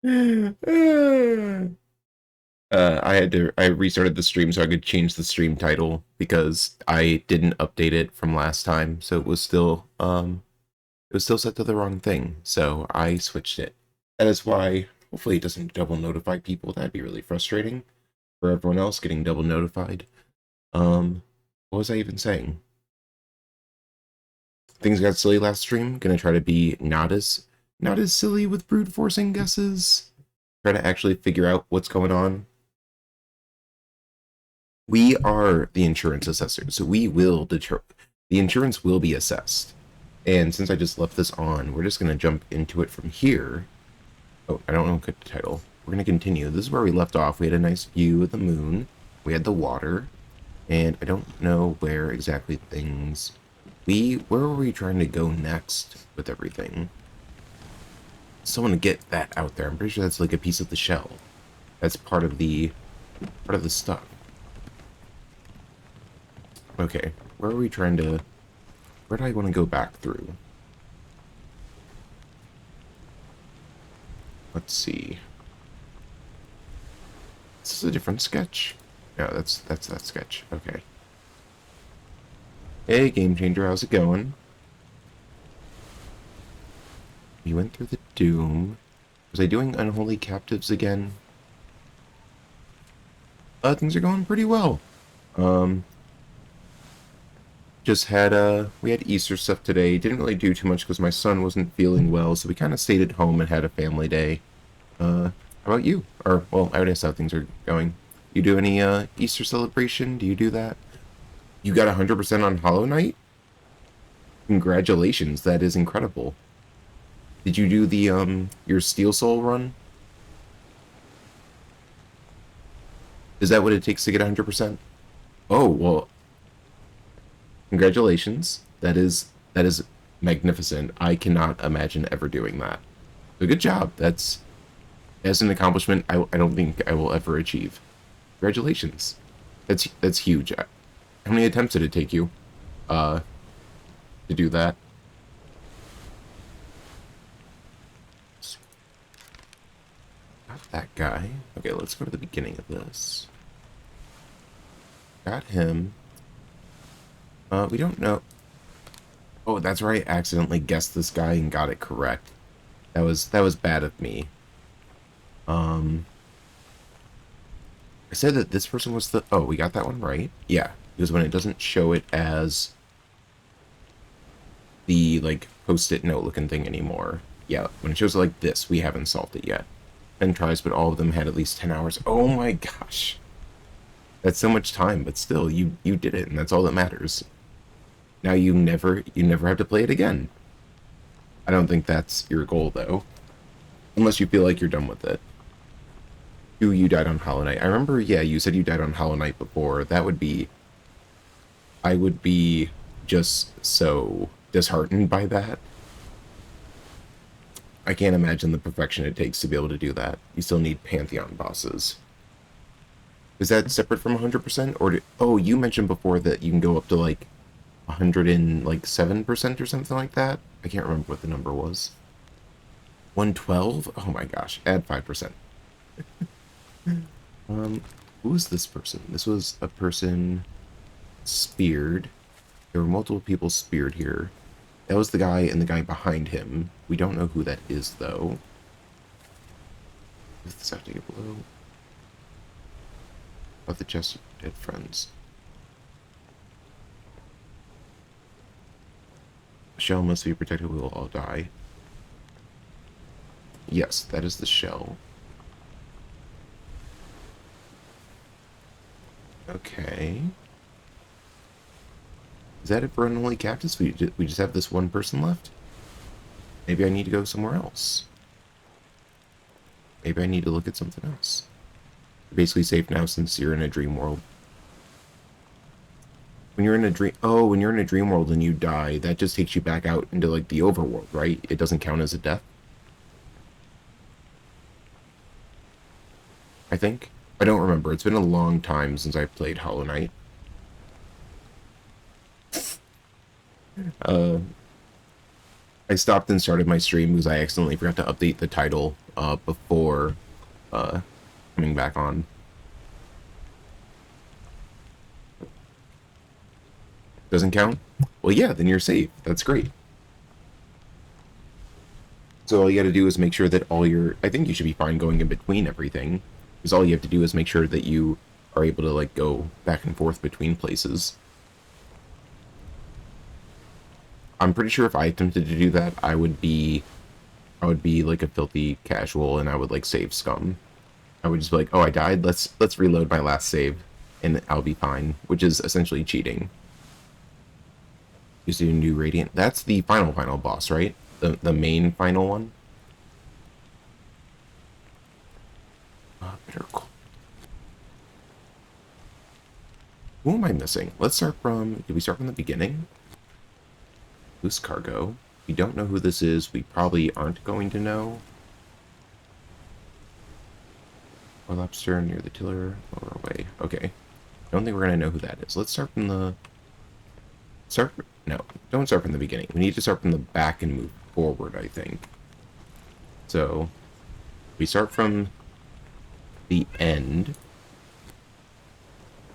I restarted the stream so I could change the stream title because I didn't update it from last time, so it was still set to the wrong thing, so I switched it. That is why hopefully it doesn't double notify people. That'd be really frustrating for everyone else getting double notified. What was I even saying? Things got silly last stream. Gonna try to be not as silly with brute forcing guesses. Try to actually figure out what's going on. We are the insurance assessor, so we will deter. The insurance will be assessed. And since I just left this on, we're just gonna jump into it from here. Oh, I don't know what the title. We're gonna continue. This is where we left off. We had a nice view of the moon. We had the water. And I don't know where exactly things... Where were we trying to go next with everything? Someone get that out there. I'm pretty sure that's like a piece of the shell. That's part of the stuff. Okay, where are we trying to... Where do I want to go back through? Let's see. Is this a different sketch? No, that's that sketch. Okay. Hey, Game Changer, how's it going? We went through the Doom. Was I doing Unholy Captives again? Things are going pretty well. Just had, we had Easter stuff today. Didn't really do too much because my son wasn't feeling well, so we kind of stayed at home and had a family day. How about you? Or, well, I would ask how things are going. You do any, Easter celebration? Do you do that? You got 100% on Hollow Knight? Congratulations, that is incredible. Did you do the, your Steel Soul run? Is that what it takes to get 100%? Oh, well, congratulations. That is magnificent. I cannot imagine ever doing that. So good job. That's an accomplishment I don't think I will ever achieve. Congratulations. That's huge. How many attempts did it take you to do that? Got that guy. Okay, let's go to the beginning of this. Got him. We don't know. Oh, that's right. I accidentally guessed this guy and got it correct. That was bad of me. I said that this person was the... Oh, we got that one right? Yeah, because when it doesn't show it as the, like, post-it note looking thing anymore. Yeah, when it shows it like this, we haven't solved it yet. 10 tries, but all of them had at least 10 hours. Oh my gosh. That's so much time, but still, you did it, and that's all that matters. Now you never have to play it again. I don't think that's your goal, though. Unless you feel like you're done with it. You died on Hollow Knight. I remember, yeah, you said you died on Hollow Knight before. That would be... I would be just so disheartened by that. I can't imagine the perfection it takes to be able to do that. You still need Pantheon bosses. Is that separate from 100%? Or oh, you mentioned before that you can go up to, like, 107% or something like that? I can't remember what the number was. 112? Oh my gosh, add 5%. Who was this person? This was a person speared. There were multiple people speared here. That was the guy and the guy behind him. We don't know who that is, though. Does this have to get below? About the chest of dead friends. The shell must be protected, we will all die. Yes, that is the shell. Okay. Is that it for Unholy Captives? We just have this one person left? Maybe I need to go somewhere else. Maybe I need to look at something else. You're basically safe now since you're in a dream world. When you're in a dream... Oh, when you're in a dream world and you die, that just takes you back out into, like, the overworld, right? It doesn't count as a death? I think? I don't remember. It's been a long time since I played Hollow Knight. I stopped and started my stream because I accidentally forgot to update the title before coming back on. Doesn't count? Well, yeah, then you're safe. That's great. So all you got to do is make sure that all your... I think you should be fine going in between everything. Because all you have to do is make sure that you are able to, like, go back and forth between places. I'm pretty sure if I attempted to do that, I would be like a filthy casual, and I would, like, save scum. I would just be like, oh, I died? Let's reload my last save, and I'll be fine. Which is essentially cheating. Use the new Radiant. That's the final boss, right? The main final one? Bitter Cold. Who am I missing? Let's start from... Did we start from the beginning? Loose cargo. We don't know who this is. We probably aren't going to know. A lobster near the tiller. Lower away. Okay. I don't think we're going to know who that is. Let's start from the... No, don't start from the beginning. We need to start from the back and move forward, I think. So, we start from the end.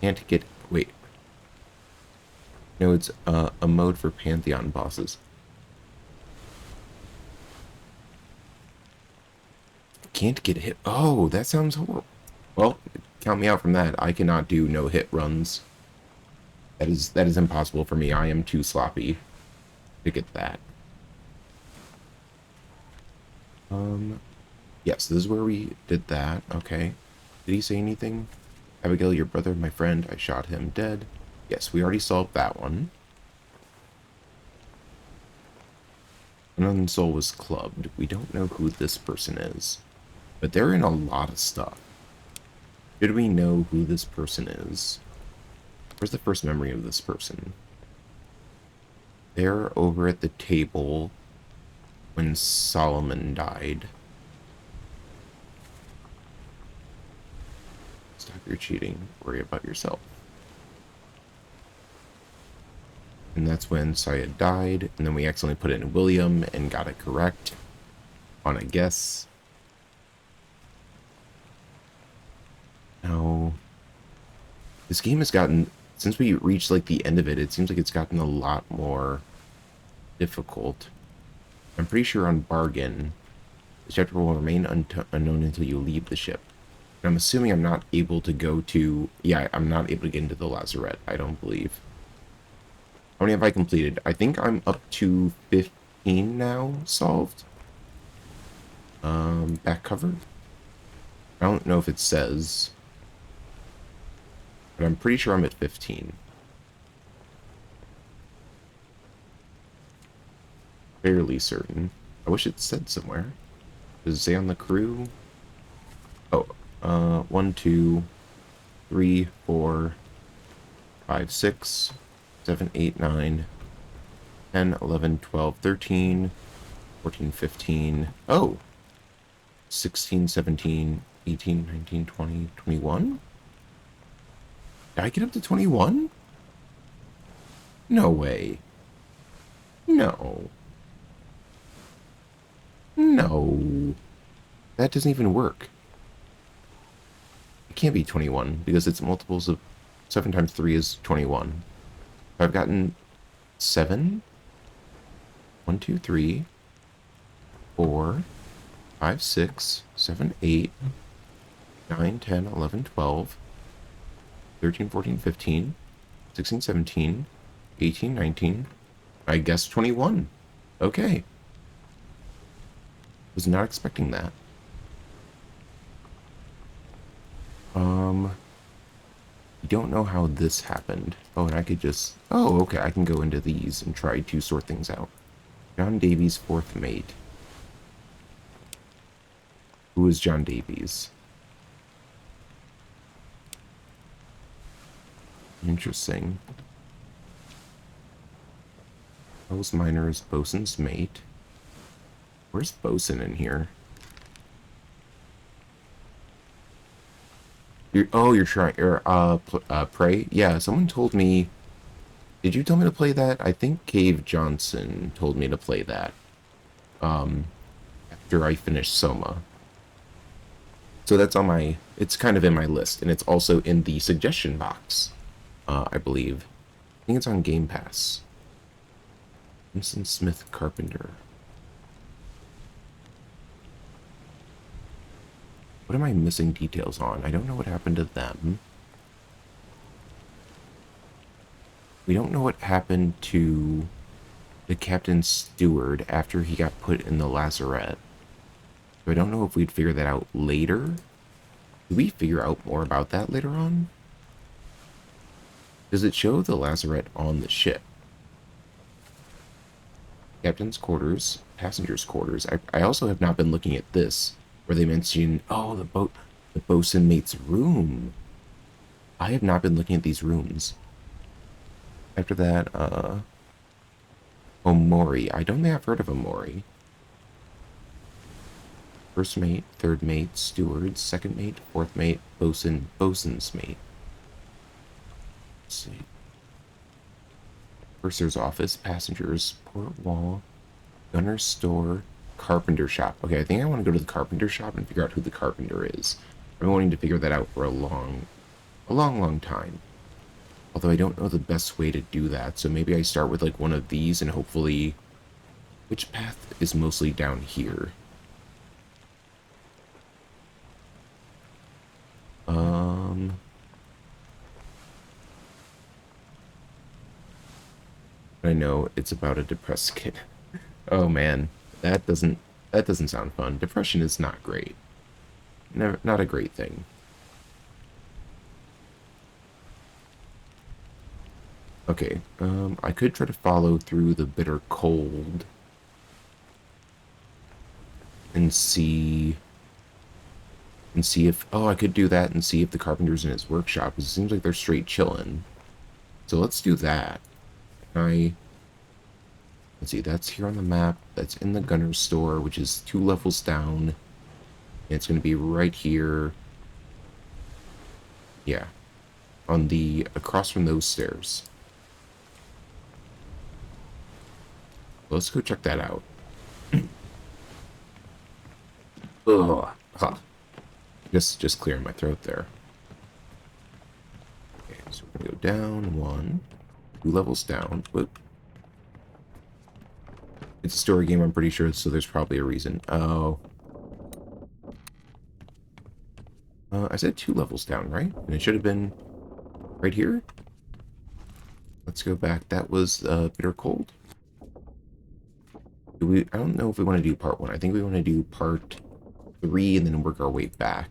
Can't get... Wait. No, it's a mode for Pantheon bosses. Can't get hit. Oh, that sounds horrible. Well, count me out from that. I cannot do no hit runs. That is impossible for me. I am too sloppy to get that. Yes, this is where we did that. Okay. Did he say anything? Abigail, your brother, my friend. I shot him dead. Yes, we already solved that one. Unknown soul was clubbed. We don't know who this person is. But they're in a lot of stuff. Should we know who this person is? Where's the first memory of this person? They're over at the table when Solomon died. Stop your cheating. Worry about yourself. And that's when Syed died, and then we accidentally put in William and got it correct on a guess. No. This game has gotten, since we reached like the end of it, it seems like it's gotten a lot more difficult. I'm pretty sure on Bargain, the chapter will remain unknown until you leave the ship. And I'm assuming I'm not able to go to, yeah, I'm not able to get into the lazarette, I don't believe. How many have I completed? I think I'm up to 15 now solved. Back cover? I don't know if it says, but I'm pretty sure I'm at 15. Fairly certain. I wish it said somewhere. Does it say on the crew? Oh, 1, 2, 3, 4, 5, 6, 7, 8, 9, 10, 11, 12, 13, 14, 15. Oh! 16, 17, 18, 19, 20, 21? Did I get up to 21? No way. No. No. That doesn't even work. It can't be 21 because it's multiples of 7 times 3 is 21. I've gotten 7. 1, 2, 3, 4, 5, 6, 7, 8, 9, 10, 11, 12, 13, 14, 15, 16, 17, 18, 19, I guess 21. Okay. Was not expecting that. I don't know how this happened. Oh, and I could just... Oh, okay, I can go into these and try to sort things out. John Davies' fourth mate. Who is John Davies? Interesting. Rose Minor is Bosun's mate. Where's Bosun in here? You're trying, Prey? Yeah, someone told me... Did you tell me to play that? I think Cave Johnson told me to play that. After I finished Soma. So that's on my, it's kind of in my list, and it's also in the suggestion box, I believe. I think it's on Game Pass. Simpson Smith Carpenter. What am I missing details on? I don't know what happened to them. We don't know what happened to the captain's steward after he got put in the lazarette. So I don't know if we'd figure that out later. Do we figure out more about that later on? Does it show the lazarette on the ship? Captain's quarters, passengers' quarters. I also have not been looking at this, where they mention, oh, the bosun mate's room. I have not been looking at these rooms. After that, Omori. I don't think I've heard of Omori. First mate, third mate, steward, second mate, fourth mate, bosun, bosun's mate. Let's see. Purser's office, passengers, port wall, gunner's store, carpenter shop. Okay, I think I want to go to the carpenter shop and figure out who the carpenter is. I've been wanting to figure that out for a long time. Although I don't know the best way to do that, so maybe I start with like one of these and hopefully... Which path is mostly down here? I know it's about a depressed kid. Oh man, that doesn't sound fun. Depression is not great. Never, not a great thing. Okay, I could try to follow through the bitter cold and see if, oh, I could do that and see if the carpenter's in his workshop, because it seems like they're straight chilling. So let's do that. Let's see, that's here on the map. That's in the gunner's store, which is 2 levels down. And it's going to be right here. Yeah. On the, across from those stairs. Let's go check that out. Ugh. Huh. Just clearing my throat there. Okay, so we're gonna go down 1, 2 levels down. Whoop. It's a story game, I'm pretty sure, so there's probably a reason. Oh. I said 2 levels down, right? And it should have been right here? Let's go back. That was bitter cold. I don't know if we want to do part 1. I think we want to do part 3 and then work our way back.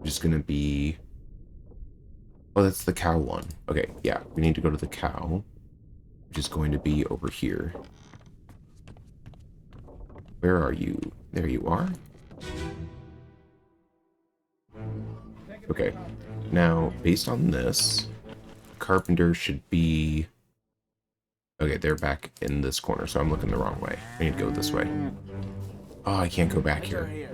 Just gonna be... Oh, that's the cow one. Okay, yeah, we need to go to the cow, which is going to be over here. Where are you? There you are. Okay, now, based on this, carpenter should be... Okay, they're back in this corner, so I'm looking the wrong way. I need to go this way. Oh, I can't go back here.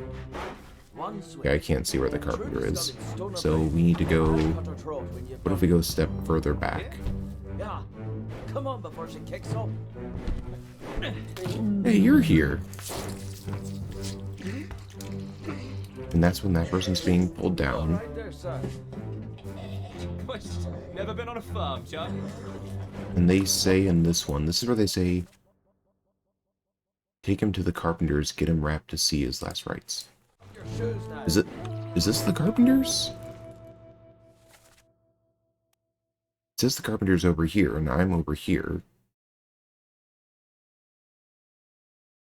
Okay, I can't see where the carpenter is. So we need to go... What if we go a step further back? Yeah, come on before she kicks off. Hey, you're here. And that's when that person's being pulled down. Right there, sir. Never been on a farm, Chuck? And they say in this one, this is where they say, take him to the carpenter's, get him wrapped to see his last rites. Your shoes now. Is this the carpenter's? It says the carpenter's over here, and I'm over here.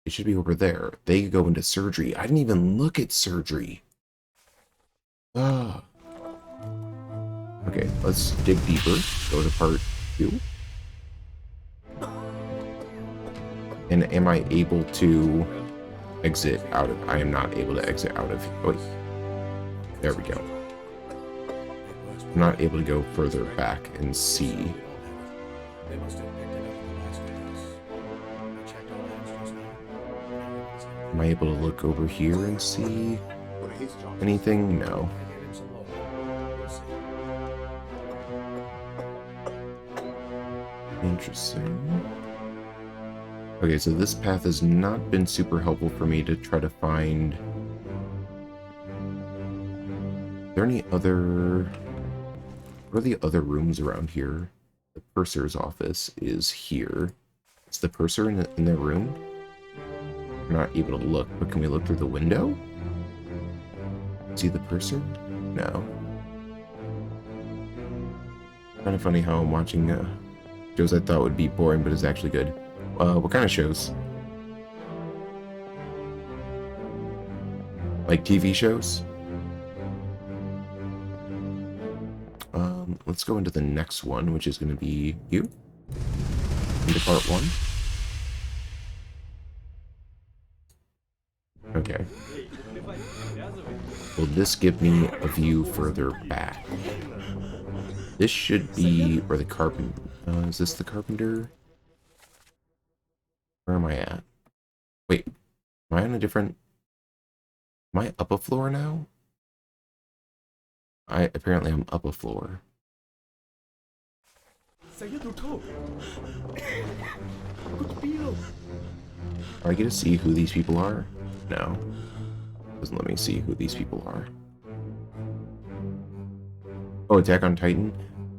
It should be over there. They could go into surgery. I didn't even look at surgery. Ah. Okay, let's dig deeper. Go to part 2. And am I able to exit out of... I am not able to exit out of... Oh, wait. There we go. I'm not able to go further back and see. Am I able to look over here and see anything? No. Interesting. Okay, so this path has not been super helpful for me to try to find there any other... What are the other rooms around here? The purser's office is here. Is the purser in their room? We're not able to look, but can we look through the window? See the purser? No. Kind of funny how I'm watching shows I thought would be boring, but is actually good. What kind of shows? Like TV shows? Let's go into the next one, which is going to be you. Into part 1. Okay. Will this give me a view further back? This should be where the carpenter... is this the carpenter? Where am I at? Wait, am I on a different... Am I up a floor now? Apparently I'm up a floor. I get to see who these people are? No. Doesn't let me see who these people are. Oh, Attack on Titan?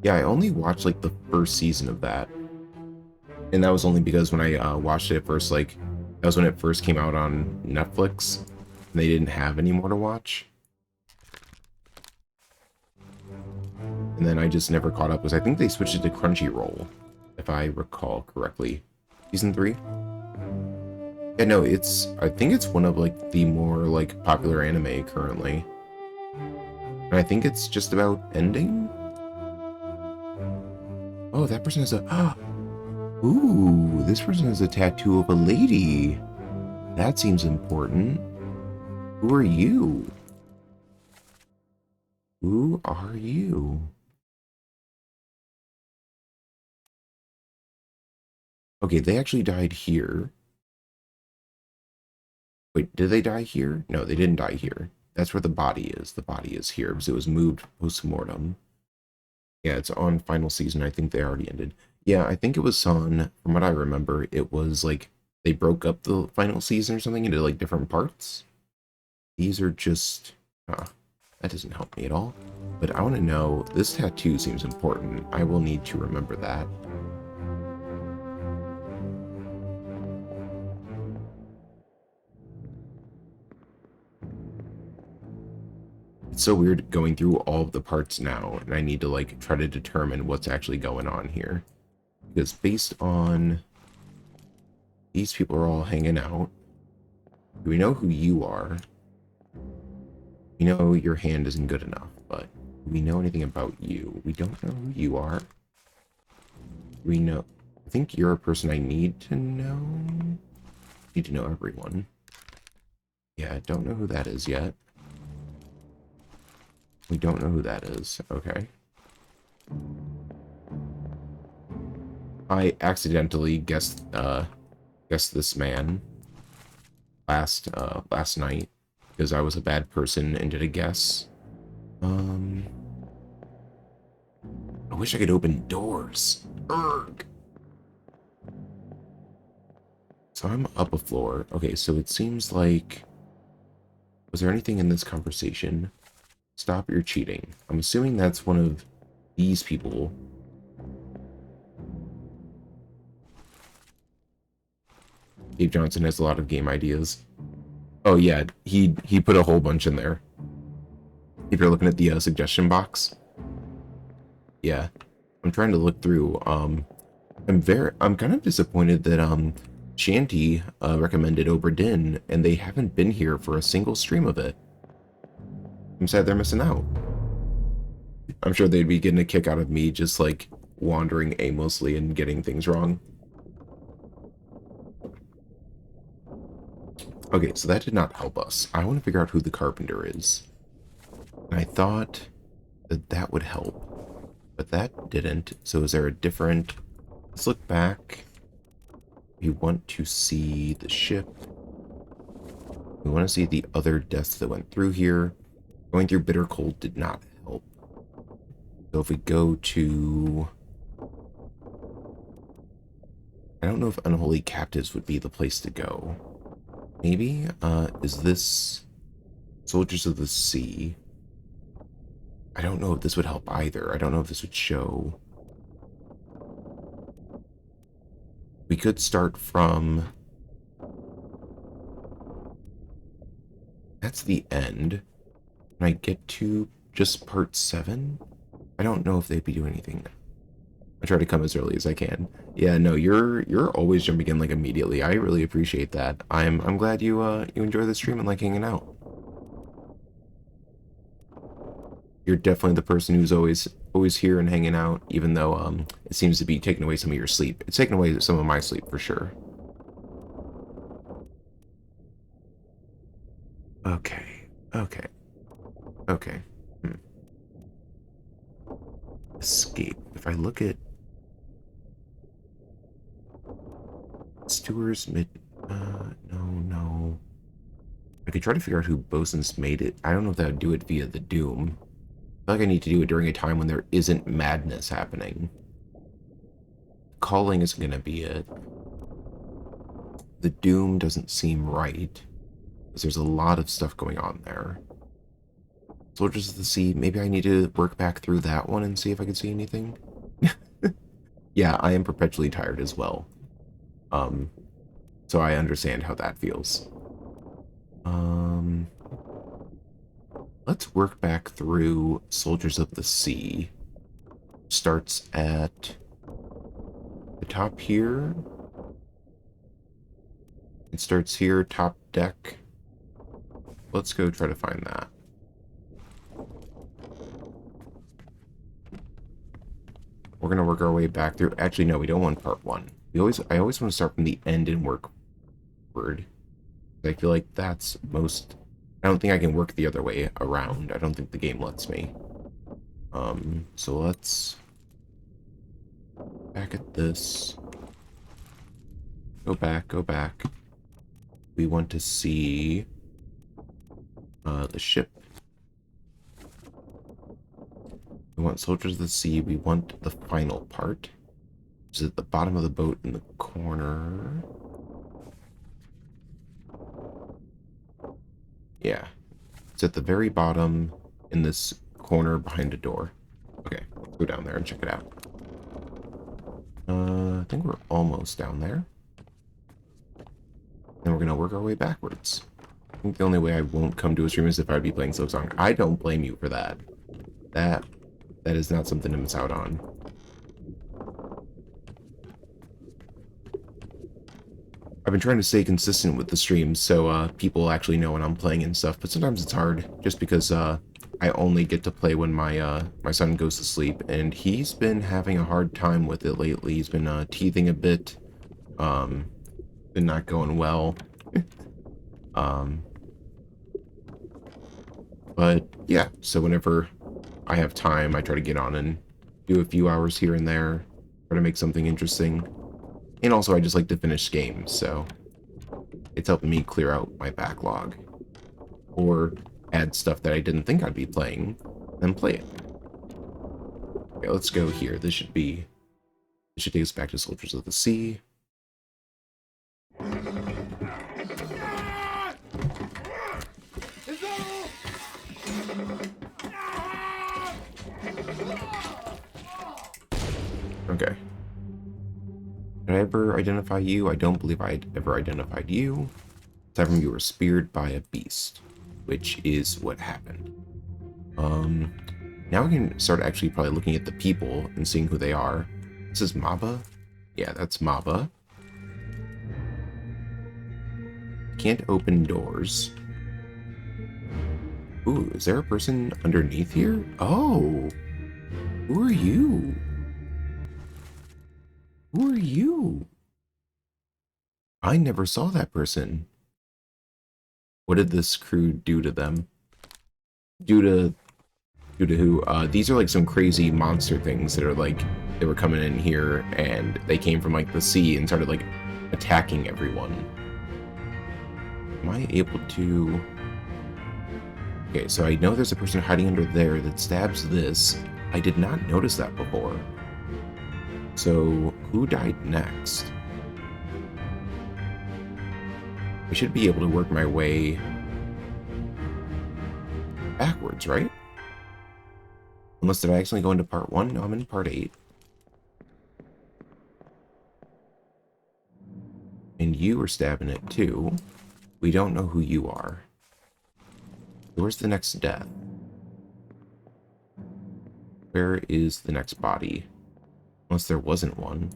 Yeah, I only watched like the first season of that. And that was only because when I watched it at first, like, that was when it first came out on Netflix. And they didn't have any more to watch. And then I just never caught up, because I think they switched it to Crunchyroll, if I recall correctly. Season 3? Yeah, no, I think it's one of, like, the more, like, popular anime currently. And I think it's just about ending? Oh, that person has a... Ooh, this person has a tattoo of a lady. That seems important. Who are you? Who are you? Okay, they actually died here. Wait, did they die here? No, they didn't die here. That's where the body is. The body is here because it was moved post-mortem. Yeah, it's on final season. I think they already ended. Yeah, I think it was on, from what I remember, it was like they broke up the final season or something into like different parts. These are just... that doesn't help me at all. But I want to know, this tattoo seems important. I will need to remember that. It's so weird going through all of the parts now, and I need to like try to determine what's actually going on here. Because based on these people are all hanging out, do we know who you are? We know your hand isn't good enough, but do we know anything about you? We don't know who you are. We know... I think you're a person I need to know. Need to know everyone. Yeah, I don't know who that is yet. We don't know who that is. Okay. I accidentally guessed this man last night because I was a bad person and did a guess. I wish I could open doors. Urgh. So I'm up a floor. Okay, so it seems like... Was there anything in this conversation? Stop your cheating. I'm assuming that's one of these people. Dave Johnson has a lot of game ideas. Oh yeah, he put a whole bunch in there. If you're looking at the suggestion box. Yeah. I'm trying to look through. I'm kind of disappointed that Shanty recommended Obra Dinn, and they haven't been here for a single stream of it. I'm sad they're missing out. I'm sure they'd be getting a kick out of me just like wandering aimlessly and getting things wrong. Okay, so that did not help us. I want to figure out who the carpenter is. And I thought that that would help, but that didn't. So is there a different... Let's look back. We want to see the ship. We want to see the other deaths that went through here. Going through Bitter Cold did not help. So if we go to... I don't know if Unholy Captives would be the place to go. Maybe? Is this... Soldiers of the Sea? I don't know if this would help either. I don't know if this would show. We could start from... That's the end. When I get to just part 7, I don't know if they'd be doing anything. I try to come as early as I can. Yeah, no, you're always jumping in like immediately. I really appreciate that. I'm glad you you enjoy the stream and like hanging out. You're definitely the person who's always here and hanging out, even though it seems to be taking away some of your sleep. It's taking away some of my sleep for sure. Okay, okay, okay. Escape. If I look at Stewart's no. I could try to figure out who Bosun's made it. I don't know if that would do it via the Doom. I feel like I need to do it during a time when there isn't madness happening. Calling isn't going to be it. The Doom doesn't seem right, because there's a lot of stuff going on there. Soldiers of the Sea, maybe I need to work back through that one and see if I can see anything. Yeah, I am perpetually tired as well. So I understand how that feels. Let's work back through Soldiers of the Sea. Starts at the top here. It starts here, top deck. Let's go try to find that. We're gonna work our way back through. Actually, no, we don't want part 1. I always want to start from the end and work forward. I feel like that's most... I don't think I can work the other way around. I don't think the game lets me. So let's... Back at this. Go back, go back. We want to see... the ship. We want Soldiers of the Sea. We want the final part. Which is at the bottom of the boat in the corner. Yeah. It's at the very bottom in this corner behind a door. Okay, let's go down there and check it out. I think we're almost down there. And we're going to work our way backwards. I think the only way I won't come to a stream is if I'd be playing Silksong. I don't blame you for that. That is not something to miss out on. I've been trying to stay consistent with the streams so people actually know when I'm playing and stuff, but sometimes it's hard just because I only get to play when my my son goes to sleep, and he's been having a hard time with it lately. He's been teething a bit, been not going well. But yeah, so whenever I have time, I try to get on and do a few hours here and there, try to make something interesting. And also, I just like to finish games, so it's helping me clear out my backlog. Or add stuff that I didn't think I'd be playing, then play it. Okay, let's go here. This should take us back to Soldiers of the Sea. Okay. Did I ever identify you? I don't believe I ever identified you. Aside from you were speared by a beast, which is what happened. Now we can start actually probably looking at the people and seeing who they are. This is Maba. Yeah, that's Maba. Can't open doors. Ooh, is there a person underneath here? Oh, who are you? Who are you? I never saw that person. What did this crew do to them? Due to who? These are like some crazy monster things that are like, they were coming in here and they came from like the sea and started like attacking everyone. Am I able to... Okay, so I know there's a person hiding under there that stabs this. I did not notice that before. So, who died next? I should be able to work my way backwards, right? Unless did I accidentally go into part 1? No, I'm in part 8. And you were stabbing it too. We don't know who you are. Where's the next death? Where is the next body? Unless there wasn't one.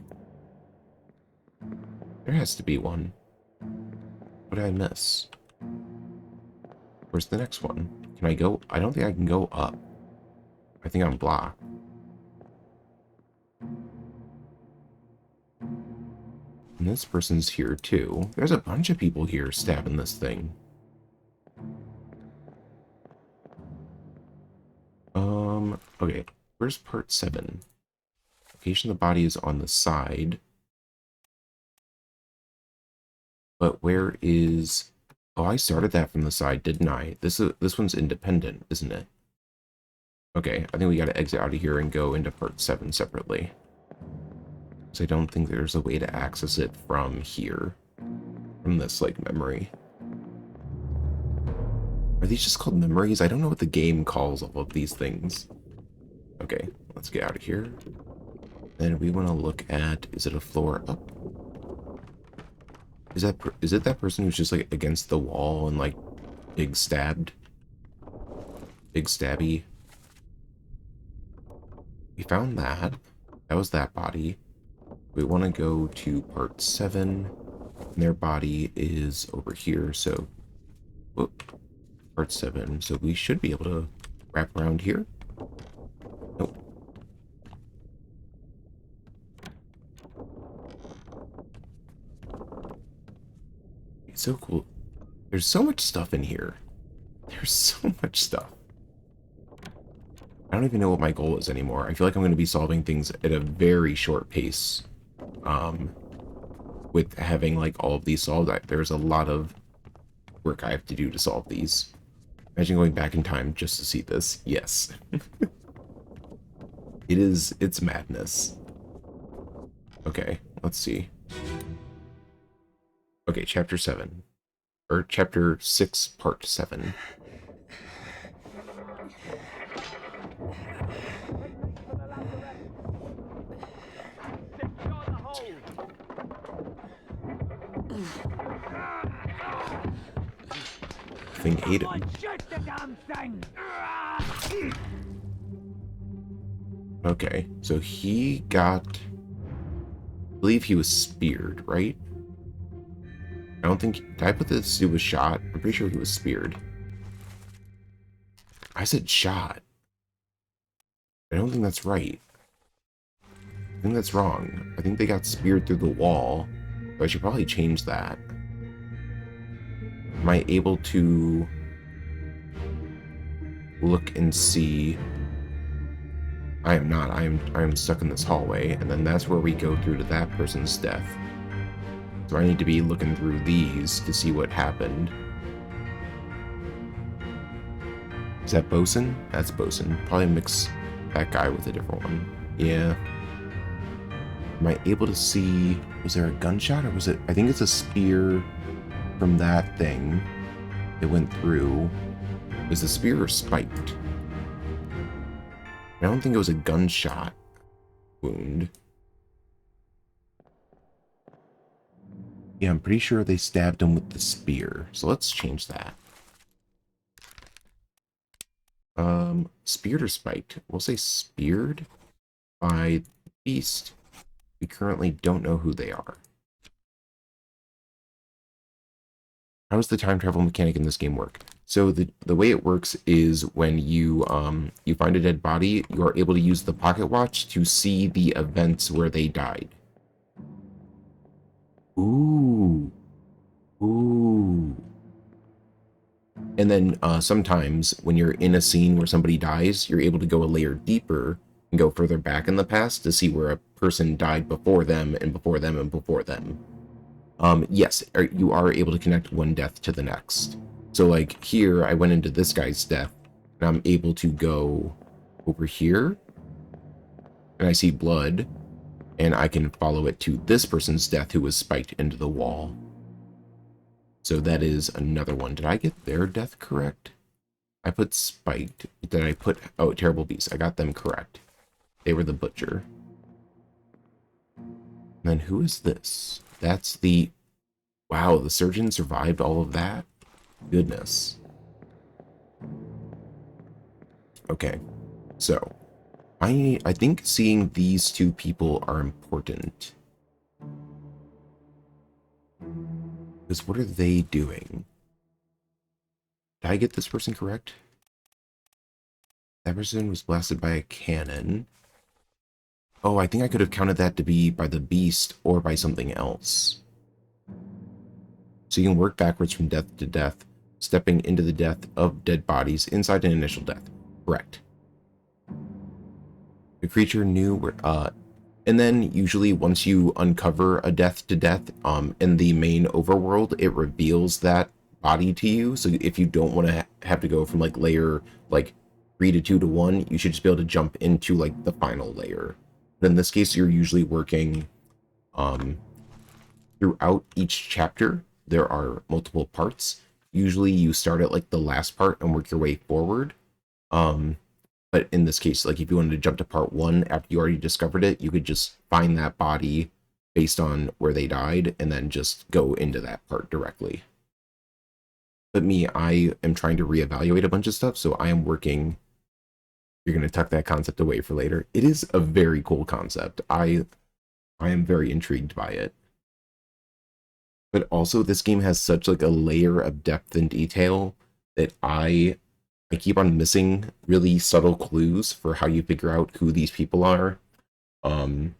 There has to be one. What did I miss? Where's the next one? Can I go? I don't think I can go up. I think I'm blocked. And this person's here too. There's a bunch of people here stabbing this thing. Okay. Where's part 7? Location of the body is on the side. But where is... Oh, I started that from the side, didn't I? This one's independent, isn't it? Okay, I think we gotta exit out of here and go into part 7 separately. Because I don't think there's a way to access it from here. From this, like, memory. Are these just called memories? I don't know what the game calls all of these things. Okay, let's get out of here. Then we want to look at... Is it a floor up? Is it that person who's just, like, against the wall and, like, big stabbed? Big stabby? We found that. That was that body. We want to go to part 7. And their body is over here, so... Whoop. Part 7. So we should be able to wrap around here. Nope. It's so cool. There's so much stuff in here. There's so much stuff. I don't even know what my goal is anymore. I feel like I'm going to be solving things at a very short pace. With having, like, all of these solved, there's a lot of work I have to do to solve these. Imagine going back in time just to see this. Yes. It's madness. Okay, let's see. Okay, chapter 7. Or chapter 6, part 7. Thing ate him. Okay, so he got... I believe he was speared, right? I don't think... Did I put this dude was shot? I'm pretty sure he was speared. I said shot. I don't think that's right. I think that's wrong. I think they got speared through the wall. So I should probably change that. Am I able to look and see? I am not. I am stuck in this hallway, and then that's where we go through to that person's death. So I need to be looking through these to see what happened. Is that Bosun? That's Bosun. Probably mix that guy with a different one. Yeah. Am I able to see... Was there a gunshot, or was it... I think it's a spear from that thing that went through. Was the spear spiked? I don't think it was a gunshot wound. Yeah, I'm pretty sure they stabbed him with the spear. So let's change that. Speared or spiked? We'll say speared by beast. We currently don't know who they are. How does the time travel mechanic in this game work? So the way it works is when you you find a dead body, you are able to use the pocket watch to see the events where they died. Ooh. Ooh. And then sometimes when you're in a scene where somebody dies, you're able to go a layer deeper and go further back in the past to see where a person died before them and before them and before them. Yes, you are able to connect one death to the next. So like here, I went into this guy's death and I'm able to go over here and I see blood and I can follow it to this person's death who was spiked into the wall. So that is another one. Did I get their death correct? I put spiked. Then I put, oh, terrible beast. I got them correct. They were the butcher. And then who is this? That's the, wow, the surgeon survived all of that? Goodness. Okay, so I think seeing these two people are important. Because what are they doing? Did I get this person correct? That person was blasted by a cannon. Oh, I think I could have counted that to be by the beast or by something else. So you can work backwards from death to death, stepping into the death of dead bodies inside an initial death. Correct. The creature knew where, and then usually once you uncover a death to death, in the main overworld, it reveals that body to you. So if you don't want to have to go from like layer like 3 to 2 to 1, you should just be able to jump into like the final layer. But in this case, you're usually working, throughout each chapter. There are multiple parts. Usually you start at like the last part and work your way forward. But in this case, like if you wanted to jump to part 1 after you already discovered it, you could just find that body based on where they died and then just go into that part directly. But me, I am trying to reevaluate a bunch of stuff, so I am working. You're going to tuck that concept away for later. It is a very cool concept. I am very intrigued by it. But also, this game has such like a layer of depth and detail that I keep on missing really subtle clues for how you figure out who these people are. And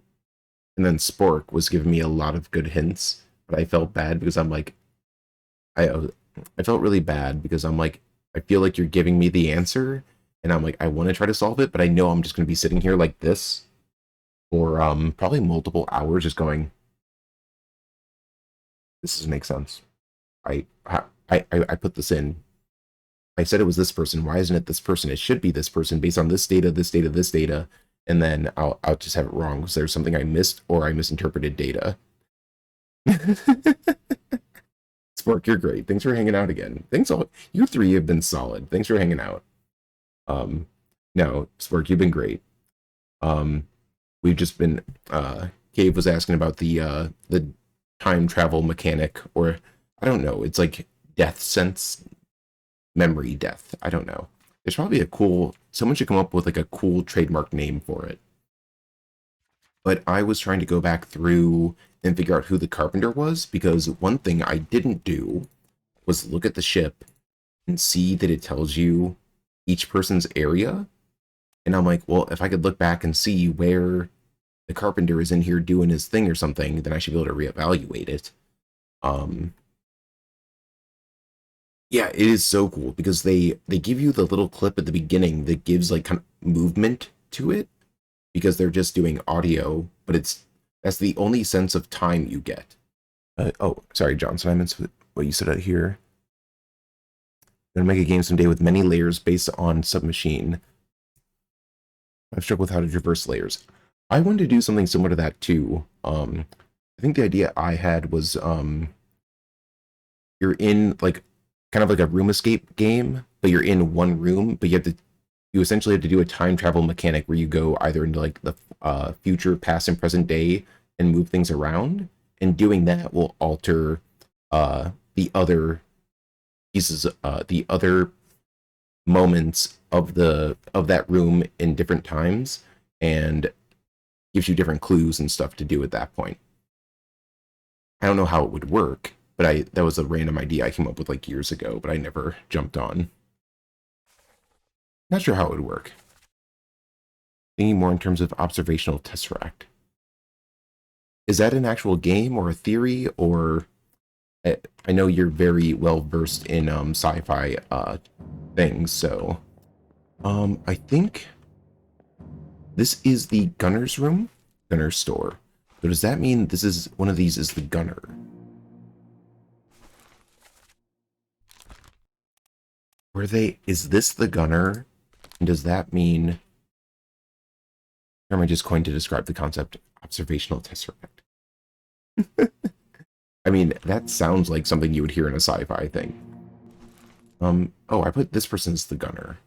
then Spork was giving me a lot of good hints, but I felt bad because I'm like, I felt really bad because I'm like, I feel like you're giving me the answer, and I'm like, I want to try to solve it, but I know I'm just going to be sitting here like this for probably multiple hours just going, this doesn't make sense. I put this in. I said it was this person. Why isn't it this person? It should be this person based on this data, this data, this data, and then I'll just have it wrong because there's something I missed or I misinterpreted data. Spork, you're great. Thanks for hanging out again. Thanks all. You three have been solid. Thanks for hanging out. No, Spork, you've been great. We've just been. Cave was asking about the time travel mechanic, or I don't know. It's like death sense. Memory death. I don't know. There's probably a cool, someone should come up with like a cool trademark name for it. But I was trying to go back through and figure out who the carpenter was, because one thing I didn't do was look at the ship and see that it tells you each person's area. And I'm like, well, if I could look back and see where the carpenter is in here doing his thing or something, then I should be able to reevaluate it. Yeah, it is so cool because they give you the little clip at the beginning that gives like kind of movement to it because they're just doing audio, but that's the only sense of time you get. Oh, sorry, Johnson, I meant what you said out here. Gonna make a game someday with many layers based on submachine. I've struggled with how to traverse layers. I wanted to do something similar to that too. I think the idea I had was you're in like kind of like a room escape game, but you're in one room, but you essentially have to do a time travel mechanic where you go either into like the future, past, and present day and move things around. And doing that will alter the other pieces, the other moments of that room in different times, and gives you different clues and stuff to do at that point. I don't know how it would work, but that was a random idea I came up with like years ago, but I never jumped on. Not sure how it would work. Thinking more in terms of observational tesseract. Is that an actual game or a theory, or I know you're very well versed in sci-fi things, so I think this is the gunner's room, gunner's store. So does that mean this is one of these is the gunner? Is this the gunner? And does that mean, or am I just coined to describe the concept observational tesseract? I mean, that sounds like something you would hear in a sci-fi thing. Oh, I put this person as the gunner.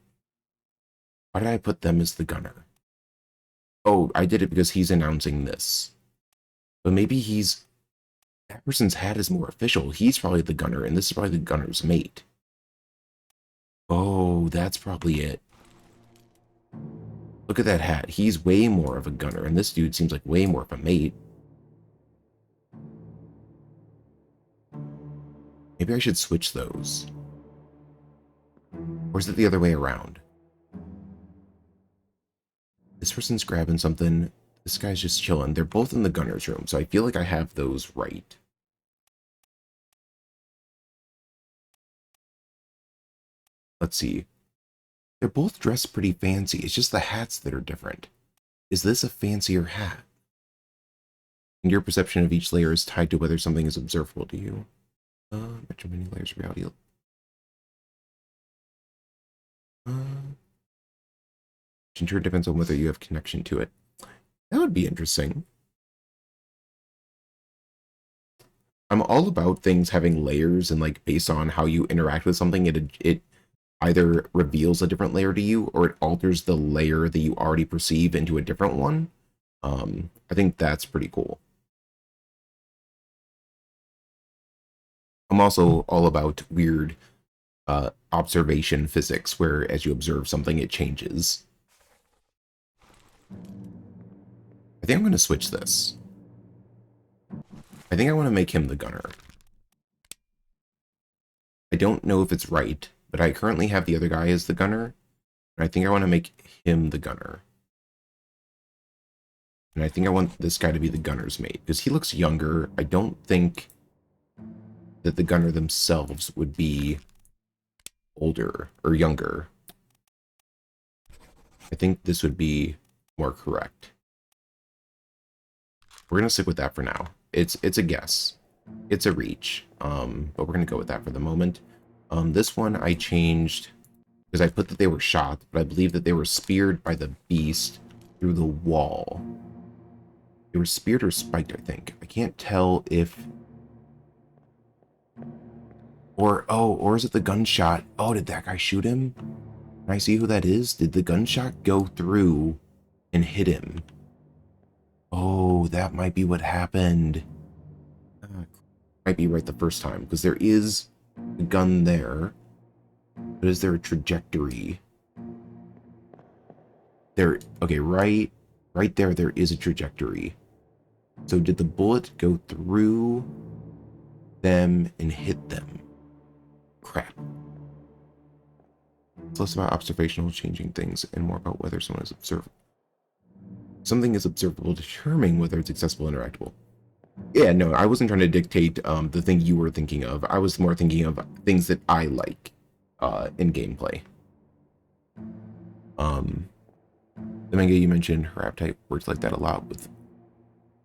Why did I put them as the gunner? Oh, I did it because he's announcing this. But maybe that person's hat is more official. He's probably the gunner, and this is probably the gunner's mate. Oh, that's probably it. Look at that hat. He's way more of a gunner, and this dude seems like way more of a mate. Maybe I should switch those. Or is it the other way around? This person's grabbing something. This guy's just chilling. They're both in the gunner's room, so I feel like I have those right. Let's see. They're both dressed pretty fancy. It's just the hats that are different. Is this a fancier hat? And your perception of each layer is tied to whether something is observable to you. Metro many layers of reality. Sure, depends on whether you have connection to it. That would be interesting. I'm all about things having layers and like based on how you interact with something, it either reveals a different layer to you or it alters the layer that you already perceive into a different one. I think that's pretty cool. I'm also all about weird observation physics where as you observe something, it changes. I think I'm going to switch this. I think I want to make him the gunner. I don't know if it's right, but I currently have the other guy as the gunner. And I think I want to make him the gunner. And I think I want this guy to be the gunner's mate, because he looks younger. I don't think that the gunner themselves would be older or younger. I think this would be more correct. We're going to stick with that for now. It's a guess. It's a reach. But we're going to go with that for the moment. This one I changed because I put that they were shot, but I believe that they were speared by the beast through the wall. They were speared or spiked, I think. I can't tell if... Or is it the gunshot? Oh, did that guy shoot him? Can I see who that is? Did the gunshot go through and hit him? Oh, that might be what happened. Might be right the first time, because there is a gun there. But is there a trajectory? There, okay, right there, there is a trajectory. So did the bullet go through them and hit them? Crap. It's less about observational changing things and more about whether someone is observable. Something is observable, determining whether it's accessible and interactable. Yeah, no, I wasn't trying to dictate the thing you were thinking of. I was more thinking of things that I like in gameplay. The manga you mentioned, her appetite works like that a lot with...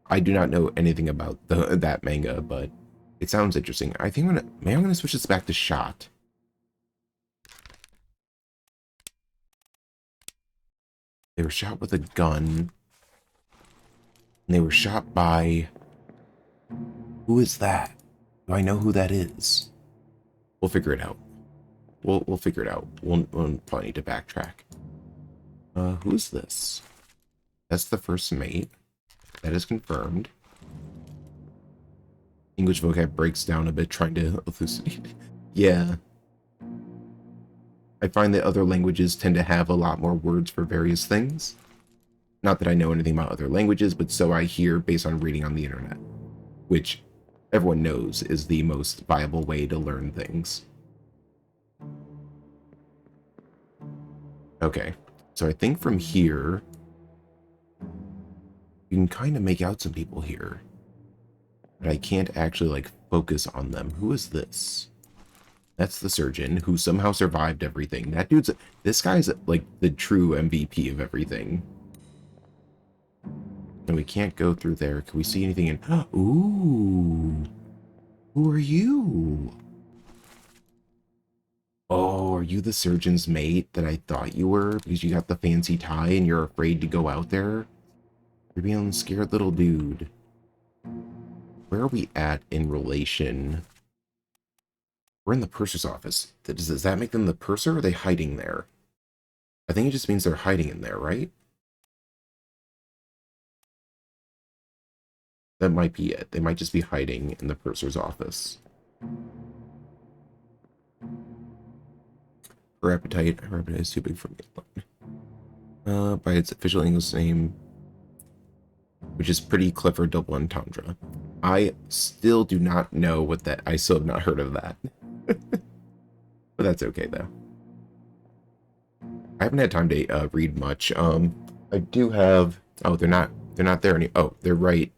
I do not know anything about that manga, but it sounds interesting. I think I'm gonna switch this back to shot. They were shot with a gun. And they were shot by... Who is that? Do I know who that is? We'll figure it out. We'll figure it out. We'll probably need to backtrack. Who's this? That's the first mate. That is confirmed. English vocab breaks down a bit trying to elucidate. Yeah. I find that other languages tend to have a lot more words for various things. Not that I know anything about other languages, but so I hear based on reading on the internet. Which everyone knows is the most viable way to learn things. Okay, so I think from here, you can kind of make out some people here. But I can't actually, like, focus on them. Who is this? That's the surgeon who somehow survived everything. This guy's, like, the true MVP of everything. And we can't go through there. Can we see anything in... Ooh! Who are you? Oh, are you the surgeon's mate that I thought you were? Because you got the fancy tie and you're afraid to go out there? You're being a scared little dude. Where are we at in relation We're in the purser's office. Does that make them the purser, or are they hiding there? I think it just means they're hiding in there, right? That might be it. They might just be hiding in the purser's office. Her appetite is too big for me alone. By its official English name, which is pretty clever double entendre. I still do not know what that. I still have not heard of that. But that's okay though. I haven't had time to read much. I do have. Oh, they're not. They're not there any. Oh, they're right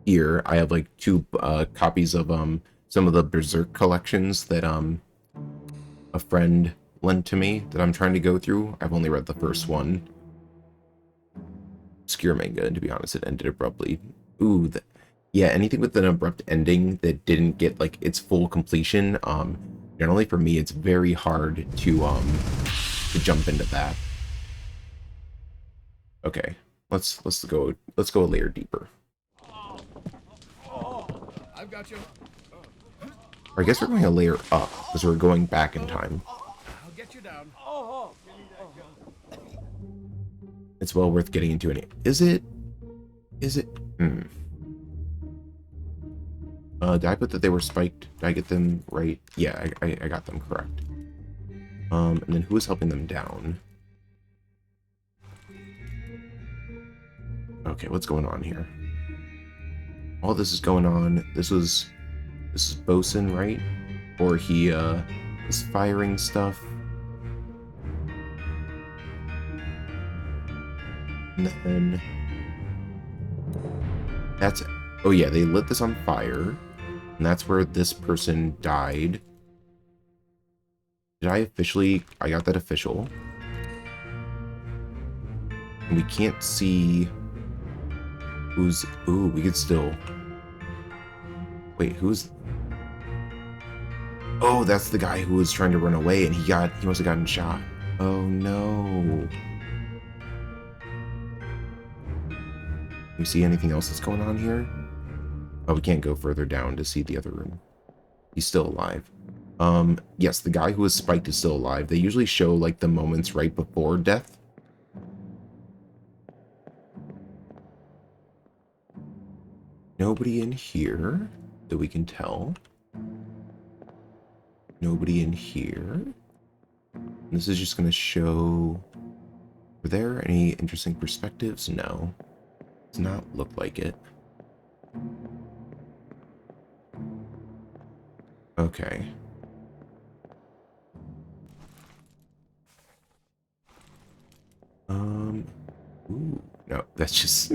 here. I have like 2 copies of some of the Berserk collections that a friend lent to me that I'm trying to go through. I've only read the first one. Obscure manga, and to be honest, it ended abruptly. Ooh, yeah, anything with an abrupt ending that didn't get like its full completion. Generally for me, it's very hard to jump into that. Okay, let's go a layer deeper. I've got you. Or I guess we're going a layer up because we're going back in time. I'll get you down. It's well worth getting into any. Is it? Did I put that they were spiked? Did I get them right? Yeah, I got them correct. And then who is helping them down? Okay, what's going on here? All this is going on. This is Bosun, right? Or he was firing stuff. And then that's, oh yeah, they lit this on fire, and that's where this person died. Did I officially? I got that official. And we can't see who's. Ooh, we could still. Wait, who's? Oh, that's the guy who was trying to run away, and he must have gotten shot. Oh no. You see anything else that's going on here? Oh, we can't go further down to see the other room. He's still alive. Yes, the guy who was spiked is still alive. They usually show, like, the moments right before death. Nobody in here that we can tell. Nobody in here. This is just going to show... Were there any interesting perspectives? No. Does not look like it. Okay. Ooh, no, that's just...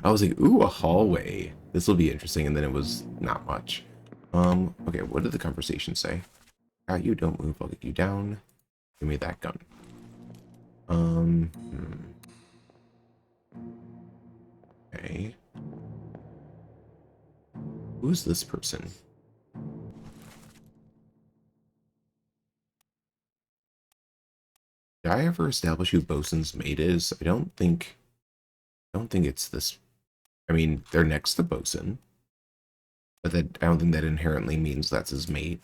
I was like, ooh, a hallway. This will be interesting, and then it was not much. Okay, what did the conversation say? Got you, don't move, I'll get you down. Give me that gun. Okay. Who's this person? Did I ever establish who Bosun's mate is? I don't think it's this. I mean, they're next to Bosun, but that I don't think that inherently means that's his mate.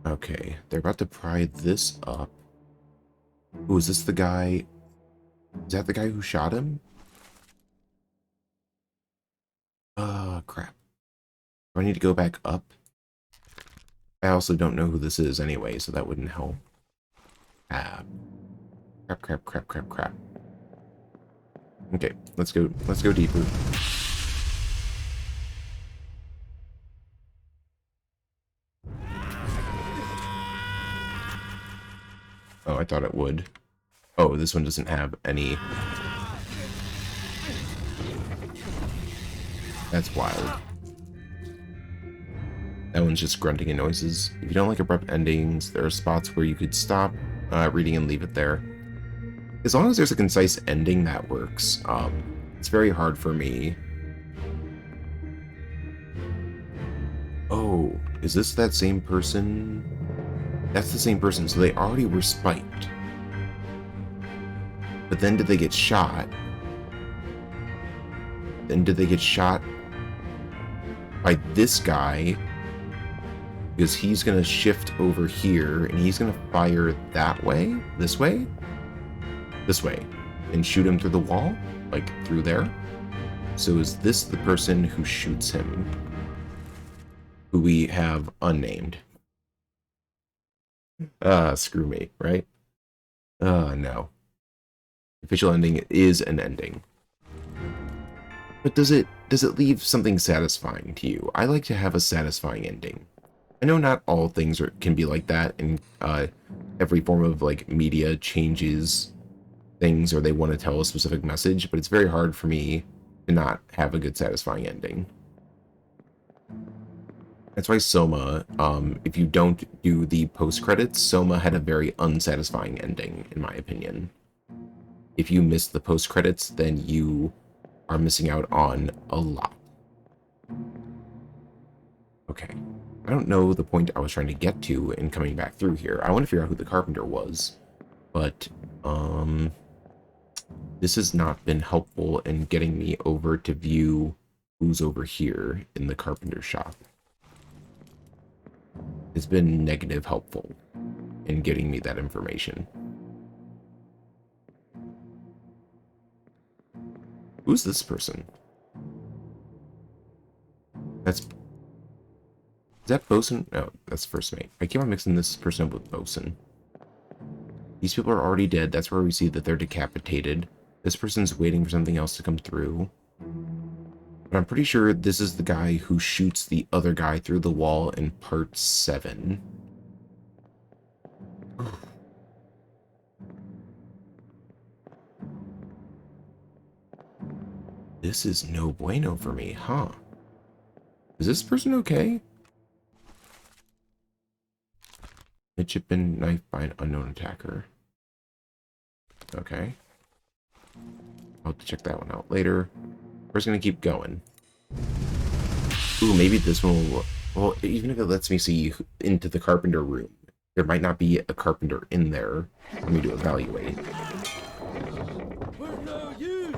Okay, they're about to pry this up. Ooh, is this the guy? Is that the guy who shot him? Crap. Do I need to go back up? I also don't know who this is anyway, so that wouldn't help. Crap. Okay, let's go deeper. Oh, I thought it would. Oh, this one doesn't have any. That's wild. That one's just grunting and noises. If you don't like abrupt endings, there are spots where you could stop reading and leave it there. As long as there's a concise ending, that works. It's very hard for me. Oh, is this that same person? That's the same person, so they already were spiked. But then did they get shot? Then did they get shot by this guy, because he's going to shift over here, and he's going to fire that way, this way, and shoot him through the wall, like through there. So is this the person who shoots him, who we have unnamed? Screw me, right? No. Official ending is an ending. But does it leave something satisfying to you? I like to have a satisfying ending. I know not all things can be like that, and every form of like media changes things, or they want to tell a specific message, but it's very hard for me to not have a good satisfying ending. That's why Soma, if you don't do the post-credits, Soma had a very unsatisfying ending, in my opinion. If you miss the post-credits, then you are missing out on a lot. Okay. I don't know the point I was trying to get to in coming back through here. I want to figure out who the carpenter was, but, this has not been helpful in getting me over to view who's over here in the carpenter shop. It's been negative helpful in getting me that information. Who's this person? Is that Bosun? No, that's first mate. I keep on mixing this person up with Bosun. These people are already dead. That's where we see that they're decapitated. This person's waiting for something else to come through. But I'm pretty sure this is the guy who shoots the other guy through the wall in part 7. This is no bueno for me, huh? Is this person okay? Midshipman knife by an unknown attacker. Okay. I'll have to check that one out later. We're just gonna keep going. Ooh, maybe this one will... Well, even if it lets me see into the carpenter room, there might not be a carpenter in there for me to evaluate. We're no use.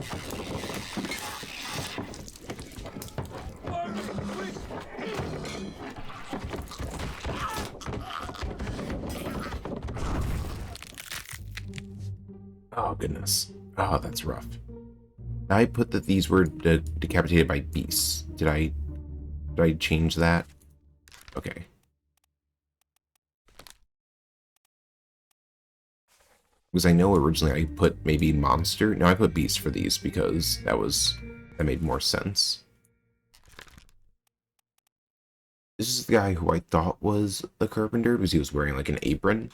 Oh, goodness. Oh, that's rough. I put that these were decapitated by beasts. Did I change that? Okay. Because I know originally I put maybe monster. No, I put beast for these because that made more sense. This is the guy who I thought was the carpenter because he was wearing like an apron.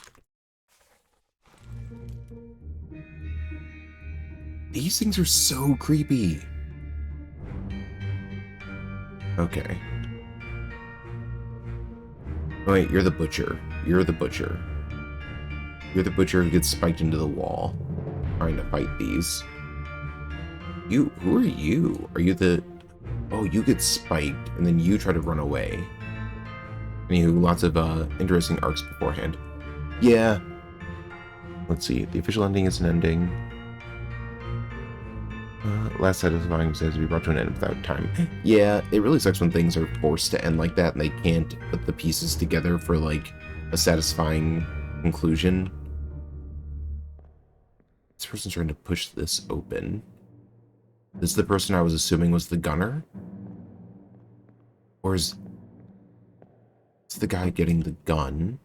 These things are so creepy. Okay. Oh, wait, you're the butcher. You're the butcher. You're the butcher who gets spiked into the wall trying to fight these. Who are you? Are you the... Oh, you get spiked and then you try to run away. Anywho, lots of interesting arcs beforehand. Yeah. Let's see. The official ending is an ending. Last satisfying says to be brought to an end without time. Yeah, it really sucks when things are forced to end like that and they can't put the pieces together for like a satisfying conclusion. This person's trying to push this open. This is the person I was assuming was the gunner? Or is it's the guy getting the gun?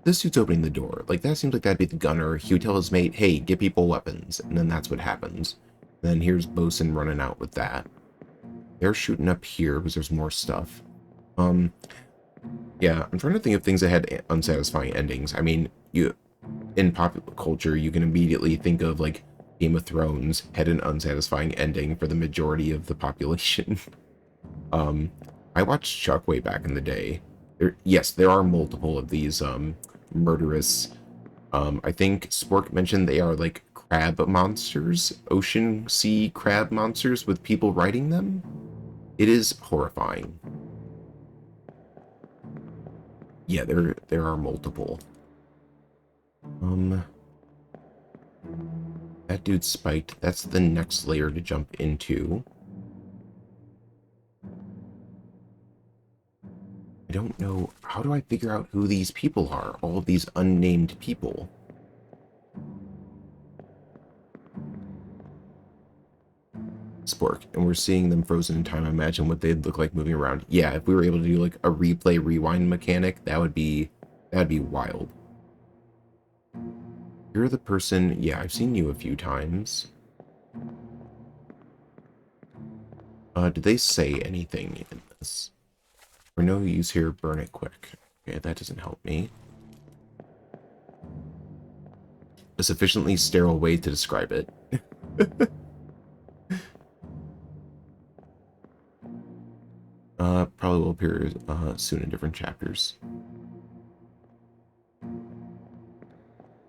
This dude's opening the door. Like, that seems like that'd be the gunner. He would tell his mate, hey, get people weapons. And then that's what happens. And then here's Bosun running out with that. They're shooting up here because there's more stuff. Yeah, I'm trying to think of things that had unsatisfying endings. I mean, in popular culture, you can immediately think of, like, Game of Thrones had an unsatisfying ending for the majority of the population. I watched Chuck way back in the day. Yes, there are multiple of these, murderous, I think Spork mentioned they are like crab monsters, ocean sea crab monsters with people riding them. It is horrifying. Yeah, there are multiple. That dude's spiked. That's the next layer to jump into. I don't know. How do I figure out who these people are? All of these unnamed people. Spork, and we're seeing them frozen in time. I imagine what they'd look like moving around. Yeah, if we were able to do like a replay rewind mechanic, that'd be wild. You're the person. Yeah, I've seen you a few times. Did they say anything in this? For no use here, burn it quick. Okay, that doesn't help me. A sufficiently sterile way to describe it. Probably will appear soon in different chapters.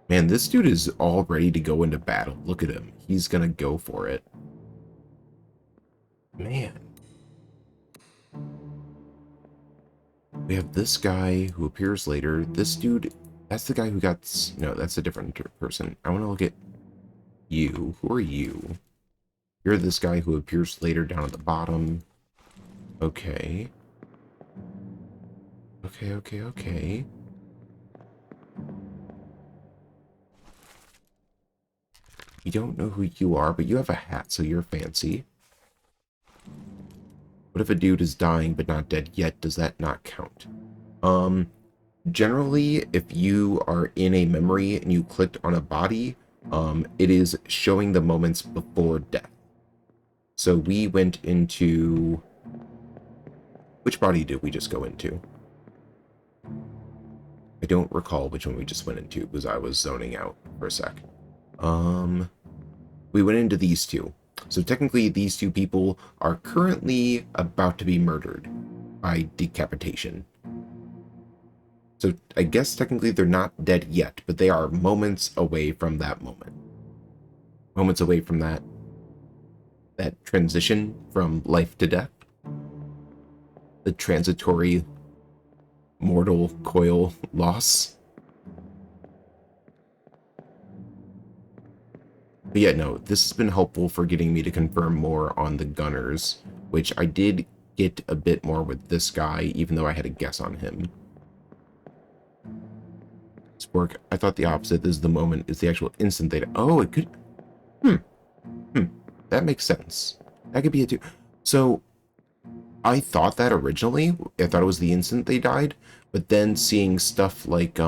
Man, this dude is all ready to go into battle. Look at him. He's gonna go for it. Man. We have this guy who appears later. This dude, that's the guy who got... No, that's a different person. I want to look at you. Who are you? You're this guy who appears later down at the bottom. Okay. Okay. You don't know who you are, but you have a hat, so you're fancy. What if a dude is dying but not dead yet? Does that not count? Generally, if you are in a memory and you clicked on a body, it is showing the moments before death. So we went into... Which body did we just go into? I don't recall which one we just went into because I was zoning out for a sec. We went into these two. So technically these two people are currently about to be murdered by decapitation. So I guess technically they're not dead yet, but they are moments away from that moment. Moments away from that transition from life to death. The transitory mortal coil loss. But yeah, no, this has been helpful for getting me to confirm more on the gunners, which I did get a bit more with this guy, even though I had a guess on him. Spork, I thought the opposite. This is the moment, is the actual instant they... Oh, it could... That makes sense. That could be a two. So, I thought that originally. I thought it was the instant they died, but then seeing stuff like,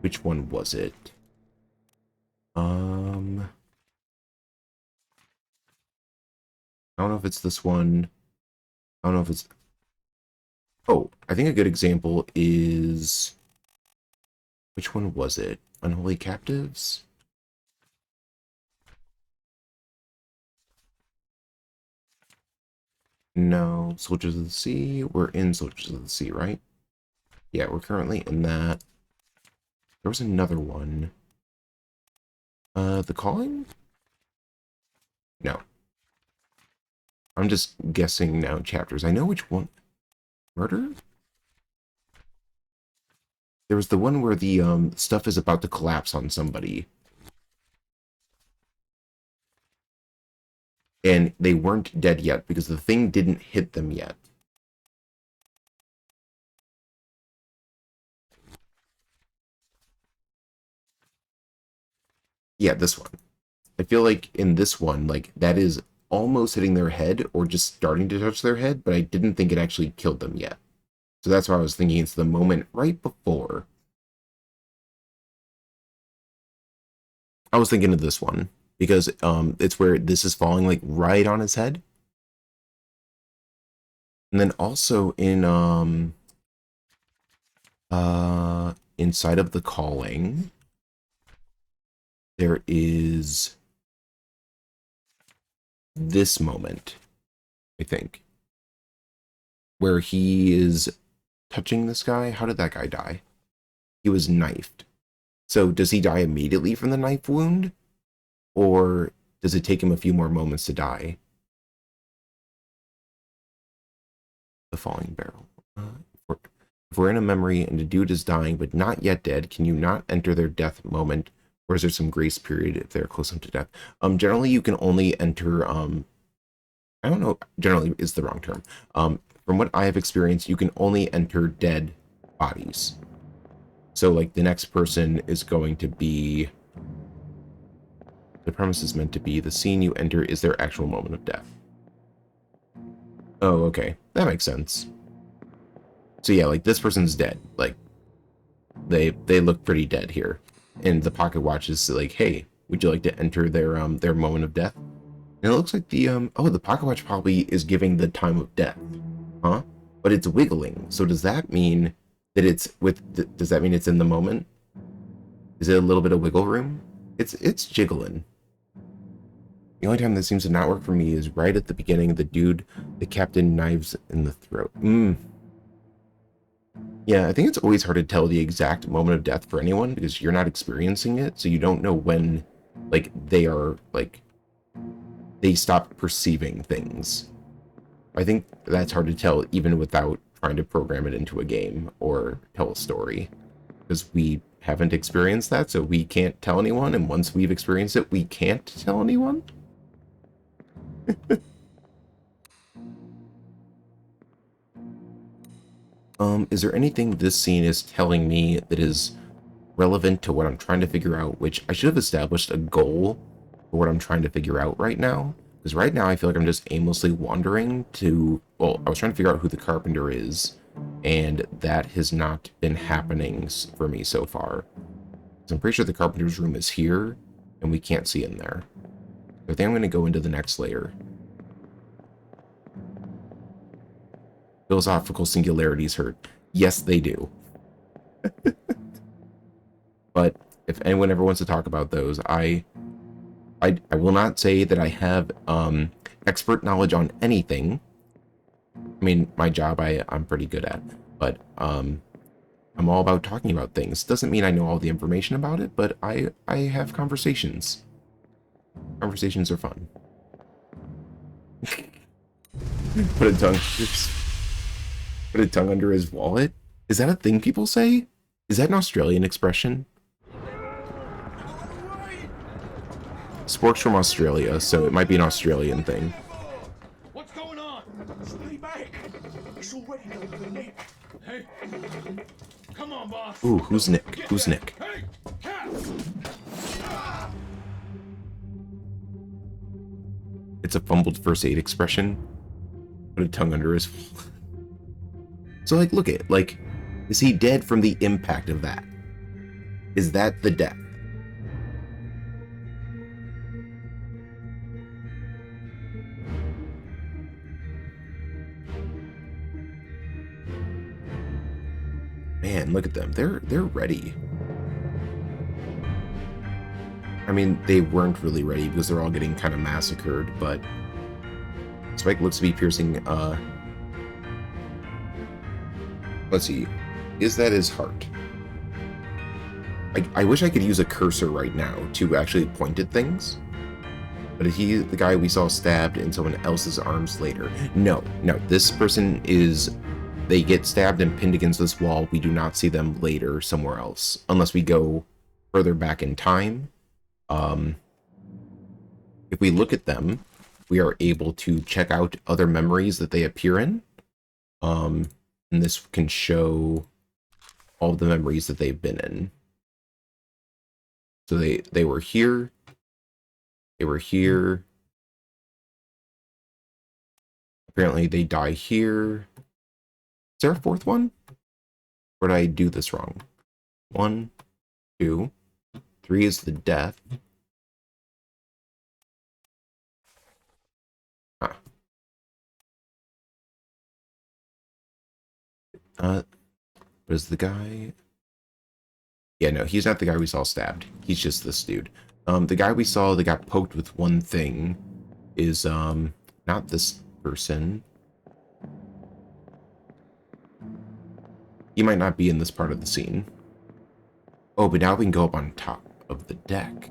which one was it? I don't know if it's this one. I don't know if it's... Oh, I think a good example is... Which one was it? Unholy Captives? No, Soldiers of the Sea. We're in Soldiers of the Sea, right? Yeah, we're currently in that. There was another one. The Calling? No. I'm just guessing now chapters. I know which one. Murder? There was the one where the stuff is about to collapse on somebody. And they weren't dead yet because the thing didn't hit them yet. Yeah, this one. I feel like in this one, like, that is almost hitting their head or just starting to touch their head, but I didn't think it actually killed them yet. So that's why I was thinking it's the moment right before. I was thinking of this one because it's where this is falling like right on his head. And then also in inside of the Calling, there is this moment, I think, where he is touching this guy. How did that guy die? He was knifed. So does he die immediately from the knife wound? Or does it take him a few more moments to die? The Falling Barrel. If we're in a memory and a dude is dying but not yet dead, can you not enter their death moment? Or is there some grace period if they're close enough to death? Generally, you can only enter... I don't know. Generally is the wrong term. from what I have experienced, you can only enter dead bodies. So, like, the next person is going to be... The premise is meant to be the scene you enter is their actual moment of death. Oh, okay. That makes sense. So yeah, like, this person's dead. Like, they look pretty dead here. And the pocket watch is like, hey, would you like to enter their moment of death? And it looks like the the pocket watch probably is giving the time of death. Huh? But it's wiggling. So does that mean that it's does that mean it's in the moment? Is it a little bit of wiggle room? It's jiggling. The only time that seems to not work for me is right at the beginning. The captain knives in the throat. Yeah, I think it's always hard to tell the exact moment of death for anyone because you're not experiencing it, so you don't know when, like, they stop perceiving things. I think that's hard to tell even without trying to program it into a game or tell a story, because we haven't experienced that, so we can't tell anyone, and once we've experienced it, we can't tell anyone. Is there anything this scene is telling me that is relevant to what I'm trying to figure out, which I should have established a goal for what I'm trying to figure out right now? Because right now I feel like I'm just aimlessly wandering to, well, I was trying to figure out who the carpenter is, and that has not been happening for me so far. So I'm pretty sure the carpenter's room is here, and we can't see in there. So I think I'm going to go into the next layer. Philosophical singularities hurt. Yes, they do. But if anyone ever wants to talk about those, I will not say that I have expert knowledge on anything. I mean, my job I'm pretty good at, but I'm all about talking about things. Doesn't mean I know all the information about it, but I have conversations. Conversations are fun. Put a tongue under his wallet? Is that a thing people say? Is that an Australian expression? Spork's from Australia, so it might be an Australian thing. What's going on? Stay back. It's already going to Nick. Hey. Come on, boss. Ooh, who's Nick? Who's Nick? Hey, cat. It's a fumbled first aid expression. Put a tongue under his... So, like, look at, like, is he dead from the impact of that? Is that the death? Man, look at them. They're ready. I mean, they weren't really ready because they're all getting kind of massacred, but Spike looks to be piercing, let's see. Is that his heart? I wish I could use a cursor right now to actually point at things. But is he the guy we saw stabbed in someone else's arms later? No, this person is... They get stabbed and pinned against this wall. We do not see them later somewhere else. Unless we go further back in time. If we look at them, we are able to check out other memories that they appear in. And this can show all the memories that they've been in. So they were here. They were here. Apparently they die here. Is there a fourth one? Or did I do this wrong? 1, 2, 3 is the death. Ah. Was the guy... Yeah, no, he's not the guy we saw stabbed. He's just this dude. The guy we saw that got poked with one thing is, not this person. He might not be in this part of the scene. Oh, but now we can go up on top of the deck.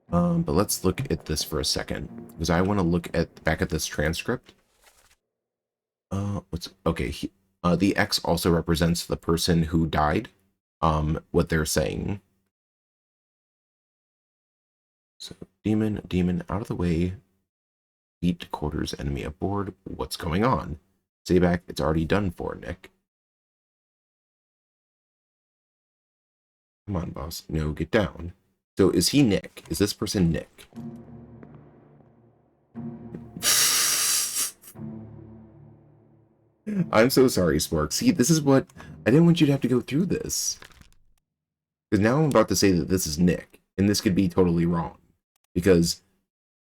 But let's look at this for a second, because I want to look back at this transcript. The X also represents the person who died. What they're saying. So, demon, out of the way. Beat quarters, enemy aboard. What's going on? Stay back. It's already done for, Nick. Come on, boss. No, get down. So is he Nick? Is this person Nick? I'm so sorry, Spork. See, this is what... I didn't want you to have to go through this. Because now I'm about to say that this is Nick. And this could be totally wrong. Because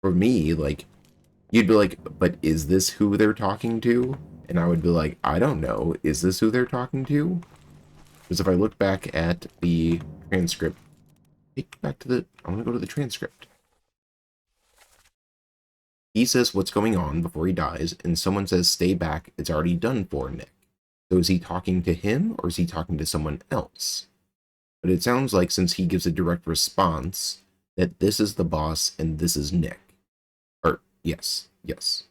for me, like, you'd be like, but is this who they're talking to? And I would be like, I don't know. Is this who they're talking to? Because if I look back at the transcript... Take back to the... I want to go to the transcript. He says what's going on before he dies, and someone says, stay back, it's already done for, Nick. So is he talking to him, or is he talking to someone else? But it sounds like, since he gives a direct response, that this is the boss, and this is Nick. Or, yes, yes.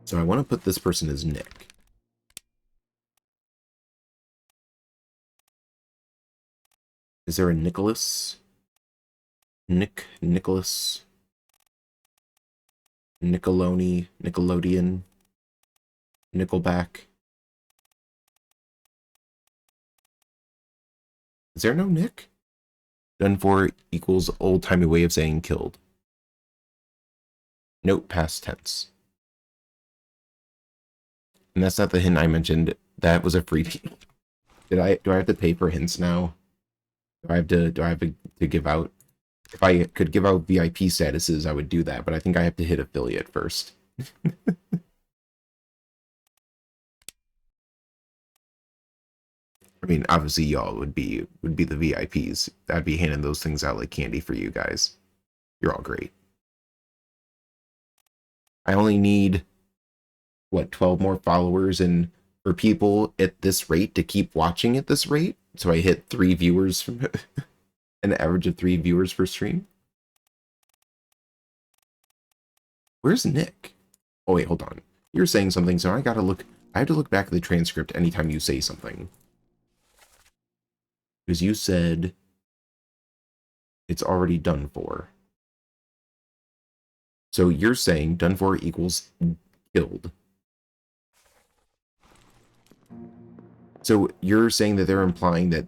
So I want to put this person as Nick. Is there a Nicholas? Nicholas, Nickelodeon, Nickelback. Is there no Nick? Done for equals old-timey way of saying killed. Note past tense. And that's not the hint I mentioned. That was a freebie. Do I have to pay for hints now? Do I have to give out? If I could give out VIP statuses, I would do that, but I think I have to hit affiliate first. I mean, obviously y'all would be the VIPs. I'd be handing those things out like candy for you guys. You're all great. I only need, what, 12 more followers and for people at this rate to keep watching at this rate. So I hit 3 viewers from an average of 3 viewers per stream. Where's Nick? Oh wait, hold on. You're saying something, so I have to look back at the transcript anytime you say something. Because you said it's already done for. So you're saying done for equals killed. So you're saying that they're implying that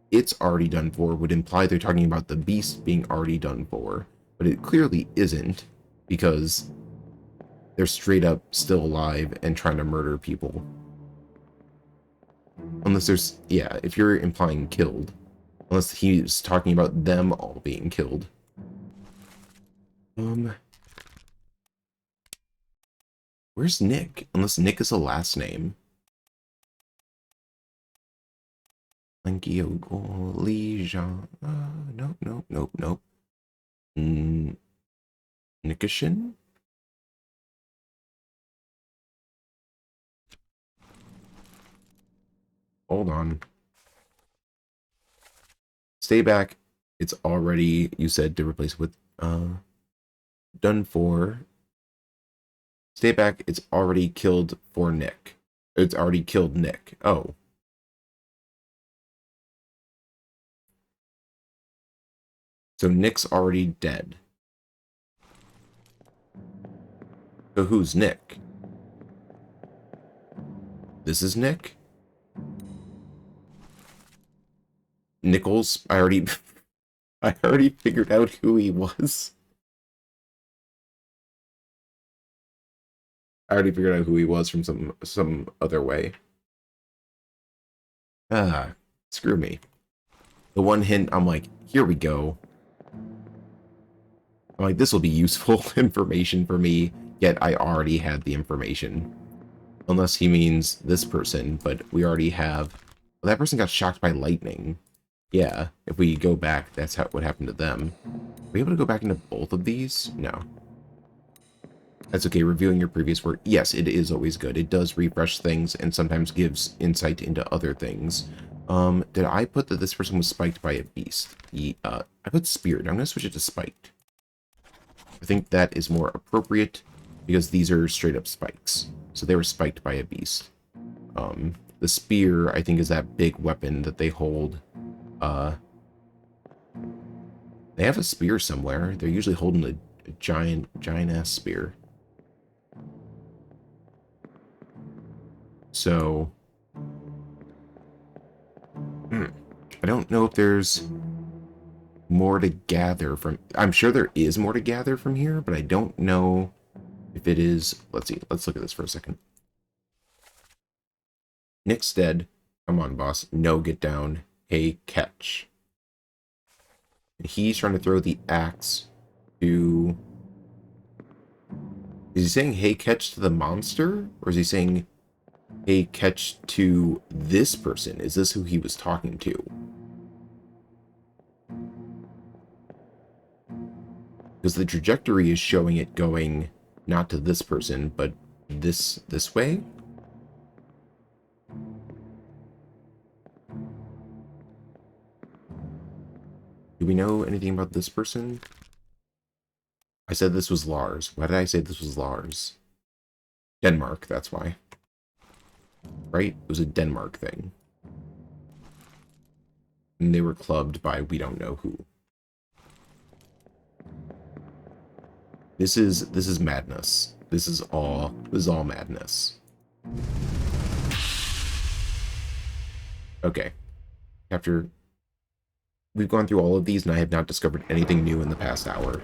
it's already done for would imply they're talking about the beast being already done for. But it clearly isn't, because they're straight up still alive and trying to murder people. Unless there's... yeah, if you're implying killed. Unless he's talking about them all being killed. Where's Nick? Unless Nick is a last name. Leisure. Nope. Nikishin? Hold on. Stay back. It's already, you said, to replace with done for. Stay back. It's already killed for Nick. It's already killed Nick. Oh. So Nick's already dead. So who's Nick? This is Nick? Nichols? I already figured out who he was. I already figured out who he was from some other way. Ah, screw me. The one hint, I'm like, here we go. I'm like, this will be useful information for me, yet I already had the information. Unless he means this person, but we already have... well, that person got shocked by lightning. Yeah, if we go back, that's what happened to them. Are we able to go back into both of these? No. That's okay, reviewing your previous work. Yes, it is always good. It does refresh things and sometimes gives insight into other things. Did I put that this person was spiked by a beast? I put speared. I'm going to switch it to spiked. I think that is more appropriate because these are straight up spikes. So they were spiked by a beast. The spear, I think, is that big weapon that they hold. They have a spear somewhere. They're usually holding a giant ass spear. So, I don't know if there's more to gather from... I'm sure there is more to gather from here, but I don't know if it is... Let's see. Let's look at this for a second. Nick's dead. Come on, boss. No, get down. Hey, catch. And he's trying to throw the axe to... Is he saying, hey, catch to the monster? Or is he saying, hey, catch to this person? Is this who he was talking to? Because the trajectory is showing it going not to this person, but this way? Do we know anything about this person? I said this was Lars. Why did I say this was Lars? Denmark, that's why. Right? It was a Denmark thing. And they were clubbed by we don't know who. This is madness. This is all madness. Okay. After we've gone through all of these and I have not discovered anything new in the past hour.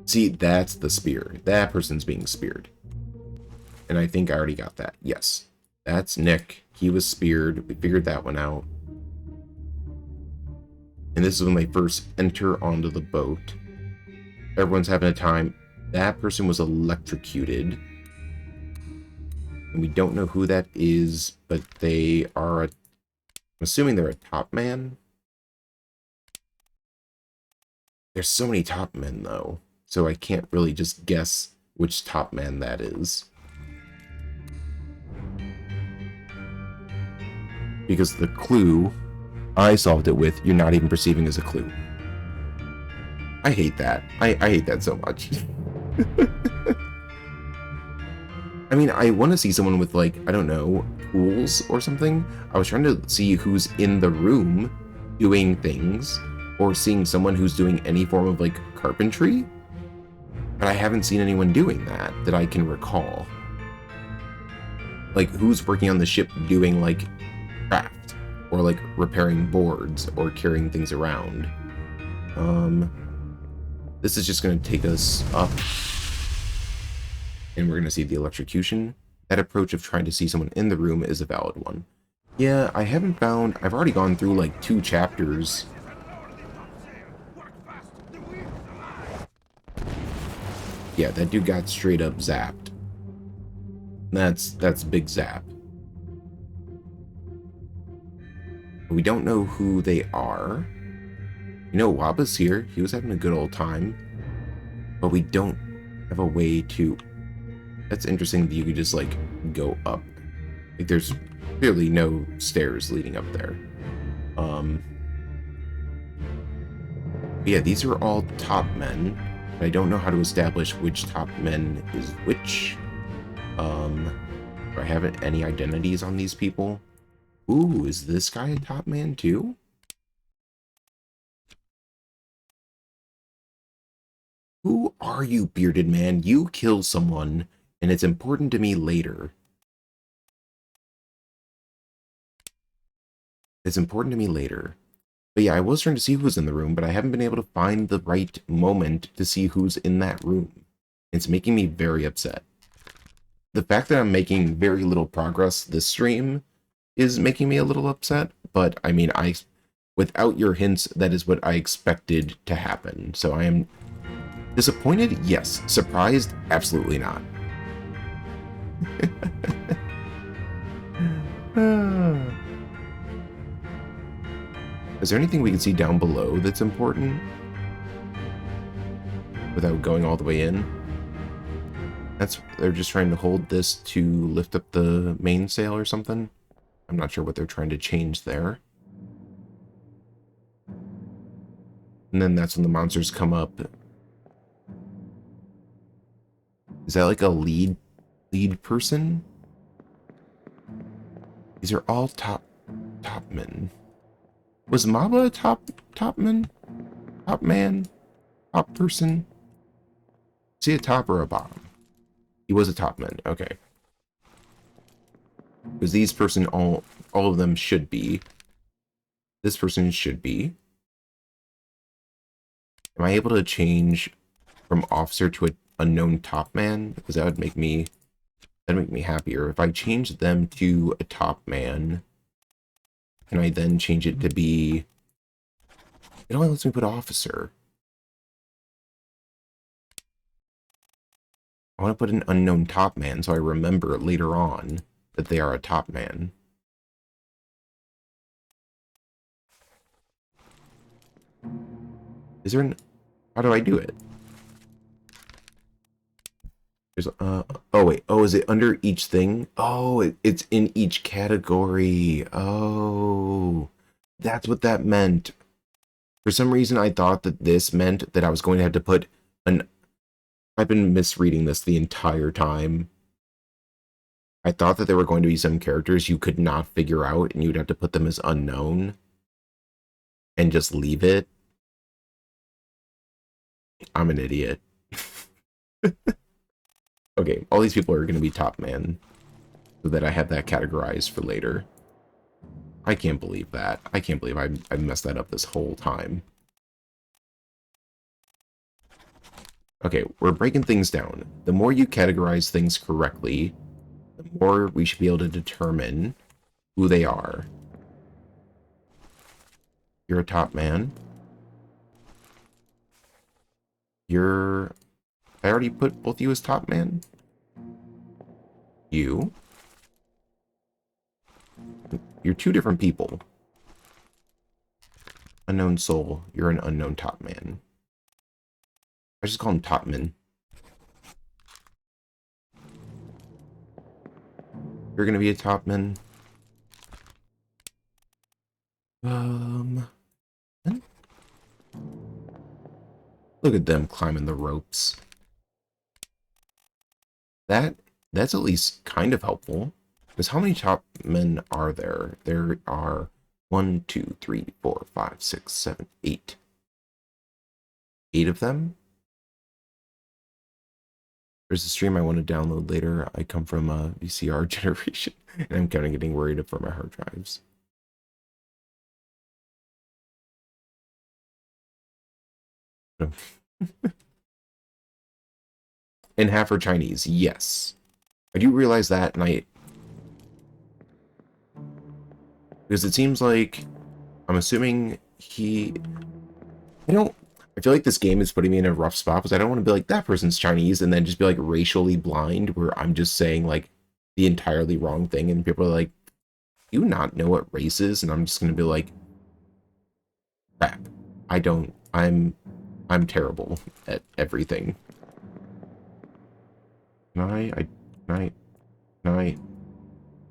See, that's the spear. That person's being speared. And I think I already got that. Yes. That's Nick. He was speared. We figured that one out. And this is when they first enter onto the boat. Everyone's having a time. That person was electrocuted. And we don't know who that is, but they are I'm assuming they're a top man. There's so many top men, though. So I can't really just guess which top man that is. Because the clue I solved it with, you're not even perceiving as a clue. I hate that. I hate that so much. I mean, I want to see someone with, like, I don't know, tools or something. I was trying to see who's in the room doing things, or seeing someone who's doing any form of, like, carpentry. But I haven't seen anyone doing that I can recall. Like, who's working on the ship doing, like, craft, or, like, repairing boards, or carrying things around. This is just going to take us up. And we're going to see the electrocution. That approach of trying to see someone in the room is a valid one. Yeah, I haven't found... I've already gone through, like, 2 chapters. Yeah, that dude got straight up zapped. That's big zap. We don't know who they are. You know, Waba's here. He was having a good old time. But we don't have a way to... That's interesting that you could just, like, go up. Like, there's clearly no stairs leading up there. Yeah, these are all top men. But I don't know how to establish which top men is which. Do I have any identities on these people? Ooh, is this guy a top man too? Who are you, bearded man? You kill someone, and it's important to me later. It's important to me later. But yeah, I was trying to see who was in the room, but I haven't been able to find the right moment to see who's in that room. It's making me very upset. The fact that I'm making very little progress this stream is making me a little upset, but I mean, without your hints, that is what I expected to happen. So I am disappointed? Yes. Surprised? Absolutely not. Is there anything we can see down below that's important? Without going all the way in? They're just trying to hold this to lift up the mainsail or something? I'm not sure what they're trying to change there. And then that's when the monsters come up. Is that like a lead person? These are all top men. Was Maba a top man? Top man? Top person? Is he a top or a bottom? He was a top man. Okay. Because these person all of them should be. This person should be. Am I able to change from officer to an unknown top man? Because that'd make me happier. If I change them to a top man, can I then change it to be... It only lets me put officer. I want to put an unknown top man so I remember later on that they are a top man. Is there an... How do I do it? There's, oh wait, oh, is it under each thing? Oh, it's in each category. Oh, that's what that meant. For some reason, I thought that this meant that I was going to have to put an... I've been misreading this the entire time. I thought that there were going to be some characters you could not figure out, and you'd have to put them as unknown. And just leave it. I'm an idiot. Okay, all these people are going to be top man, so that I have that categorized for later. I can't believe that. I can't believe I messed that up this whole time. Okay, we're breaking things down. The more you categorize things correctly, the more we should be able to determine who they are. You're a top man. You're... I already put both of you as top man. You. You're two different people. Unknown soul. You're an unknown top man. I just call him top man. You're gonna be a top man. Look at them climbing the ropes. That's at least kind of helpful. Because how many top men are there? There are 1, 2, 3, 4, 5, 6, 7, 8. 8 of them? There's a stream I want to download later. I come from a VCR generation, and I'm kind of getting worried for my hard drives. And half are Chinese, yes. I do realize that, and because it seems like... I'm assuming he... I feel like this game is putting me in a rough spot, because I don't want to be like, that person's Chinese, and then just be like racially blind, where I'm just saying like the entirely wrong thing, and people are like, do you not know what race is? And I'm just going to be like, crap. I don't... I'm terrible at everything. I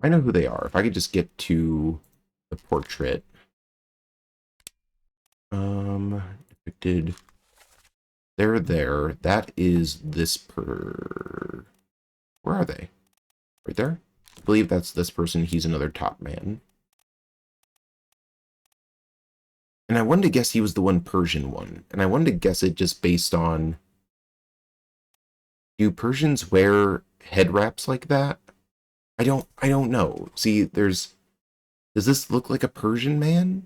know who they are. If I could just get to the portrait. Depicted. They're there. That is this Where are they? Right there? I believe that's this person. He's another top man. And I wanted to guess he was the one Persian one. And I wanted to guess it just based on... Do Persians wear head wraps like that? I don't know. See, does this look like a Persian man?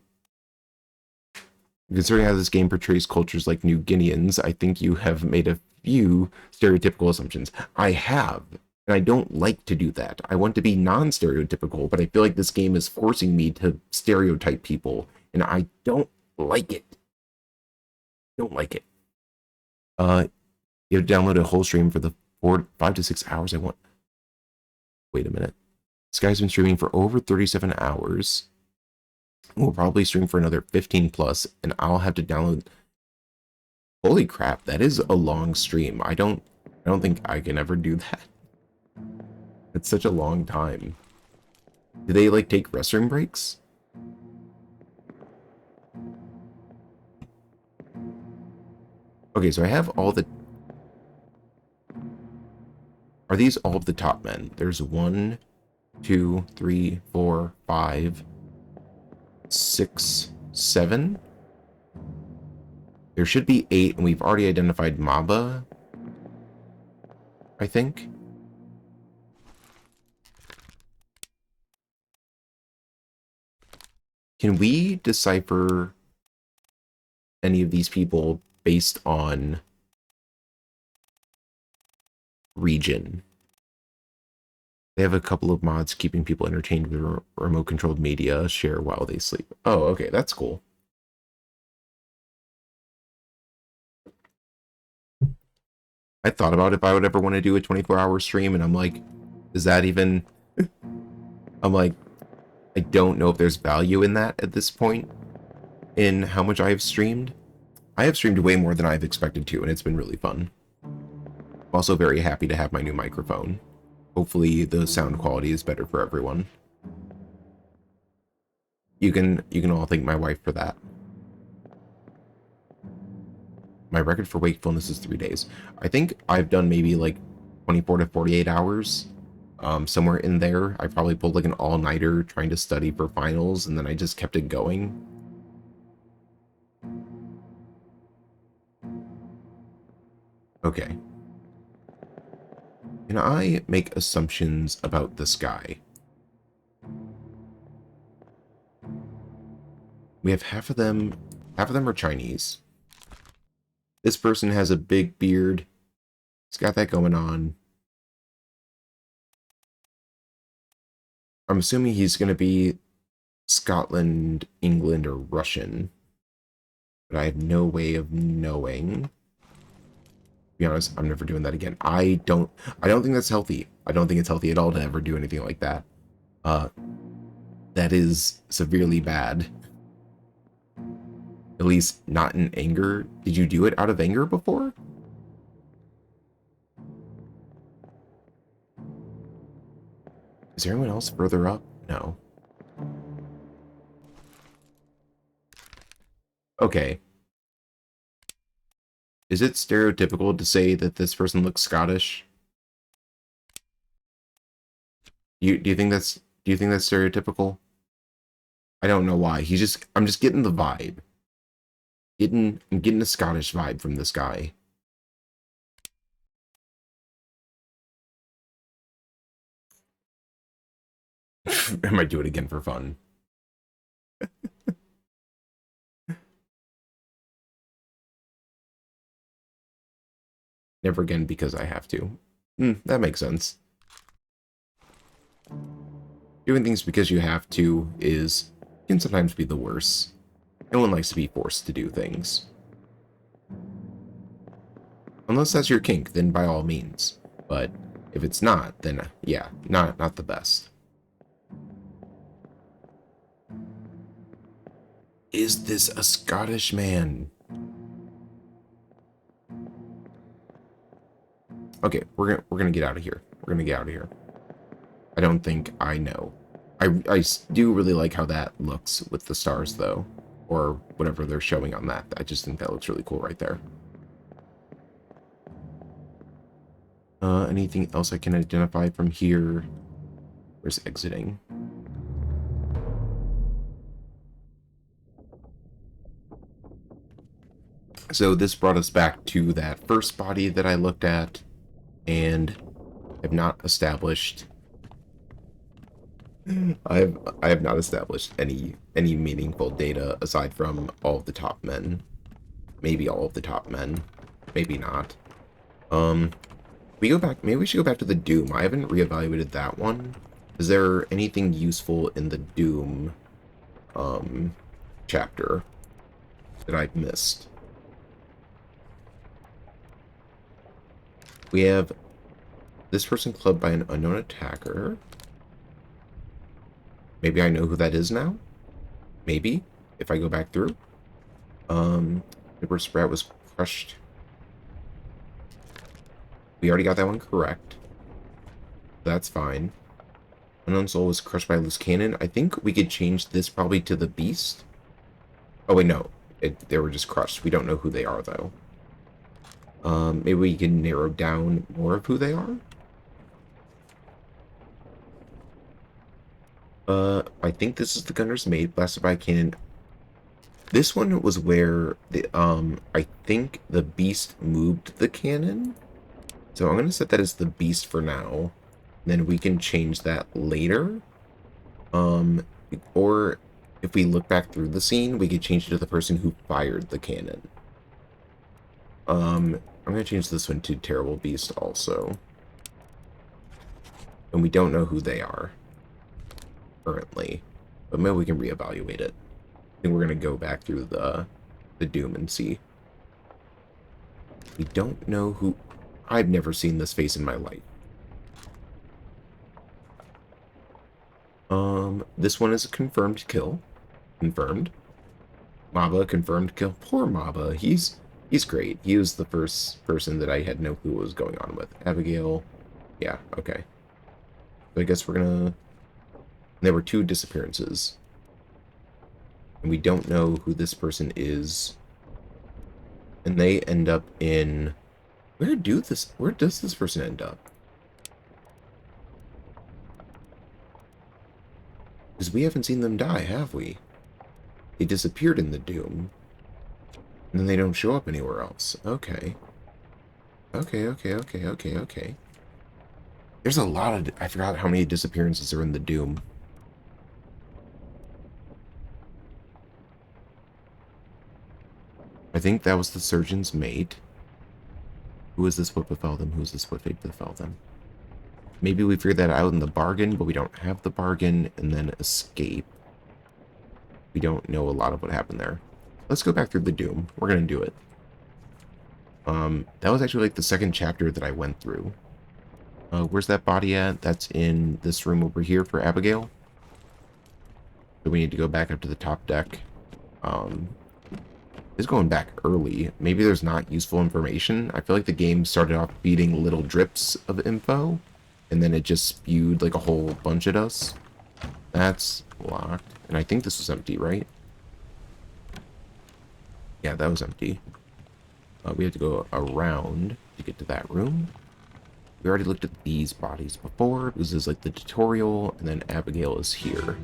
Considering how this game portrays cultures like New Guineans, I think you have made a few stereotypical assumptions. I have, and I don't like to do that. I want to be non-stereotypical, but I feel like this game is forcing me to stereotype people, and I don't like it. Don't like it. You have to download a whole stream for the 5 to 6 hours I want. Wait a minute. This guy's been streaming for over 37 hours. We'll probably stream for another 15 plus, and I'll have to download. Holy crap, that is a long stream. I don't think I can ever do that. It's such a long time. Do they like take restroom breaks? Okay, so I have all the... Are these all of the top men? There's 1, 2, 3, 4, 5, 6, 7. There should be 8, and we've already identified Maba, I think. Can we decipher any of these people based on region? They have a couple of mods keeping people entertained with remote-controlled media, share while they sleep. Oh, okay, that's cool. I thought about if I would ever want to do a 24-hour stream, and I'm like, is that even... I'm like, I don't know if there's value in that at this point, in how much I have streamed. I have streamed way more than I've expected to, and it's been really fun. I'm also very happy to have my new microphone. Hopefully the sound quality is better for everyone. You can all thank my wife for that. My record for wakefulness is 3 days. I think I've done maybe like 24 to 48 hours. Somewhere in there. I probably pulled like an all-nighter trying to study for finals, and then I just kept it going. Okay. Can I make assumptions about this guy? We have half of them are Chinese. This person has a big beard. He's got that going on. I'm assuming he's going to be Scotland, England, or Russian. But I have no way of knowing. To be honest, I'm never doing that again. I don't think that's healthy. I don't think it's healthy at all to ever do anything like that. That is severely bad. At least not in anger. Did you do it out of anger before? Is there anyone else further up? No. Okay. Is it stereotypical to say that this person looks Scottish? Do you think that's stereotypical? I don't know why. I'm just getting the vibe. I'm getting a Scottish vibe from this guy. I might do it again for fun. Never again because I have to. That makes sense. Doing things because you have to can sometimes be the worst. No one likes to be forced to do things. Unless that's your kink, then by all means. But if it's not, then yeah, not the best. Is this a Scottish man? Okay, we're gonna get out of here. We're gonna get out of here. I don't think I know. I do really like how that looks with the stars, though. Or whatever they're showing on that. I just think that looks really cool right there. Anything else I can identify from here? Where's exiting? So this brought us back to that first body that I looked at, and have not established... I have not established any meaningful data aside from all of the top men. Maybe all of the top men. Maybe not. We go back. Maybe we should go back to the Doom. I haven't reevaluated that one. Is there anything useful in the Doom chapter that I've missed? We have this person clubbed by an unknown attacker. Maybe I know who that is now. Maybe if I go back through. Paper Sprout was crushed. We already got that one correct. That's fine. Unknown Soul was crushed by a loose cannon. I think we could change this probably to the Beast. Oh wait, no. They were just crushed. We don't know who they are though. Maybe we can narrow down more of who they are. I think this is the gunner's mate, blasted by a cannon. This one was where I think the beast moved the cannon. So I'm gonna set that as the beast for now. Then we can change that later. Um, or if we look back through the scene, we could change it to the person who fired the cannon. I'm gonna change this one to Terrible Beast also. And we don't know who they are currently, but maybe we can reevaluate it. I think we're gonna go back through the Doom and see. We don't know who. I've never seen this face in my life. This one is a confirmed kill. Confirmed. Maba, confirmed kill. Poor Maba. He's great. He was the first person that I had no clue what was going on with. Abigail. Yeah, okay. So I guess we're gonna... There were 2 disappearances. And we don't know who this person is. And they end up in... Where does this person end up? Because we haven't seen them die, have we? They disappeared in the Doom. And then they don't show up anywhere else. Okay. Okay. There's a lot of... I forgot how many disappearances are in the Doom. I think that was the surgeon's mate. Who is this what befell them? Who is this what fate befell them? Maybe we figured that out in the bargain, but we don't have the bargain, and then escape. We don't know a lot of what happened there. Let's go back through the Doom. We're going to do it. That was actually like the second chapter that I went through. Where's that body at? That's in this room over here for Abigail. So we need to go back up to the top deck. It's going back early. Maybe there's not useful information. I feel like the game started off feeding little drips of info, and then it just spewed like a whole bunch at us. That's locked. And I think this was empty, right? Yeah, that was empty. We have to go around to get to that room. We already looked at these bodies before. This is like the tutorial, and then Abigail is here.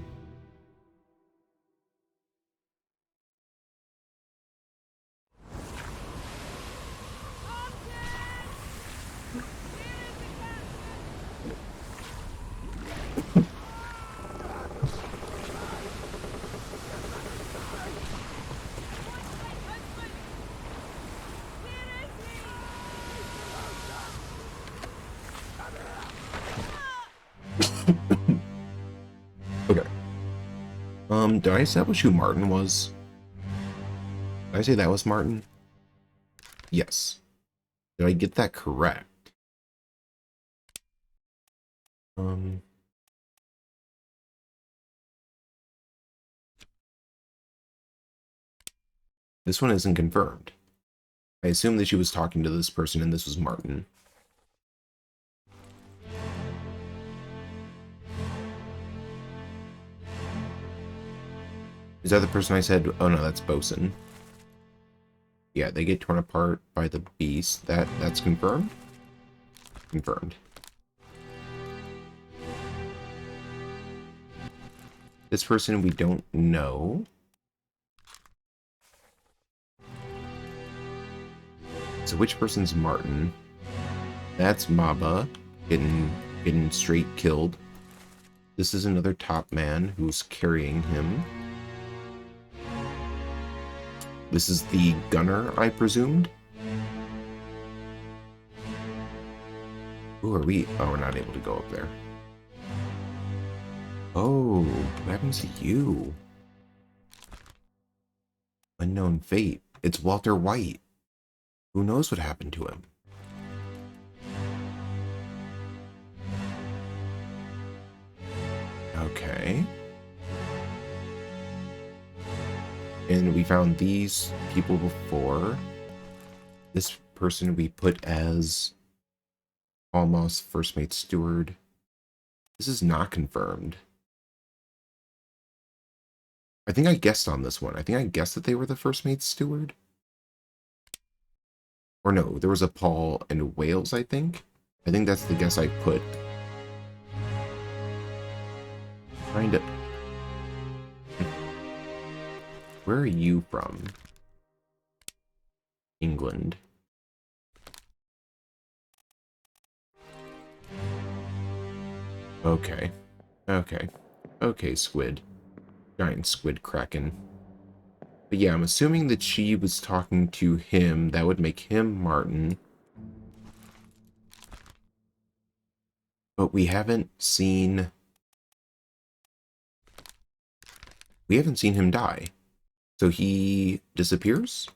Okay. Did I establish who Martin was? Did I say that was Martin? Yes. Did I get that correct? This one isn't confirmed. I assume that she was talking to this person and this was Martin. Is that the person I said? Oh no, that's Bosun. Yeah, they get torn apart by the beast. That's confirmed? Confirmed. This person we don't know. So which person's Martin? That's Maba getting straight killed. This is another top man who's carrying him. This is the gunner, I presumed. Who are we? Oh, we're not able to go up there. Oh, what happens to you? Unknown fate. It's Walter White. Who knows what happened to him? Okay. And we found these people before. This person we put as almost first mate steward. This is not confirmed. I think I guessed on this one. I think I guessed that they were the first mate steward. Or no, there was a Paul and Wales, I think. I think that's the guess I put. Find it. Where are you from? England. Okay. Okay. Okay, squid. Giant squid kraken. But yeah, I'm assuming that she was talking to him. That would make him Martin. But we haven't seen... We haven't seen him die. So he disappears?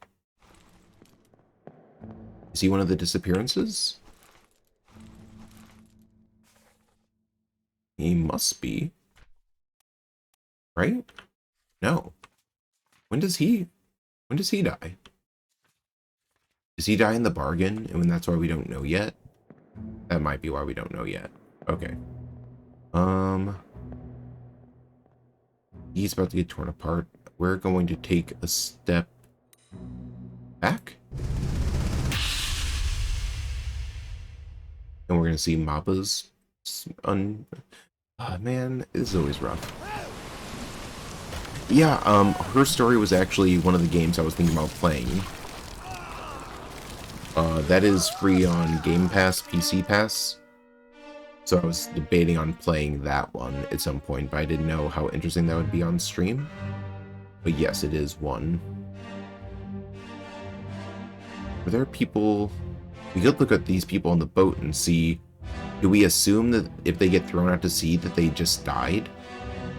Is he one of the disappearances? He must be. Right? No. When does he die? Does he die in the bargain? And that's why we don't know yet? That might be why we don't know yet. Okay. He's about to get torn apart. We're going to take a step back. And we're going to see Mappa's man, this is always rough. Yeah, her story was actually one of the games I was thinking about playing. That is free on Game Pass, PC Pass. So I was debating on playing that one at some point, but I didn't know how interesting that would be on stream. But yes, it is one. Are there people... We could look at these people on the boat and see... Do we assume that if they get thrown out to sea that they just died?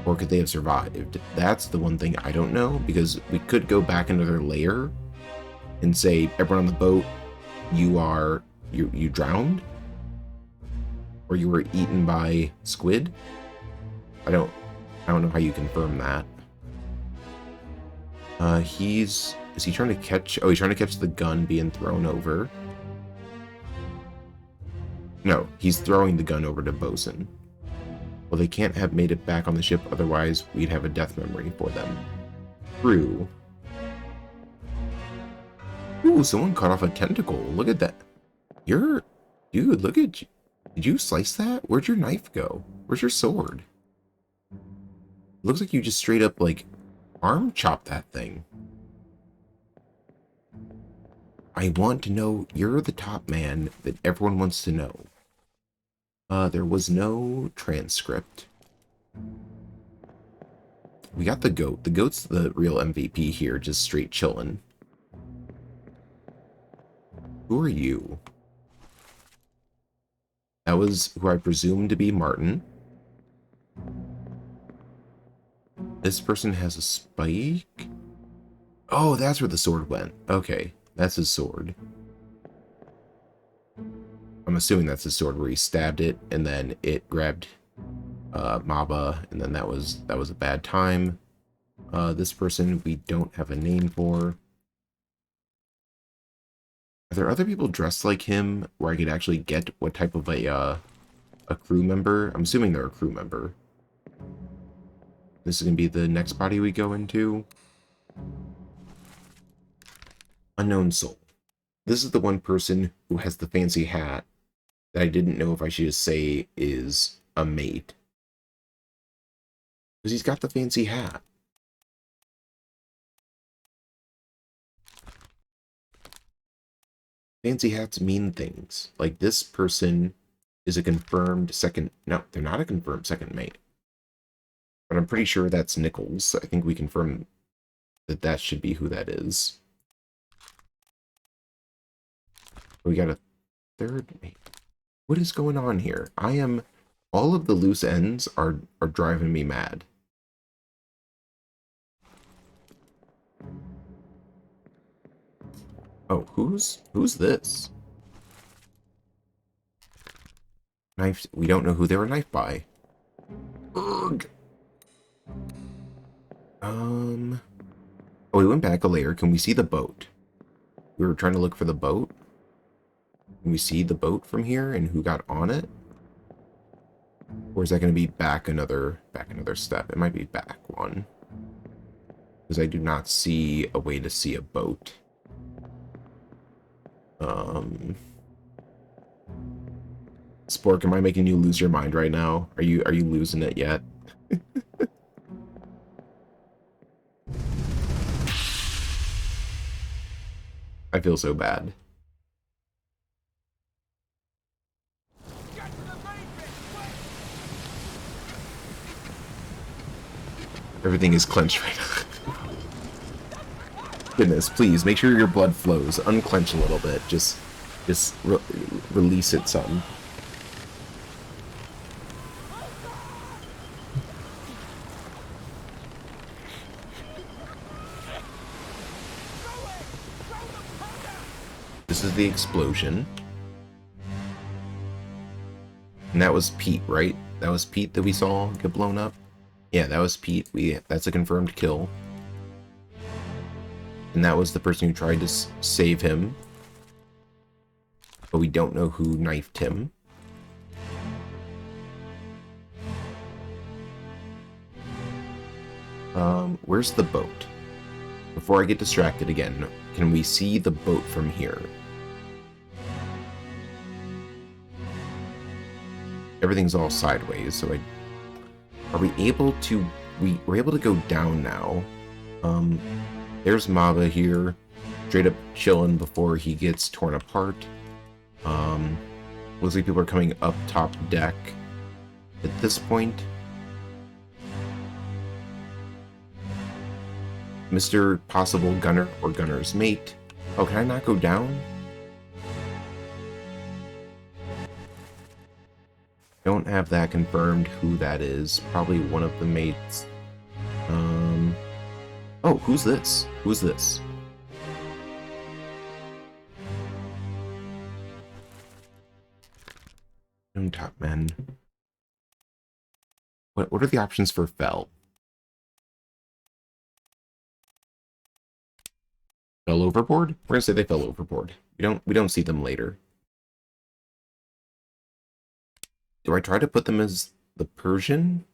Or could they have survived? That's the one thing I don't know, because we could go back into their lair and say, everyone on the boat, you drowned? Or you were eaten by squid? I don't know how you confirm that. Is he trying to catch... Oh, he's trying to catch the gun being thrown over. No, he's throwing the gun over to Bosun. Well, they can't have made it back on the ship, otherwise we'd have a death memory for them. True. Ooh, someone cut off a tentacle. Look at that. Dude, look at you. Did you slice that? Where'd your knife go? Where's your sword? Looks like you just straight up, like, arm chopped that thing. I want to know, you're the top man that everyone wants to know. There was no transcript. We got the goat. The goat's the real MVP here, just straight chilling. Who are you? That was who I presume to be Martin. This person has a spike. Oh, that's where the sword went. Okay, that's his sword. I'm assuming that's his sword where he stabbed it and then it grabbed Maba, and then that was a bad time. This person we don't have a name for. Are there other people dressed like him where I could actually get what type of a crew member? I'm assuming they're a crew member. This is going to be the next body we go into. Unknown soul. This is the one person who has the fancy hat that I didn't know if I should just say is a mate. Because he's got the fancy hat. Fancy hats mean things. Like, this person is a confirmed second... No, they're not a confirmed second mate. But I'm pretty sure that's Nichols. I think we confirmed that that should be who that is. We got a third mate. What is going on here? All of the loose ends are driving me mad. Oh, who's this? Knifed. We don't know who they were knifed by. Ugh. Oh, we went back a layer. Can we see the boat? We were trying to look for the boat. Can we see the boat from here and who got on it? Or is that going to be back another step? It might be back one. Because I do not see a way to see a boat. Spork, am I making you lose your mind right now? Are you losing it yet? I feel so bad. Everything is clenched right now. Goodness, please make sure your blood flows. Unclench a little bit. Just release it some. This is the explosion. And that was Pete, right? That was Pete that we saw get blown up? Yeah, that was Pete. That's a confirmed kill. And that was the person who tried to save him. But we don't know who knifed him. Where's the boat? Before I get distracted again, can we see the boat from here? Everything's all sideways, so are we able to... We're able to go down now. There's Maba here, straight up chilling before he gets torn apart. Looks like people are coming up top deck at this point. Mr. Possible Gunner or Gunner's Mate. Oh, can I not go down? Don't have that confirmed who that is. Probably one of the mates. Oh, who's this? Who's this? Top men. What are the options for Fell? Fell overboard? We're gonna say they fell overboard. We don't see them later. Do I try to put them as the Persian?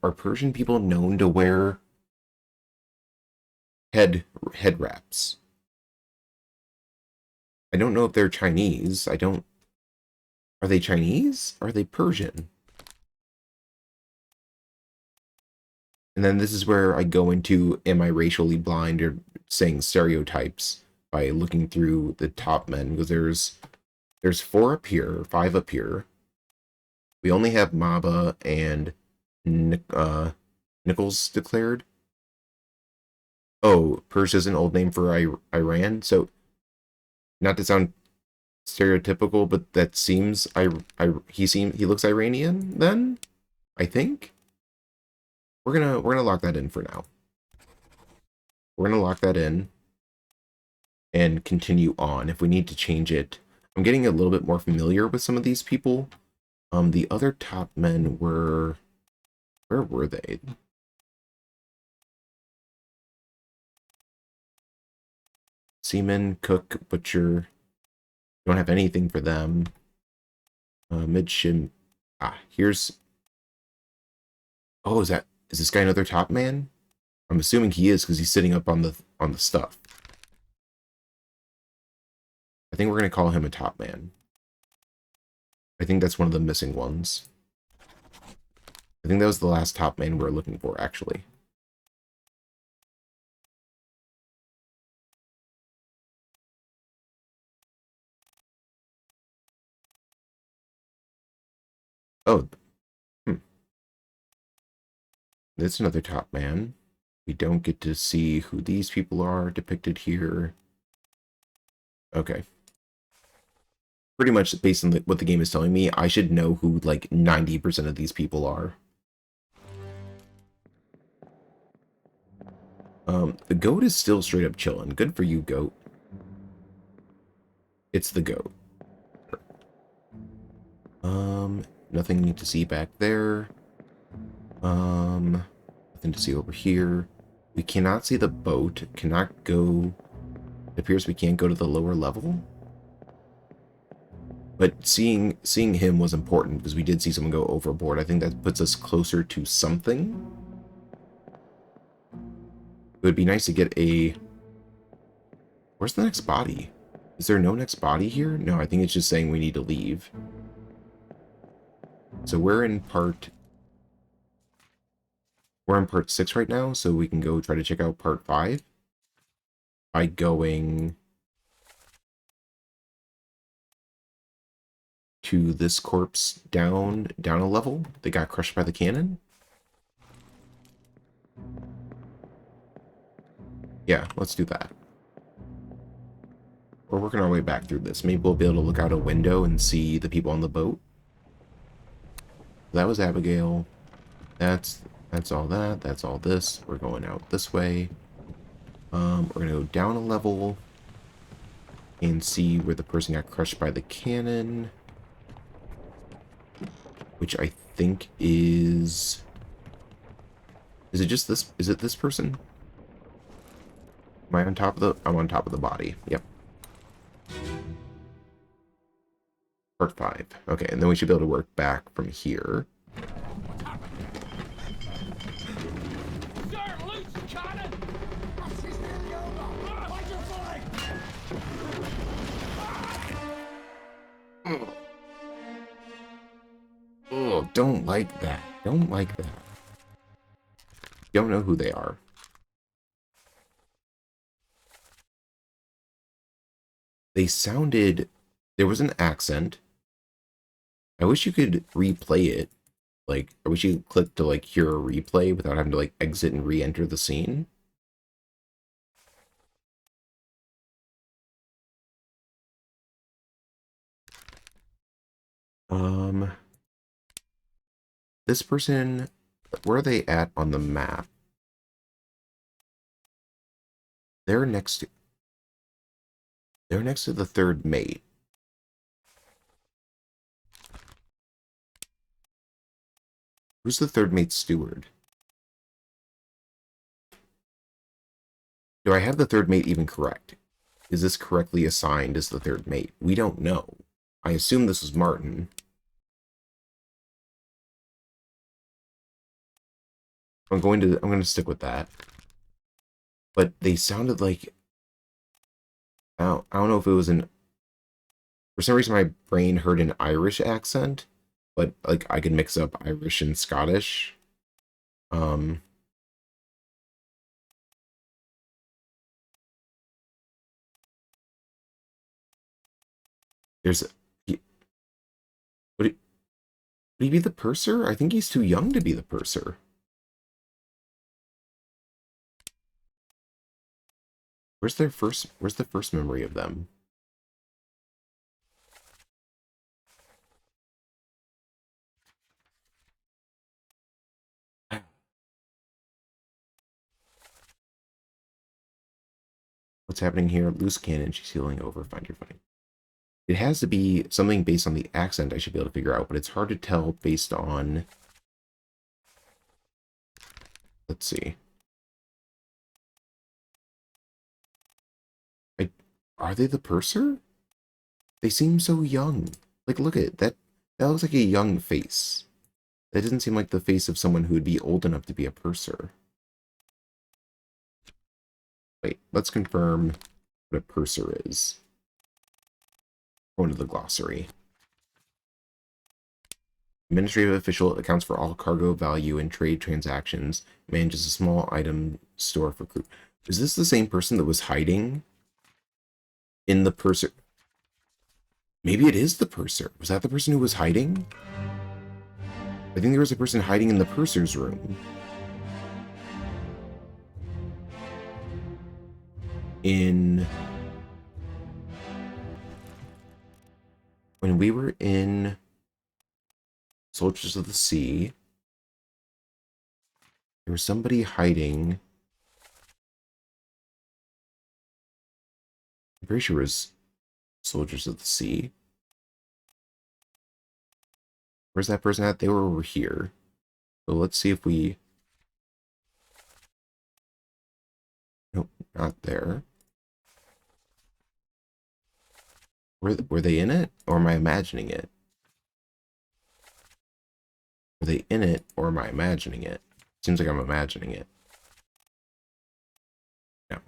Are Persian people known to wear head wraps? I don't know if they're Chinese. Are they Chinese? Are they Persian? And then this is where I go into, am I racially blind or saying stereotypes by looking through the top men? Because there's 4 up here, 5 up here. We only have Maba and Nichols declared. Oh, Persia is an old name for Iran. So, not to sound stereotypical, but that seems he looks Iranian then, I think. We're gonna lock that in for now. We're gonna lock that in and continue on. If we need to change it, I'm getting a little bit more familiar with some of these people. The other top men were, where were they? Seaman, cook, butcher. Don't have anything for them. Midship. Here's. Oh, is this guy another top man? I'm assuming he is because he's sitting up on the stuff. I think we're gonna call him a top man. I think that's one of the missing ones. I think that was the last top man we're looking for, actually. Oh. That's another top man. We don't get to see who these people are depicted here. Okay. Pretty much based on what the game is telling me, I should know who like 90% of these people are. The goat is still straight up chilling. Good for you, goat. It's the goat. Nothing to see back there. Nothing to see over here. We cannot see the boat. Cannot go. It appears we can't go to the lower level. But seeing him was important because we did see someone go overboard. I think that puts us closer to something. It would be nice to get a... Where's the next body? Is there no next body here? No, I think it's just saying we need to leave. So we're in part 6 right now, so we can go try to check out part 5. by going to this corpse down a level that got crushed by the cannon. Yeah, let's do that. We're working our way back through this. Maybe we'll be able to look out a window and see the people on the boat. That was Abigail. That's all that. That's all this. We're going out this way. We're gonna go down a level and see where the person got crushed by the cannon, which I think is it just this? Is it this person? Am I on top of the? I'm on top of the body. Yep. Part 5. Okay, and then we should be able to work back from here. Sir, loose the cannon! This is nearly over. Fight your fight. Oh, don't like that. Don't like that. Don't know who they are. They sounded... There was an accent. I wish you could replay it. Like, I wish you could click to, like, hear a replay without having to, like, exit and re-enter the scene. This person... Where are they at on the map? They're next to... They're next to the third mate. Who's the third mate's steward? Do I have the third mate even correct? Is this correctly assigned as the third mate? We don't know. I assume this is Martin. I'm going to stick with that. But they sounded like... I don't know if it was an... For some reason, my brain heard an Irish accent, but like I could mix up Irish and Scottish. There's... Would he be the purser? I think he's too young to be the purser. Where's the first memory of them? What's happening here? Loose cannon. She's healing over. Find your footing. It has to be something based on the accent I should be able to figure out, but it's hard to tell based on... Let's see. Are they the purser? They seem so young. Like, look at it. That looks like a young face. That doesn't seem like the face of someone who would be old enough to be a purser. Wait, let's confirm what a purser is. Going to the glossary. Administrative official accounts for all cargo value and trade transactions. Manages a small item store for crew. Is this the same person that was hiding in the purser? Maybe it is the purser. Was that the person who was hiding? I think there was a person hiding in the purser's room. When we were in Soldiers of the Sea, there was somebody hiding. I'm pretty sure it was Soldiers of the Sea. Where's that person at? They were over here. So let's see if we... Nope, not there. Were they in it? Or am I imagining it? Were they in it? Or am I imagining it? Seems like I'm imagining it. No.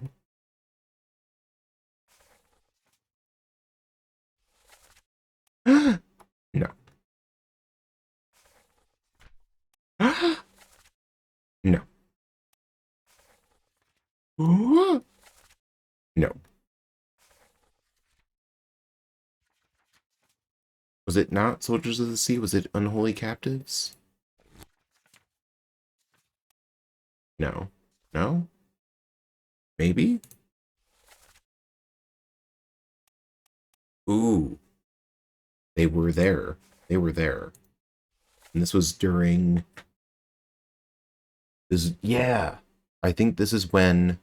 No. No. No. Was it not Soldiers of the Sea? Was it Unholy Captives? No. No? Maybe? Ooh. They were there. They were there. And this was during... This, yeah. I think this is when...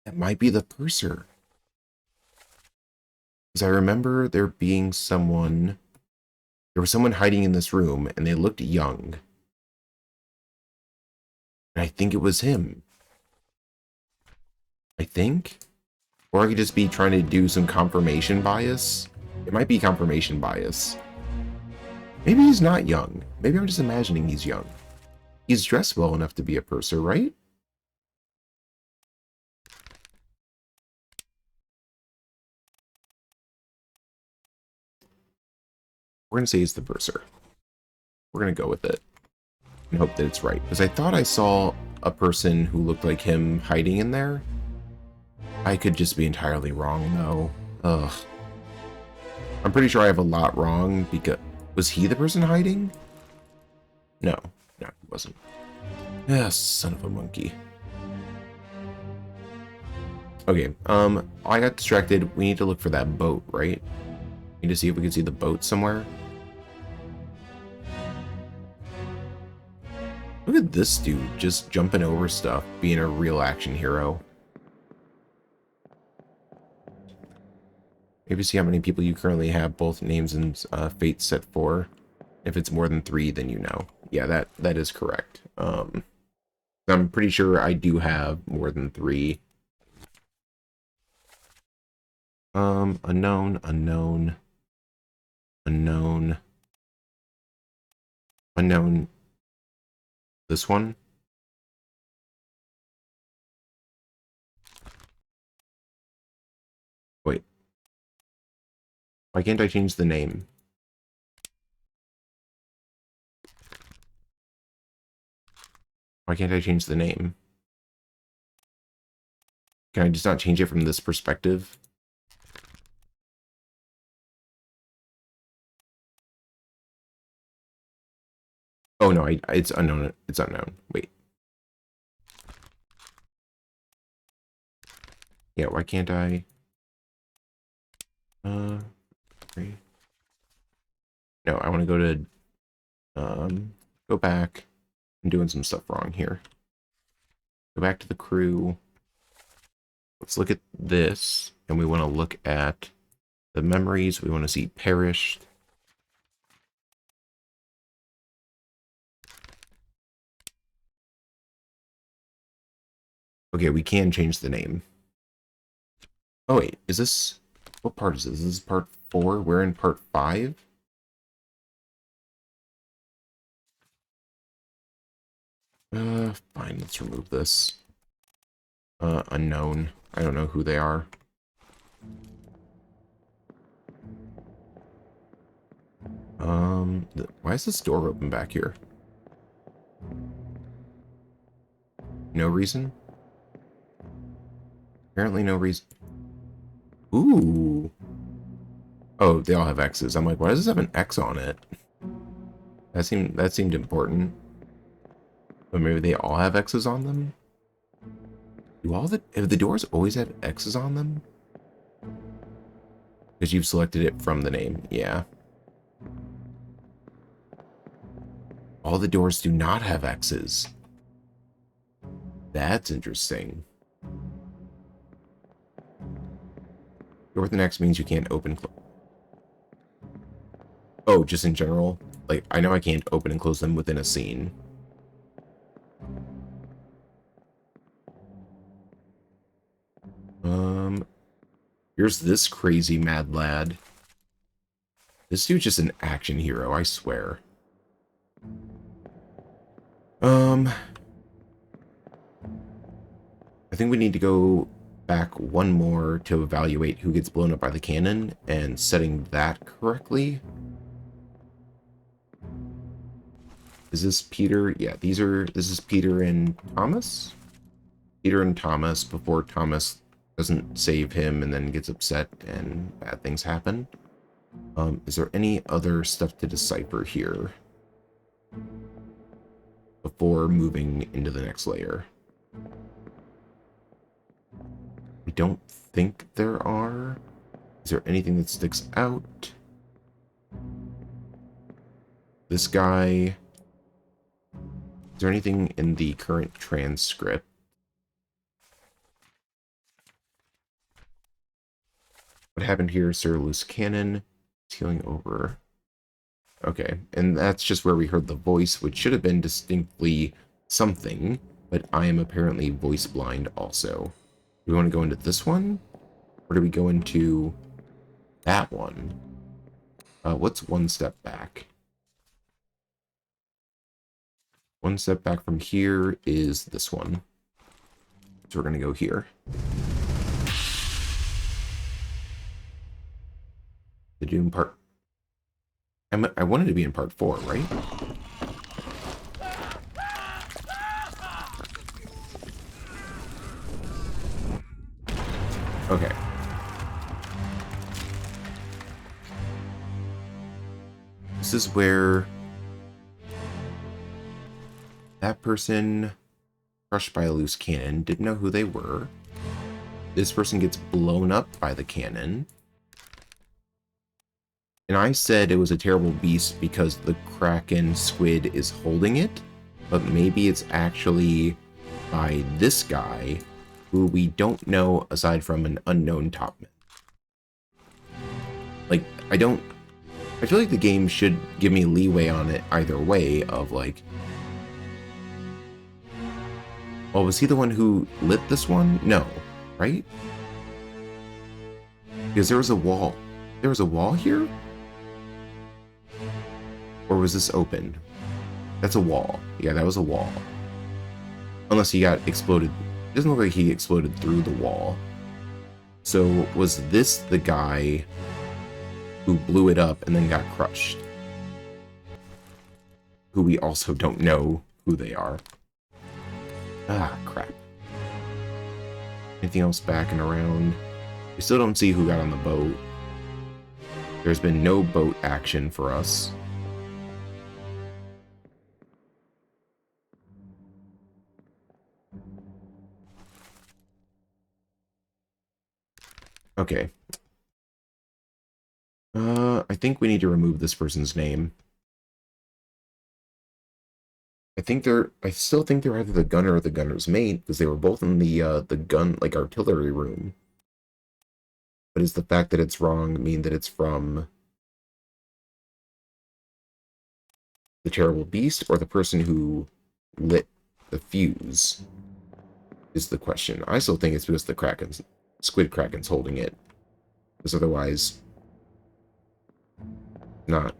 It might be the purser. Because I remember there being someone... There was someone hiding in this room, and they looked young. And I think it was him. I think? Or I could just be trying to do some confirmation bias. It might be confirmation bias. Maybe he's not young. Maybe I'm just imagining he's young. He's dressed well enough to be a purser, right? We're going to say he's the purser. We're going to go with it. And hope that it's right. Because I thought I saw a person who looked like him hiding in there. I could just be entirely wrong, though. Ugh. I'm pretty sure I have a lot wrong, because... Was he the person hiding? No. No, he wasn't. Ah, son of a monkey. Okay, I got distracted. We need to look for that boat, right? Need to see if we can see the boat somewhere. Look at this dude just jumping over stuff, being a real action hero. Maybe see how many people you currently have both names and fates set for. If it's more than 3, then you know. Yeah, that is correct. I'm pretty sure I do have more than 3. Unknown, unknown, unknown, unknown. This one? Wait. Why can't I change the name? Why can't I change the name? Can I just not change it from this perspective? Oh no, it's unknown. It's unknown. Wait. Yeah, why can't I? Three. No, I want to go to, go back. I'm doing some stuff wrong here. Go back to the crew. Let's look at this, and we want to look at the memories. We want to see perished. Okay, we can change the name. Oh wait, is this... What part is this? This is part 4? We're in part 5? Fine, let's remove this. Unknown. I don't know who they are. Why is this door open back here? No reason? Apparently no reason. Ooh. Oh, they all have X's. I'm like, why does this have an X on it? That seemed important. But maybe they all have X's on them? Have the doors always had X's on them? Because you've selected it from the name, yeah. All the doors do not have X's. That's interesting. Door with an X means you can't open... Oh, just in general? Like, I know I can't open and close them within a scene. Here's this crazy mad lad. This dude's just an action hero, I swear. I think we need to go back one more to evaluate who gets blown up by the cannon and setting that correctly. Is this Peter? Yeah, this is Peter and Thomas? Peter and Thomas before Thomas doesn't save him and then gets upset and bad things happen. Is there any other stuff to decipher here before moving into the next layer? I don't think there are. Is there anything that sticks out? This guy... Is there anything in the current transcript? What happened here, Sir Loose Cannon? Healing over. Okay, and that's just where we heard the voice, which should have been distinctly something, but I am apparently voice blind also. Do we want to go into this one? Or do we go into that one? What's one step back? One step back from here is this one. So we're going to go here. The Doom part... I wanted to be in part 4, right? Okay. This is where that person crushed by a loose cannon didn't know who they were. This person gets blown up by the cannon. And I said it was a terrible beast because the Kraken squid is holding it, but maybe it's actually by this guy who we don't know aside from an unknown topman. Like, I feel like the game should give me leeway on it either way of like, well, was he the one who lit this one? No, right? Because there was a wall. There was a wall here? Or was this open? That's a wall. Yeah, that was a wall. Unless he got exploded. It doesn't look like he exploded through the wall. So was this the guy who blew it up and then got crushed? Who we also don't know who they are. Ah, crap. Anything else back and around? We still don't see who got on the boat. There's been no boat action for us. Okay. I think we need to remove this person's name. I still think they're either the gunner or the gunner's mate, because they were both in the gun, like, artillery room. But does the fact that it's wrong mean that it's from the terrible beast or the person who lit the fuse? Is the question. I still think it's because the Squid Kraken's holding it. Because otherwise, not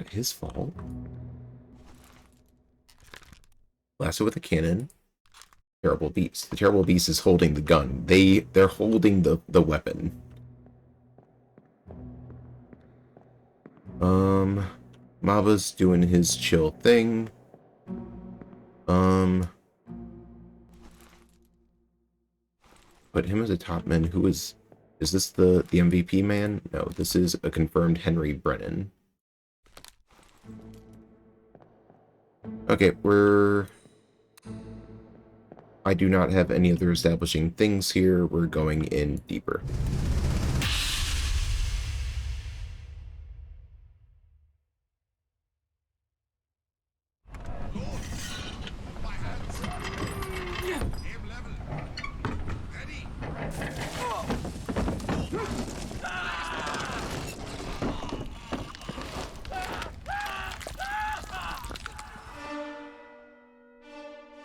his fault. Blasted with a cannon. Terrible beast. The terrible beast is holding the gun. They're holding the weapon. Maba's doing his chill thing. Put him as a top man. Who is this the MVP man? No, this is a confirmed Henry Brennan. Okay, I do not have any other establishing things here. We're going in deeper.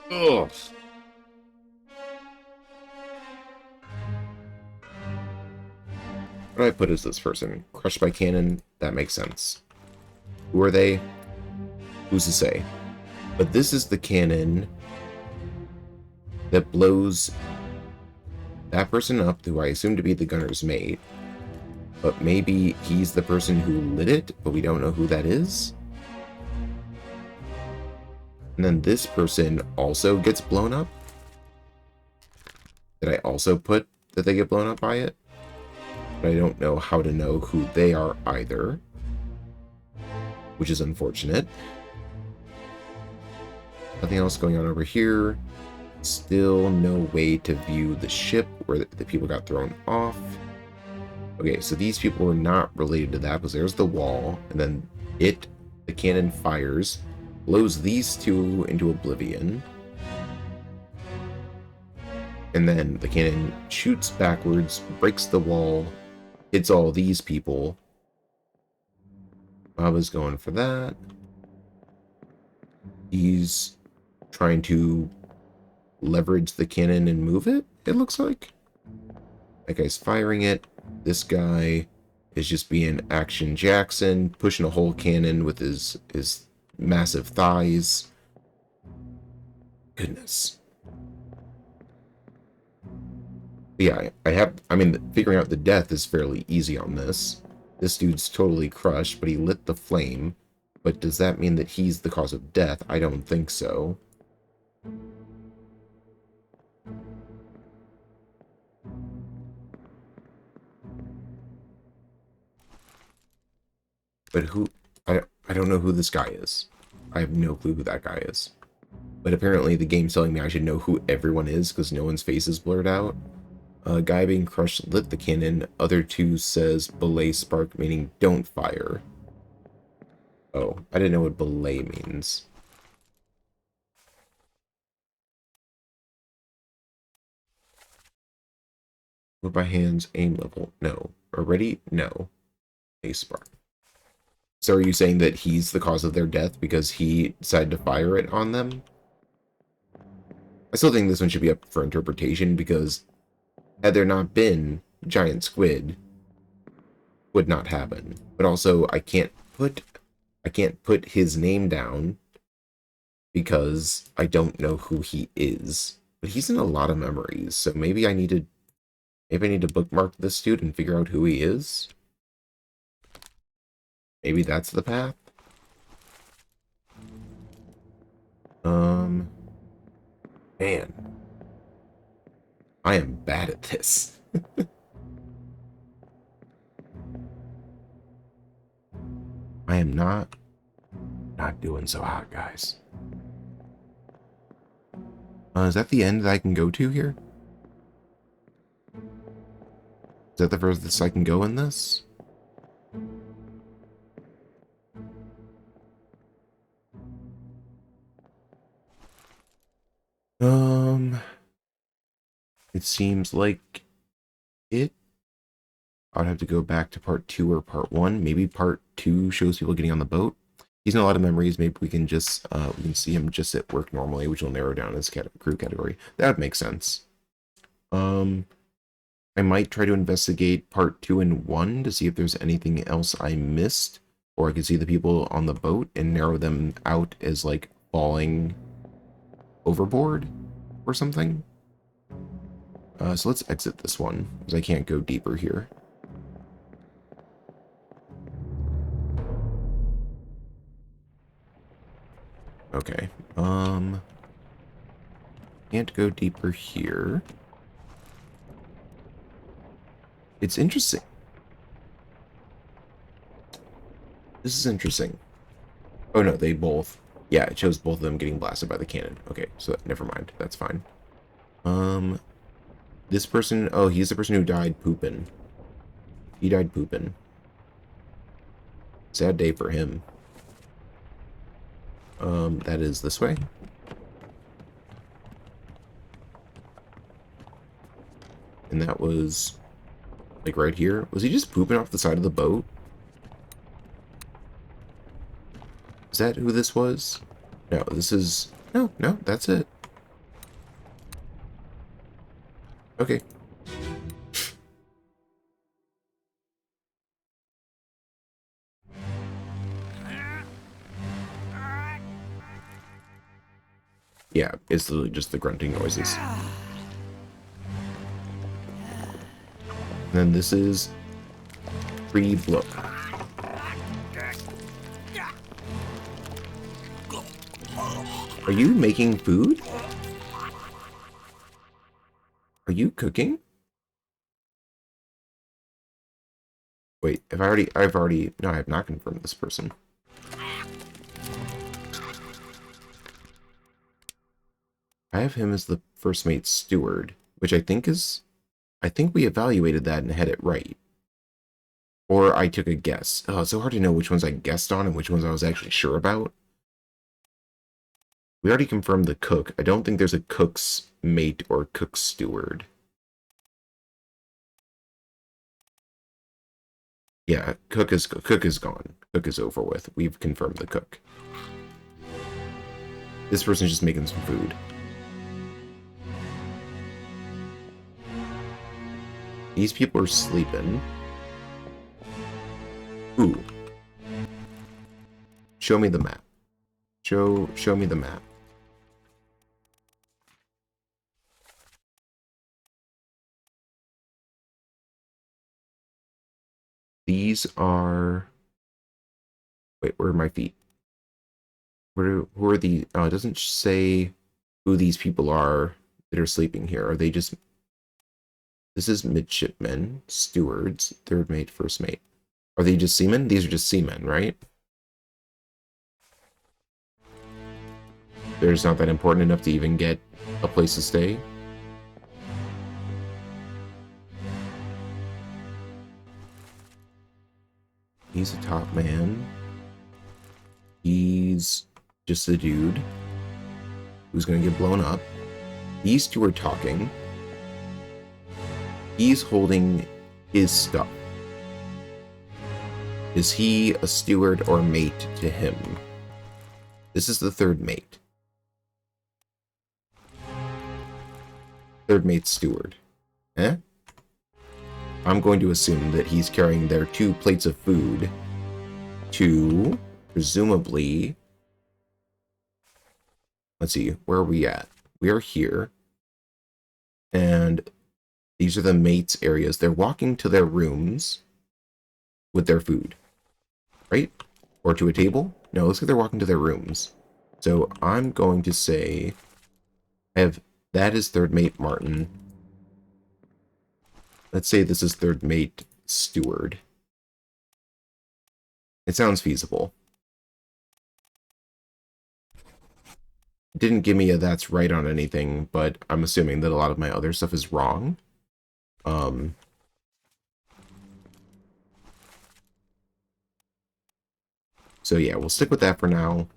Ugh. What do I put as this person? Crushed by cannon? That makes sense. Who are they? Who's to say? But this is the cannon that blows that person up, who I assume to be the gunner's mate. But maybe he's the person who lit it, but we don't know who that is. And then this person also gets blown up. Did I also put that they get blown up by it? but I don't know how to know who they are either, which is unfortunate. Nothing else going on over here. Still no way to view the ship where the people got thrown off. Okay, so these people were not related to that because there's the wall, and then the cannon fires, blows these two into oblivion, and then the cannon shoots backwards, breaks the wall, hits all these people. Baba's going for that. He's trying to leverage the cannon and move it, it looks like. That guy's firing it. This guy is just being Action Jackson, pushing a whole cannon with his massive thighs. Goodness. Yeah, I mean, figuring out the death is fairly easy on this. This dude's totally crushed, but he lit the flame. But does that mean that he's the cause of death? I don't think so. But who... I don't know who this guy is. I have no clue who that guy is. But apparently the game's telling me I should know who everyone is because no one's face is blurred out. Guy being crushed lit the cannon. Other two says belay spark, meaning don't fire. Oh, I didn't know what belay means. Move by hands, aim level. No. Already? No. Belay spark. So are you saying that he's the cause of their death because he decided to fire it on them? I still think this one should be up for interpretation because had there not been giant squid, would not happen. But also I can't put his name down because I don't know who he is. But he's in a lot of memories, so maybe I need to bookmark this dude and figure out who he is. Maybe that's the path. Man. I am bad at this. I am not doing so hot, guys. Is that the end that I can go to here? Is that the furthest I can go in this? It seems like it. I'd have to go back to part 2 or part 1. Maybe part 2 shows people getting on the boat. He's in a lot of memories. Maybe we can just we can see him just at work normally, which will narrow down his crew category. That would make sense. I might try to investigate part 2 and 1 to see if there's anything else I missed, or I could see the people on the boat and narrow them out as like falling overboard or something. So let's exit this one because I can't go deeper here. Okay. Can't go deeper here. It's interesting. This is interesting. Oh no, they both. Yeah, it shows both of them getting blasted by the cannon. Okay, so never mind. That's fine. This person, oh, he's the person who died pooping. He died pooping. Sad day for him. That is this way. And that was like right here. Was he just pooping off the side of the boat? Is that who this was? No, this is... No, that's it. Okay. Yeah, it's literally just the grunting noises. And then this is pre-blow. Are you making food? Are you cooking? Wait, no, I have not confirmed this person. I have him as the first mate steward, which I think we evaluated that and had it right. Or I took a guess. Oh, it's so hard to know which ones I guessed on and which ones I was actually sure about. We already confirmed the cook. I don't think there's a cook's mate or cook's steward. Yeah, cook is gone. Cook is over with. We've confirmed the cook. This person's just making some food. These people are sleeping. Ooh. Show me the map. Show me the map. These are... Wait, where are my feet? Who are the... Oh, it doesn't say who these people are that are sleeping here. Are they just... This is midshipmen, stewards, third mate, first mate. Are they just seamen? These are just seamen, right? They're just not that important enough to even get a place to stay. He's a top man. He's just a dude who's gonna get blown up. These two are talking. He's holding his stuff. Is he a steward or mate to him? This is the third mate. Third mate steward. Eh? I'm going to assume that he's carrying their 2 plates of food to, presumably... Let's see, where are we at? We are here. And these are the mates' areas. They're walking to their rooms with their food. Right? Or to a table? No, it looks like they're walking to their rooms. So I'm going to say... That is third mate Martin. Let's say this is third mate steward. It sounds feasible. It didn't give me a that's right on anything, but I'm assuming that a lot of my other stuff is wrong. So yeah, we'll stick with that for now.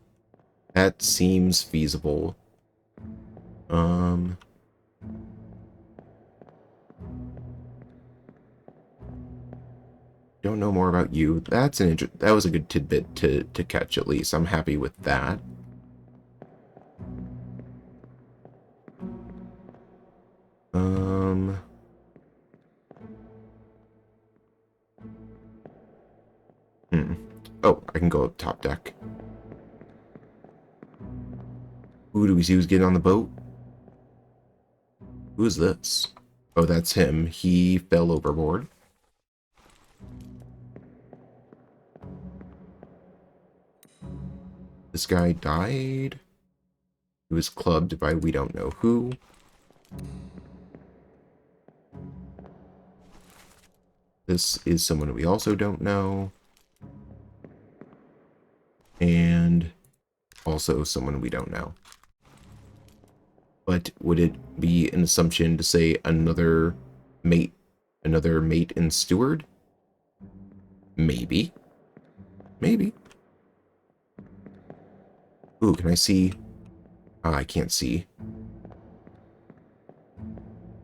That seems feasible. Don't know more about you. That was a good tidbit to catch at least. I'm happy with that. Oh, I can go up top deck. Who do we see who's getting on the boat? Who is this? Oh, that's him. He fell overboard. This guy died. He was clubbed by we don't know who. This is someone we also don't know. And also someone we don't know. But would it be an assumption to say another mate and steward? Maybe. Maybe. Ooh, can I see? I can't see.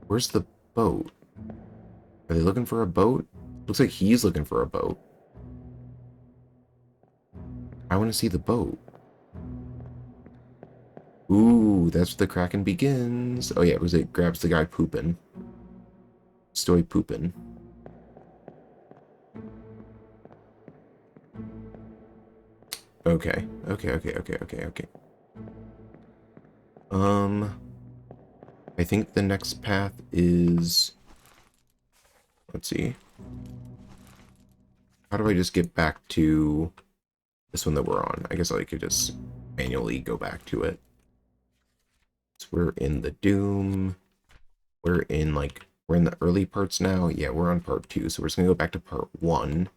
Where's the boat? Are they looking for a boat? Looks like he's looking for a boat. I want to see the boat. Ooh, that's where the Kraken begins. Oh yeah, it grabs the guy pooping. Stoy pooping. Okay. I think the next path is... Let's see. How do I just get back to this one that we're on? I guess I could just manually go back to it. So we're in the Doom. We're in, like, We're in the early parts now. Yeah, we're on part 2, so we're just gonna go back to part 1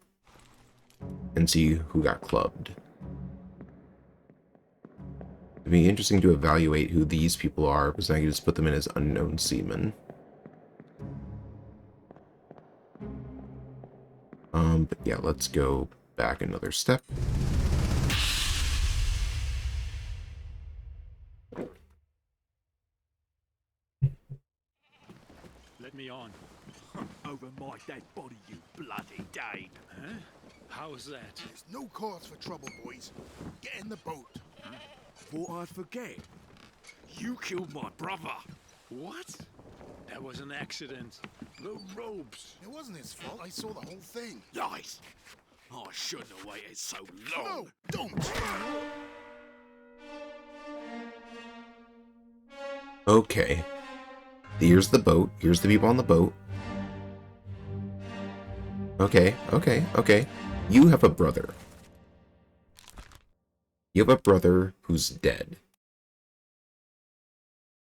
and see who got clubbed. It'd be interesting to evaluate who these people are, because I can just put them in as unknown seamen. But yeah, let's go back another step. Let me on. Over my dead body, you bloody Dane. Huh? How's that? There's no cause for trouble, boys. Get in the boat. Thought I'd forget. You killed my brother. What? That was an accident. The ropes. It wasn't his fault. I saw the whole thing. Lies! I shouldn't have waited so long. No, don't. Okay. Here's the boat. Here's the people on the boat. Okay, okay, okay. You have a brother. You have a brother who's dead.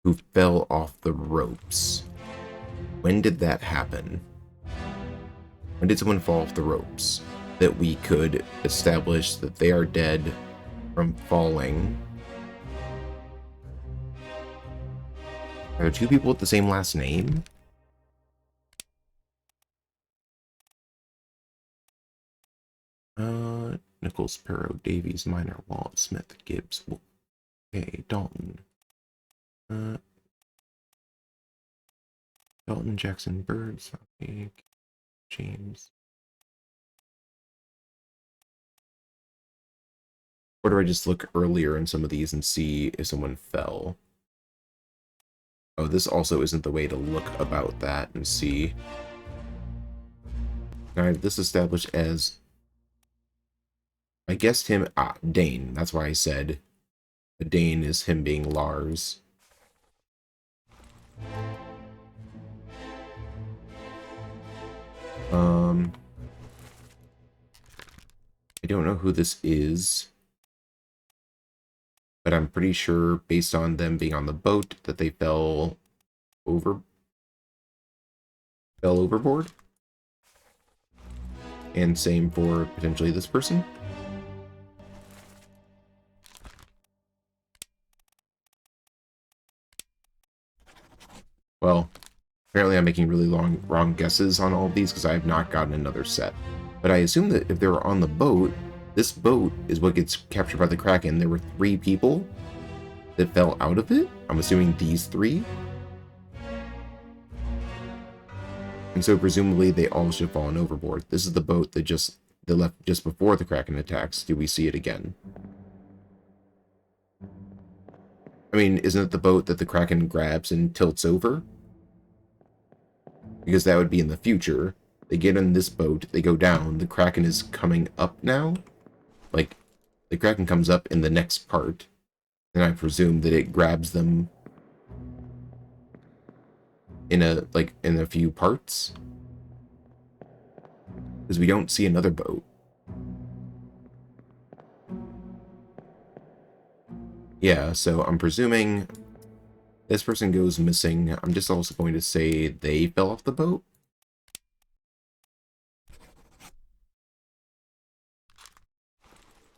Who fell off the ropes. When did that happen? When did someone fall off the ropes? That we could establish that they are dead from falling. Are there two people with the same last name? Nichols, Perrow, Davies, Minor, Wallace, Smith, Gibbs, okay, Dalton. Dalton, Jackson, Bird, Southgate, James. Or do I just look earlier in some of these and see if someone fell? Oh, this also isn't the way to look about that and see. I have this established as... I guessed him... Dane. That's why I said... Dane is him being Lars. I don't know who this is. But I'm pretty sure, based on them being on the boat, that they fell overboard. And same for potentially this person. Well, apparently I'm making really wrong guesses on all of these because I have not gotten another set. But I assume that if they were on the boat, this boat is what gets captured by the Kraken. There were 3 people that fell out of it. I'm assuming these 3. And so presumably they all should have fallen overboard. This is the boat that left just before the Kraken attacks. Do we see it again? I mean, isn't it the boat that the Kraken grabs and tilts over? Because that would be in the future. They get in this boat, they go down, the Kraken is coming up now? Like, the Kraken comes up in the next part, and I presume that it grabs them in a few parts. Because we don't see another boat. Yeah, so I'm presuming this person goes missing. I'm just also going to say they fell off the boat.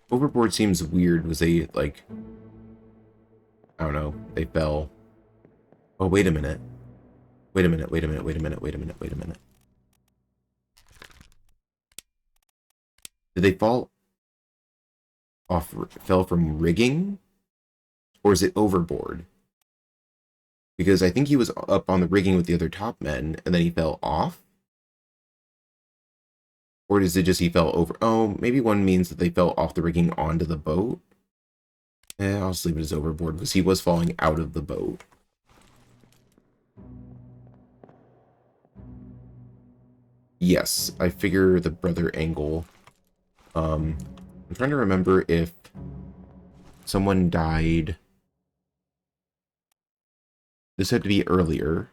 Overboard seems weird because they, like, I don't know, they fell. Oh, wait a minute. Wait a minute, wait a minute, wait a minute, wait a minute, wait a minute. Did they fell from rigging? Or is it overboard? Because I think he was up on the rigging with the other top men, and then he fell off? Or is it just he fell over? Oh, maybe one means that they fell off the rigging onto the boat. I'll just leave it as overboard, because he was falling out of the boat. Yes, I figure the brother angle. I'm trying to remember if someone died. This had to be earlier.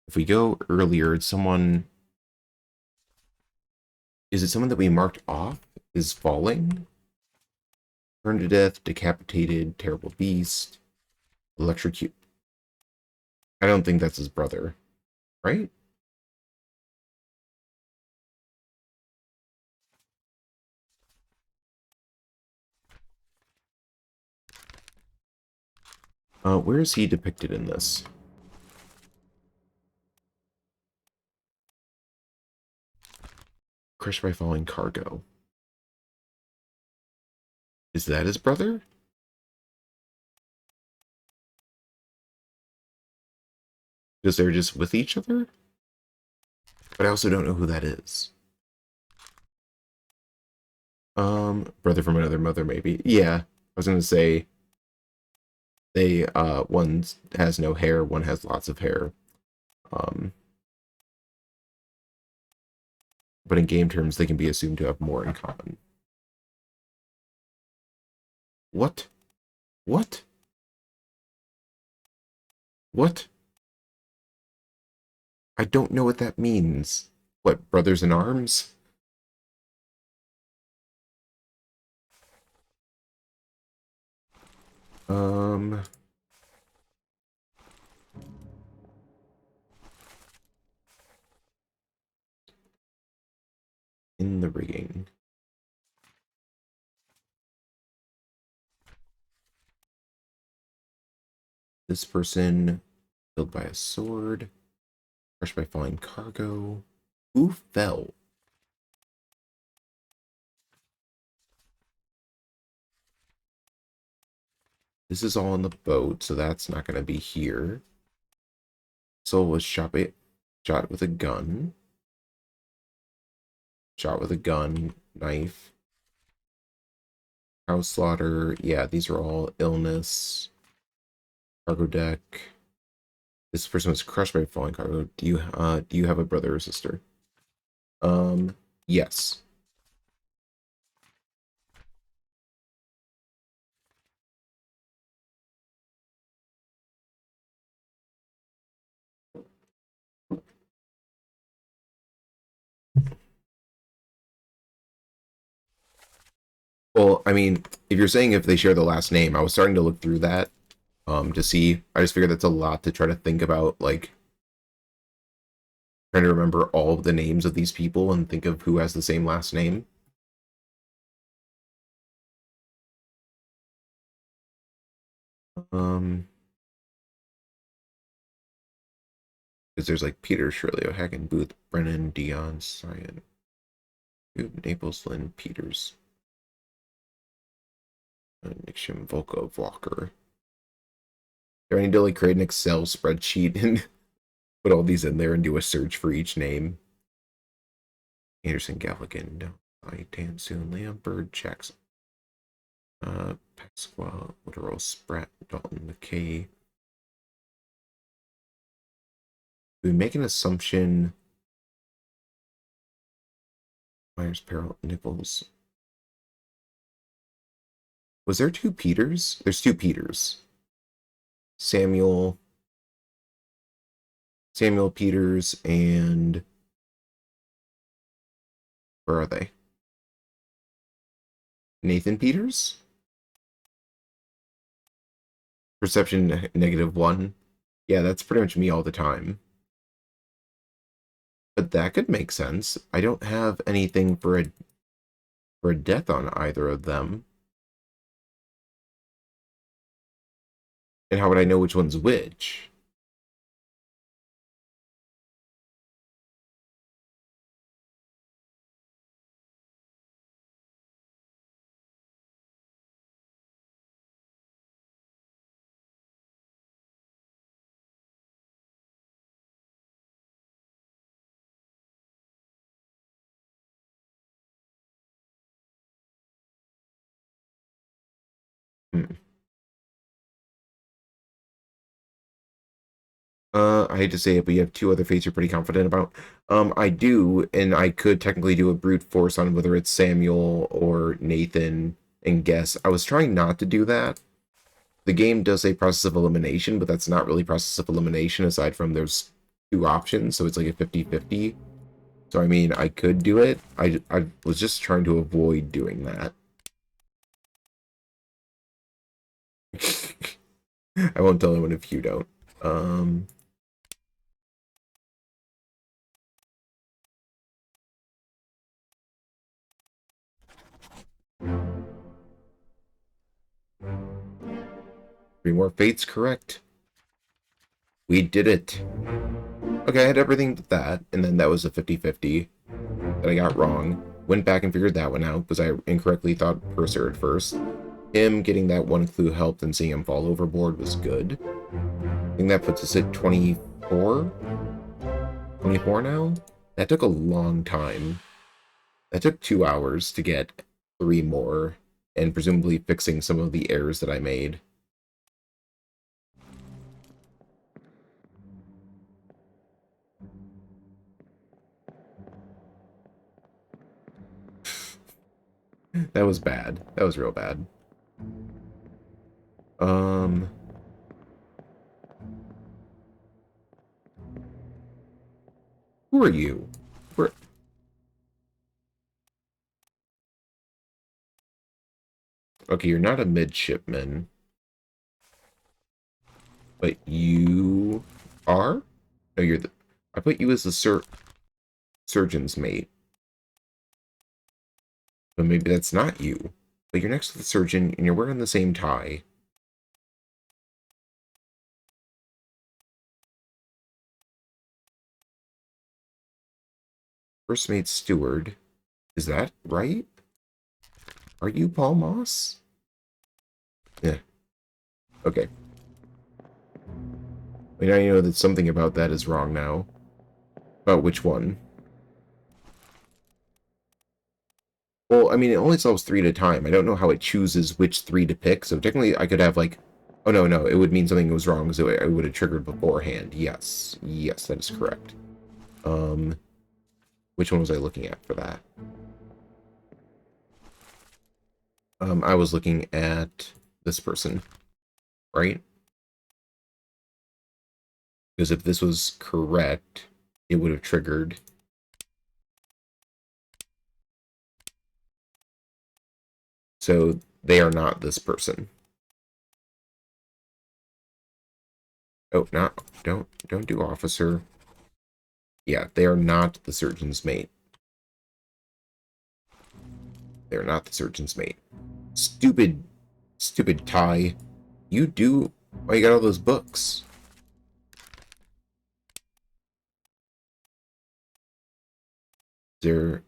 If we go earlier, it's someone... Is it someone that we marked off is falling? Burned to death, decapitated, terrible beast, electrocute. I don't think that's his brother, right? Where is he depicted in this? Crushed by falling cargo. Is that his brother? Because they're just with each other? But I also don't know who that is. Brother from another mother, maybe. Yeah, I was gonna say they, one has no hair, one has lots of hair. Um, but in game terms, they can be assumed to have more in common. What? What? What? I don't know what that means. What, brothers in arms? Um, in the rigging. This person killed by a sword, crushed by falling cargo. Who fell? This is all on the boat, so that's not going to be here. Soul was shot with a gun. Shot with a gun, knife. House slaughter. Yeah, these are all illness. Cargo deck. This person was crushed by falling cargo. Do you have a brother or sister? Yes. Well, I mean, if you're saying if they share the last name, I was starting to look through that to see. I just figured that's a lot to try to think about, like trying to remember all of the names of these people and think of who has the same last name. Because there's like Peter, Shirley, O'Hagan, Booth, Brennan, Dion, Cyan, Naples, Lynn, Peters, Nixon, Volkov, Walker. Do I need to like create an Excel spreadsheet and put all these in there and do a search for each name? Anderson, Galligan, Tansoon, Lambert, Jackson, Pasqua, Woodrow, Spratt, Dalton, McKay. Do we make an assumption? Myers, Peril, Nichols. Was there two Peters? There's two Peters. Samuel Peters, and where are they? Nathan Peters? Perception -1. Yeah, that's pretty much me all the time. But that could make sense. I don't have anything for a death on either of them. And how would I know which one's which? Hmm. I hate to say it, but you have two other fates you're pretty confident about. I do, and I could technically do a brute force on whether it's Samuel or Nathan and guess. I was trying not to do that. The game does say process of elimination, but that's not really process of elimination aside from there's two options, so it's like a 50-50. So I mean, I could do it. I was just trying to avoid doing that. I won't tell anyone if you don't. more fates correct. We did it. Okay, I had everything but that, and then that was a 50-50 that I got wrong. Went back and figured that one out, because I incorrectly thought Purser at first. Him getting that one clue helped, and seeing him fall overboard was good. I think that puts us at 24? 24 now? That took a long time. That took 2 hours to get 3 more, and presumably fixing some of the errors that I made. That was bad. That was real bad. Who are you? Where? Okay, you're not a midshipman. But you are? No, you're the... I put you as the surgeon's mate. But maybe that's not you. But you're next to the surgeon, and you're wearing the same tie. First mate steward. Is that right? Are you Paul Moss? Yeah. Okay. Well, now you know that something about that is wrong now. About which one? Well, I mean, it only solves 3 at a time. I don't know how it chooses which 3 to pick, so technically I could have, like... Oh, no, it would mean something was wrong, so it would have triggered beforehand. Yes. Yes, that is correct. Which one was I looking at for that? I was looking at this person, right? Because if this was correct, it would have triggered. So they are not this person. Oh, not don't do officer. Yeah, they are not the surgeon's mate. They're not the surgeon's mate. Stupid tie. You do. Oh, you got all those books. There.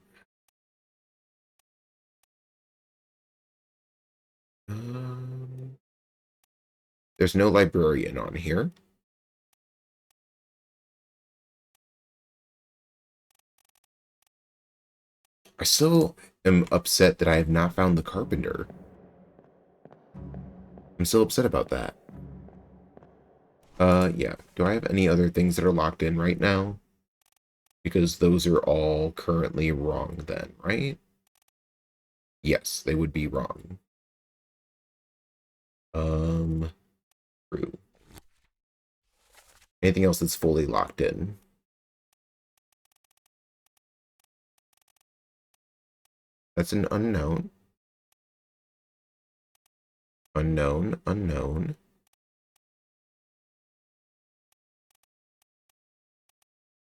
There's no librarian on here. I still am upset that I have not found the carpenter. I'm still upset about that. Yeah. Do I have any other things that are locked in right now? Because those are all currently wrong then, right? Yes, they would be wrong. True. Anything else that's fully locked in? That's an unknown. Unknown, unknown.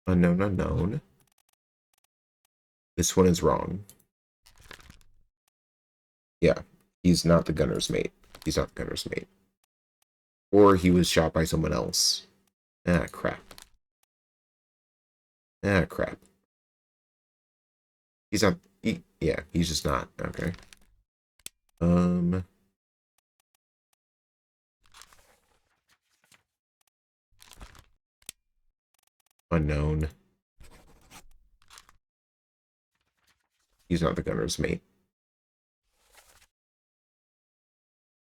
Unknown, unknown. This one is wrong. Yeah, he's not the gunner's mate. He's not the gunner's mate. Or he was shot by someone else. Ah, crap. Ah, crap. He's not... yeah, he's just not. Okay. Unknown. He's not the gunner's mate.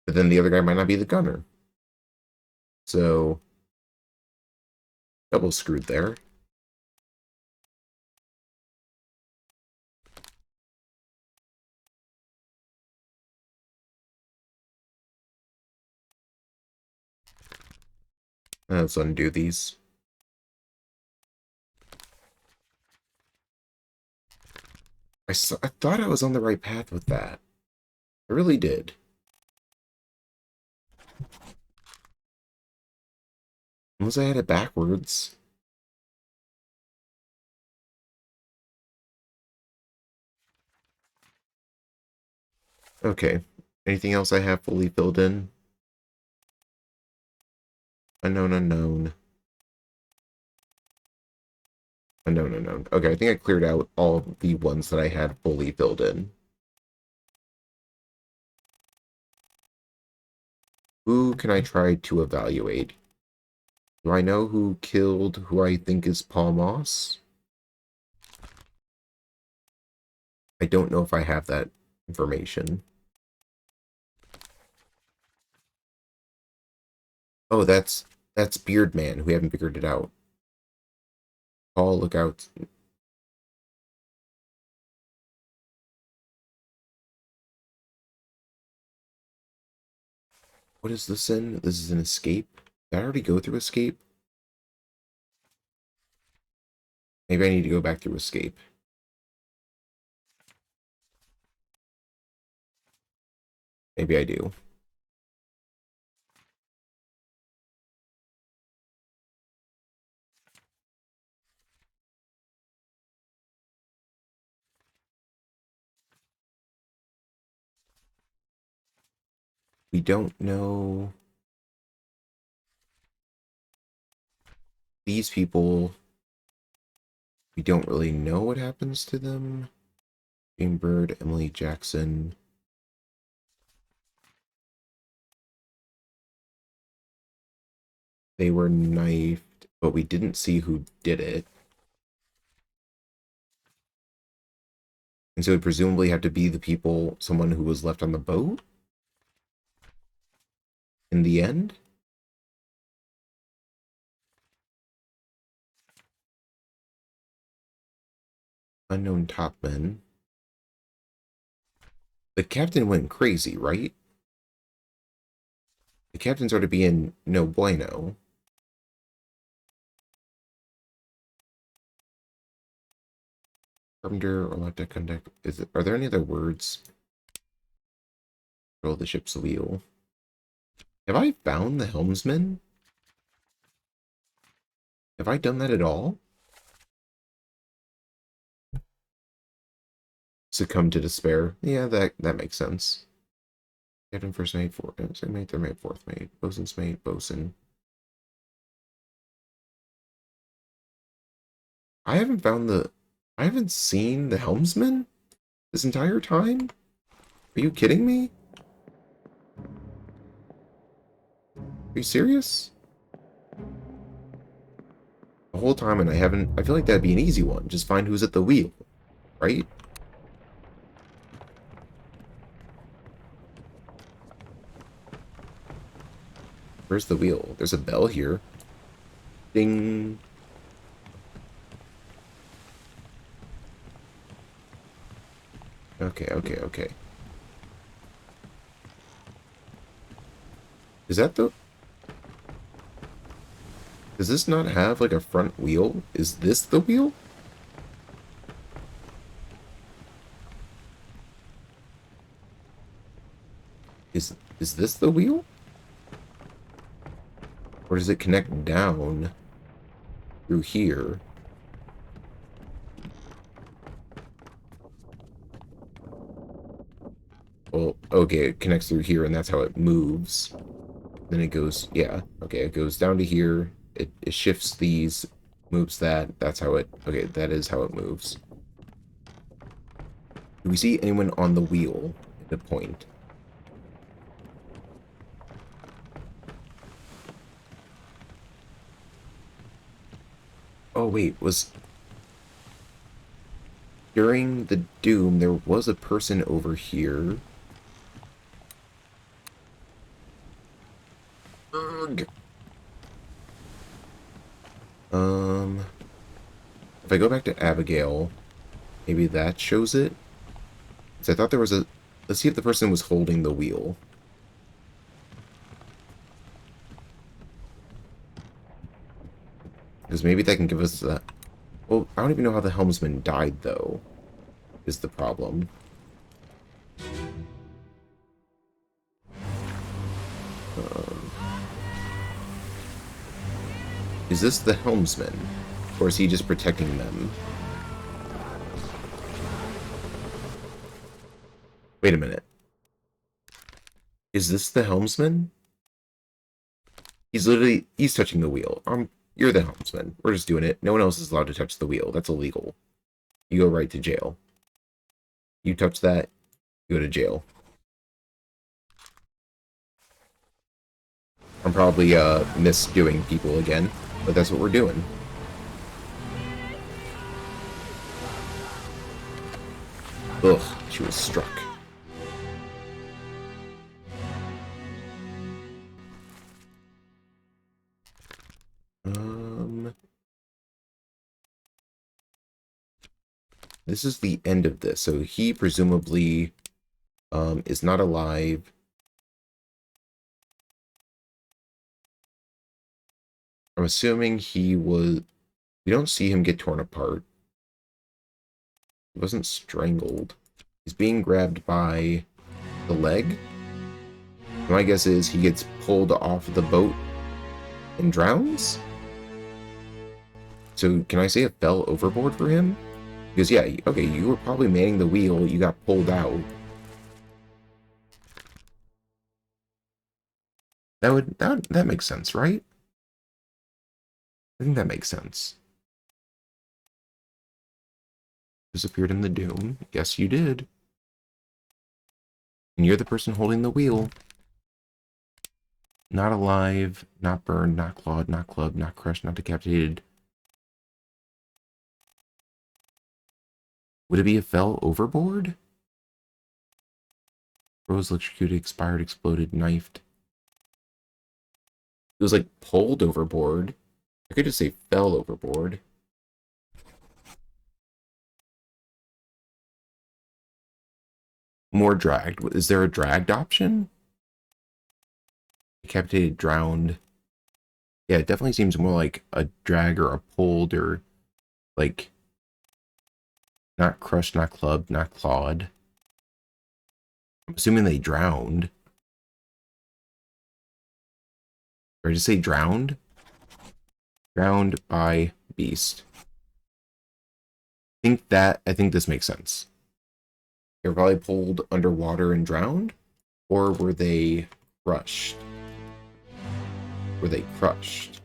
But then the other guy might not be the gunner. So... double screwed there. Let's undo these. I thought I was on the right path with that. I really did. Unless I had it backwards. Okay. Anything else I have fully filled in? Unknown, unknown. Unknown, unknown. Okay, I think I cleared out all of the ones that I had fully filled in. Who can I try to evaluate? Do I know who killed who I think is Paul Moss? I don't know if I have that information. Oh, that's Beard Man. We haven't figured it out. Paul, look out. What is this in? This is an escape? Did I already go through escape? Maybe I need to go back through escape. Maybe I do. We don't know. These people, we don't really know what happens to them. Jane Bird, Emily Jackson. They were knifed, but we didn't see who did it. And so it would presumably have to be the people, someone who was left on the boat? In the end? Unknown topman. The captain went crazy, right? The captain started being no bueno. Carpenter or left deck conduct. Are there any other words? Control the ship's wheel. Have I found the helmsman? Have I done that at all? Succumb to despair. Yeah, that makes sense. Captain, first mate, second mate, third mate, fourth mate, bosun's mate, bosun. I haven't seen the helmsman this entire time? Are you kidding me? Are you serious? The whole time and I feel like that'd be an easy one. Just find who's at the wheel, right? Where's the wheel? There's a bell here. Ding. Okay, okay, okay. Is that the... Does this not have, like, a front wheel? Is this the wheel? Is this the wheel? Or does it connect down through here? Well, okay, it connects through here, and that's how it moves. Then it goes, yeah, okay, it goes down to here. It shifts these, moves that. That's how it, okay, that is how it moves. Do we see anyone on the wheel at the point? Oh, wait, during the doom, there was a person over here. Ugh. If I go back to Abigail, maybe that shows it. Because I thought there was a... Let's see if the person was holding the wheel. Because maybe that can give us that... Well, I don't even know how the helmsman died, though, is the problem. Is this the helmsman? Or is he just protecting them? Wait a minute. Is this the helmsman? he's touching the wheel. You're the helmsman. We're just doing it. No one else is allowed to touch the wheel. That's illegal. You go right to jail. You touch that, you go to jail. I'm probably misdoing people again, but that's what we're doing. Ugh, she was struck. This is the end of this, so he presumably is not alive. I'm assuming he was... We don't see him get torn apart. He wasn't strangled. He's being grabbed by the leg. My guess is he gets pulled off the boat and drowns? So can I say it fell overboard for him? Because yeah, okay, you were probably manning the wheel, you got pulled out. That makes sense, right? I think that makes sense. Disappeared in the doom. Yes, you did. And you're the person holding the wheel. Not alive, not burned, not clawed, not clubbed, not crushed, not decapitated. Would it be a fell overboard? Rose electrocuted, expired, exploded, knifed. It was like pulled overboard. I could just say fell overboard. More dragged. Is there a dragged option? Decapitated, drowned. Yeah, it definitely seems more like a drag or a pulled or like not crushed, not clubbed, not clawed. I'm assuming they drowned. Or just say drowned? Drowned by beast. I think this makes sense. They were probably pulled underwater and drowned? Or were they crushed? Were they crushed?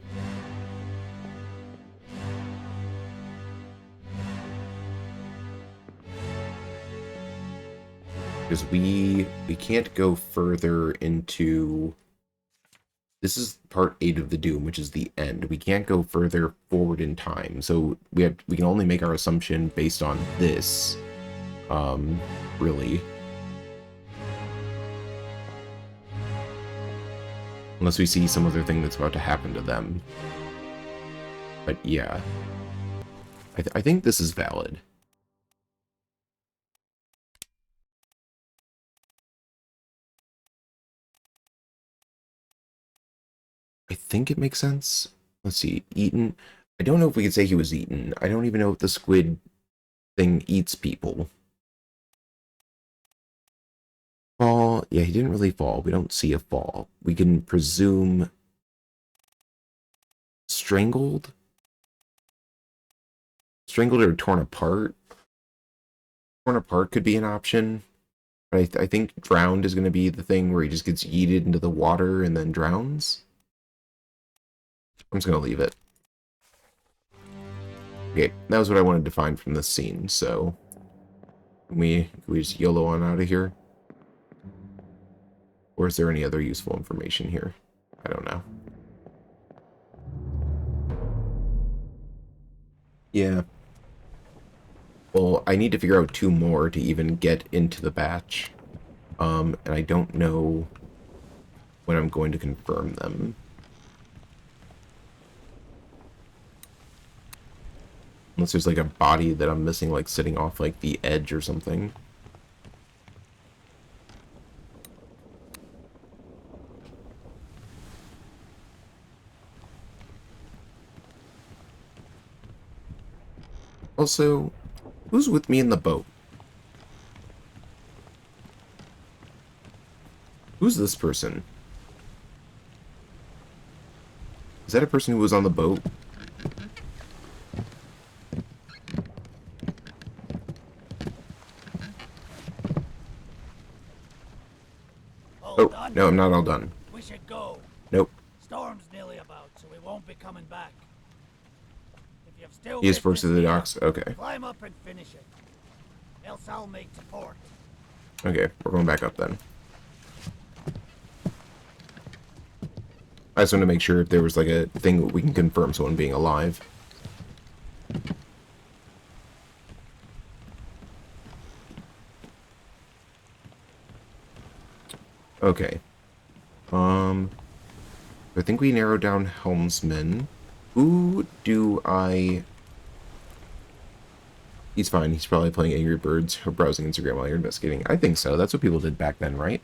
Because we can't go further into... This is part 8 of the Doom, which is the end. We can't go further forward in time. So we can only make our assumption based on this. Really. Unless we see some other thing that's about to happen to them. But yeah. I think this is valid. I think it makes sense. Let's see. Eaten. I don't know if we could say he was eaten. I don't even know if the squid thing eats people. Fall. Yeah, he didn't really fall. We don't see a fall. We can presume strangled? Strangled or torn apart? Torn apart could be an option. But I think drowned is going to be the thing where he just gets yeeted into the water and then drowns. I'm just going to leave it. Okay, that was what I wanted to find from this scene, so... Can we just YOLO on out of here? Or is there any other useful information here? I don't know. Yeah. Well, I need to figure out 2 more to even get into the batch. And I don't know when I'm going to confirm them. Unless there's like a body that I'm missing, like sitting off like the edge or something. Also, who's with me in the boat? Who's this person? Is that a person who was on the boat? Oh, no, I'm not all done. We should go. Nope. Storm's nearly be coming back. If you've still He just works business at the here, docks. Okay. climb up and finish it. Else I'll make to port. Okay, we're going back up then. I just want to make sure if there was like a thing that we can confirm someone being alive. Okay. I think we narrowed down helmsman. Who do I... He's fine. He's probably playing Angry Birds or browsing Instagram while you're investigating. I think so. That's what people did back then, right?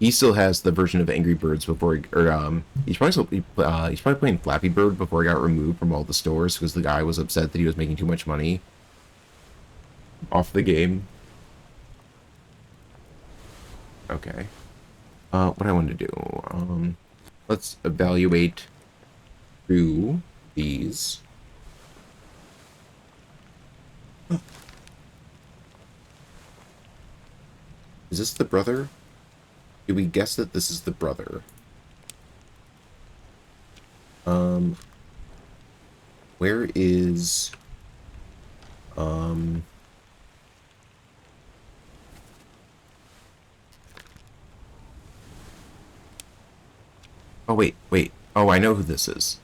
He still has the version of Angry Birds before, he's probably playing Flappy Bird before he got removed from all the stores because the guy was upset that he was making too much money off the game. Okay. What I want to do, let's evaluate through these. Is this the brother? Do we guess that this is the brother? Where is... Oh, wait. Oh, I know who this is.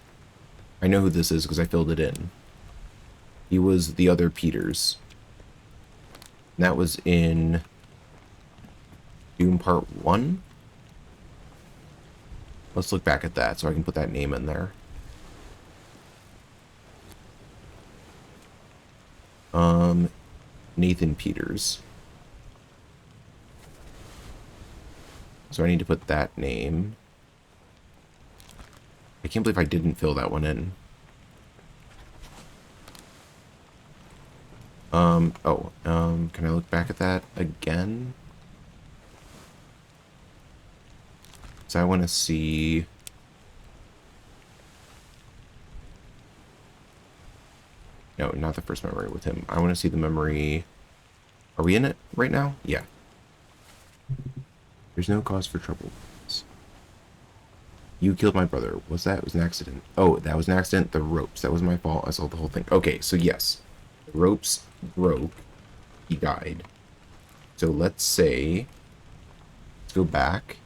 I know who this is because I filled it in. He was the other Peters. And that was in... Doom Part 1? Let's look back at that so I can put that name in there. Nathan Peters. So I need to put that name. I can't believe I didn't fill that one in. Can I look back at that again? So I want to see... No, not the first memory with him. I want to see the memory... Are we in it right now? Yeah. There's no cause for trouble. You killed my brother. Was that? It was an accident. Oh, that was an accident? The ropes. That was my fault. I saw the whole thing. Okay, so yes. The ropes broke. He died. So let's say... Let's go back.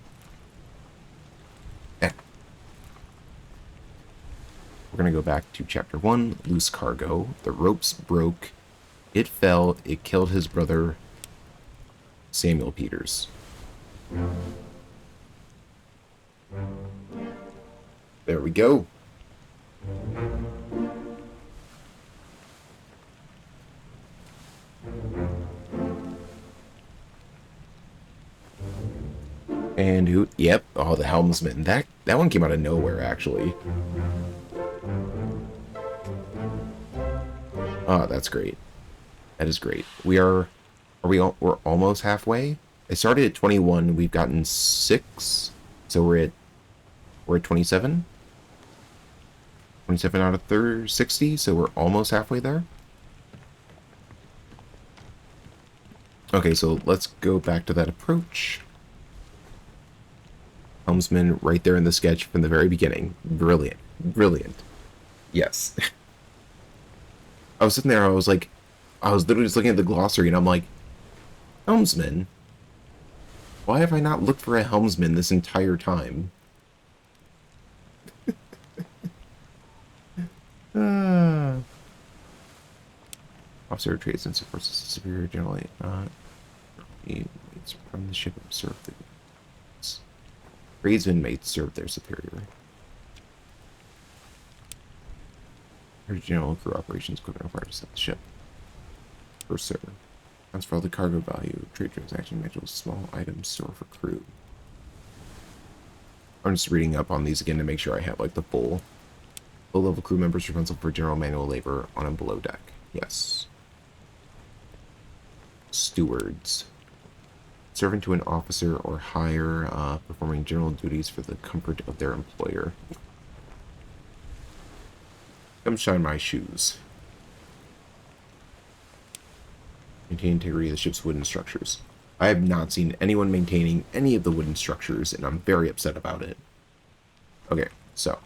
We're going to go back to Chapter 1, Loose Cargo. The ropes broke. It fell. It killed his brother, Samuel Peters. There we go. And who? Yep. Oh, the helmsman. That one came out of nowhere, actually. Oh, that's great. That is great. We're almost halfway. I started at 21. We've gotten 6. So we're at 27. 27 out of 60. So we're almost halfway there. Okay, so let's go back to that approach. Helmsman right there in the sketch from the very beginning. Brilliant. Brilliant. Yes. I was sitting there, I was literally just looking at the glossary, and I'm like, helmsman? Why have I not looked for a helmsman this entire time? Officer of Trades and supports the superior generally. From the ship serve the tradesmen may serve their superior. General crew operations equipment required to set the ship. First server. Accounts for all the cargo value, trade transaction matches, small items, store for crew. I'm just reading up on these again to make sure I have like the full low-level crew members responsible for general manual labor on and below deck. Yes. Stewards. Servant to an officer or higher, performing general duties for the comfort of their employer. Come shine my shoes. Maintain integrity of the ship's wooden structures. I have not seen anyone maintaining any of the wooden structures, and I'm very upset about it. Okay, so.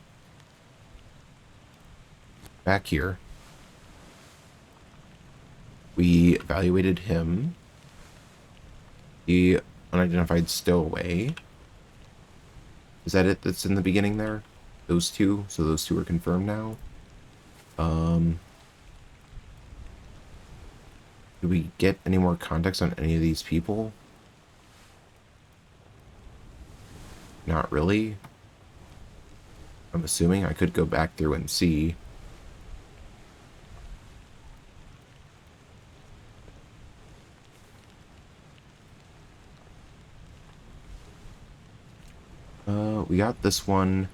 Back here. We evaluated him. The unidentified stowaway. Is that it that's in the beginning there? Those two? So those two are confirmed now? Do we get any more context on any of these people? Not really. I'm assuming I could go back through and see. We got this one.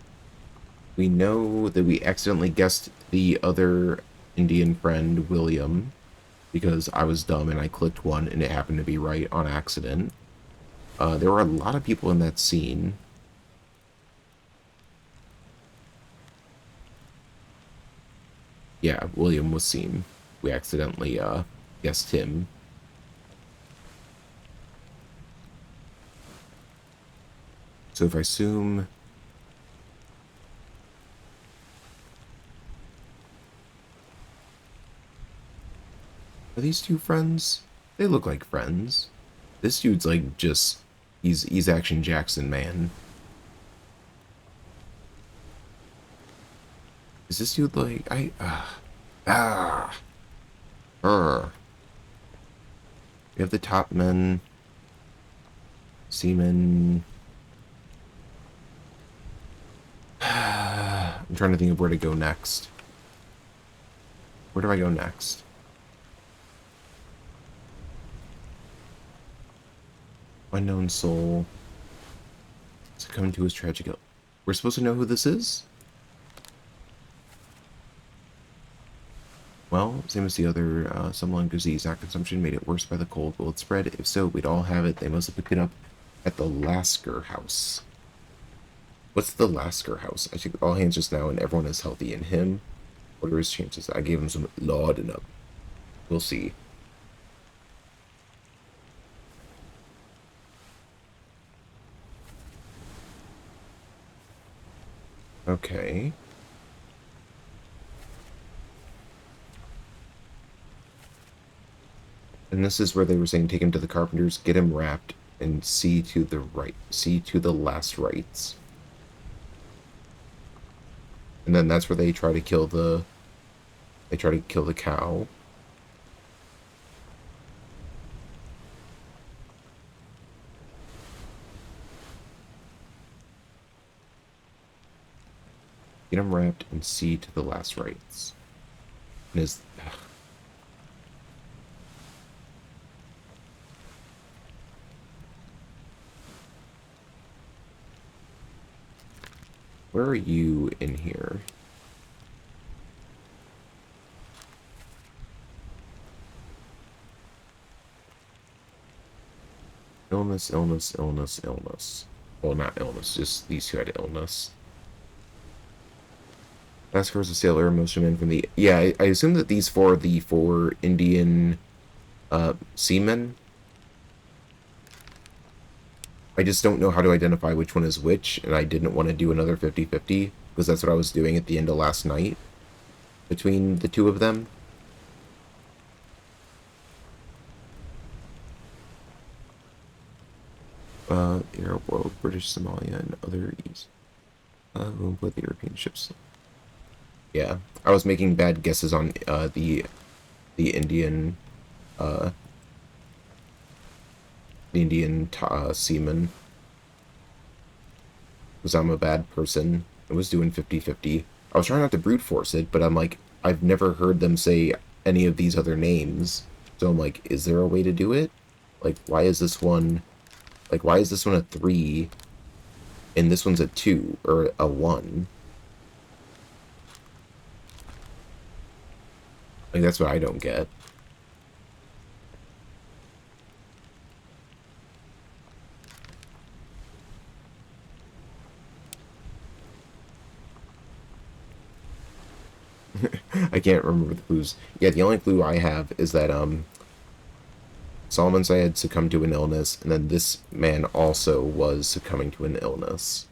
We know that we accidentally guessed the other Indian friend, William, because I was dumb and I clicked one and it happened to be right on accident. There were a lot of people in that scene. Yeah, William was seen. We accidentally guessed him. So if I assume... Are these two friends? They look like friends. This dude's like just... He's Action Jackson, man. Is this dude like... We have the top men. Seamen... I'm trying to think of where to go next. Where do I go next? Unknown soul. Succumbed to his tragic ill. We're supposed to know who this is? Well, same as the other, some lung disease, not consumption, made it worse by the cold. Will it spread? If so, we'd all have it. They must have picked it up at the Lasker house. What's the Lasker house? I think all hands just now and everyone is healthy. And him? What are his chances? I gave him some laudanum. We'll see. Okay. And this is where they were saying take him to the carpenters, get him wrapped, and see to the right. See to the last rites. And then that's where they try to kill the... They try to kill the cow. Get him wrapped and see to the last rites. And his... Where are you in here? Illness, illness, illness, illness. Well, not illness, just these two had illness. Last four is a sailor, most men from the... Yeah, I assume that these four are the four Indian seamen. I just don't know how to identify which one is which, and I didn't want to do another 50-50, because that's what I was doing at the end of last night, between the two of them. Arab world, British, Somalia, and other East. With the European ships. Yeah, I was making bad guesses on the Indian seaman, because I'm a bad person. I was doing 50-50. I was trying not to brute force it, but I'm like, I've never heard them say any of these other names, so I'm like, is there a way to do it? Like, why is this one a 3 and this one's a 2 or a 1? Like, that's what I don't get. I can't remember the clues. Yeah, the only clue I have is that Solomon Syed succumbed to an illness, and then this man also was succumbing to an illness.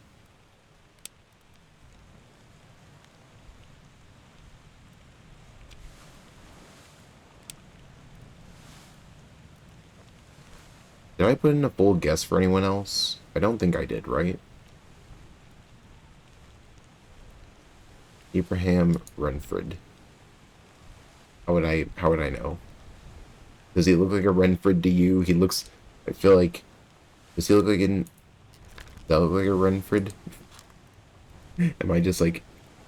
Did I put in a full guess for anyone else? I don't think I did, right? Abraham Renfred. How would I know? Does he look like a Renfred to you? He looks, I feel like, does he look like does that look like a Renfred? Am I just like,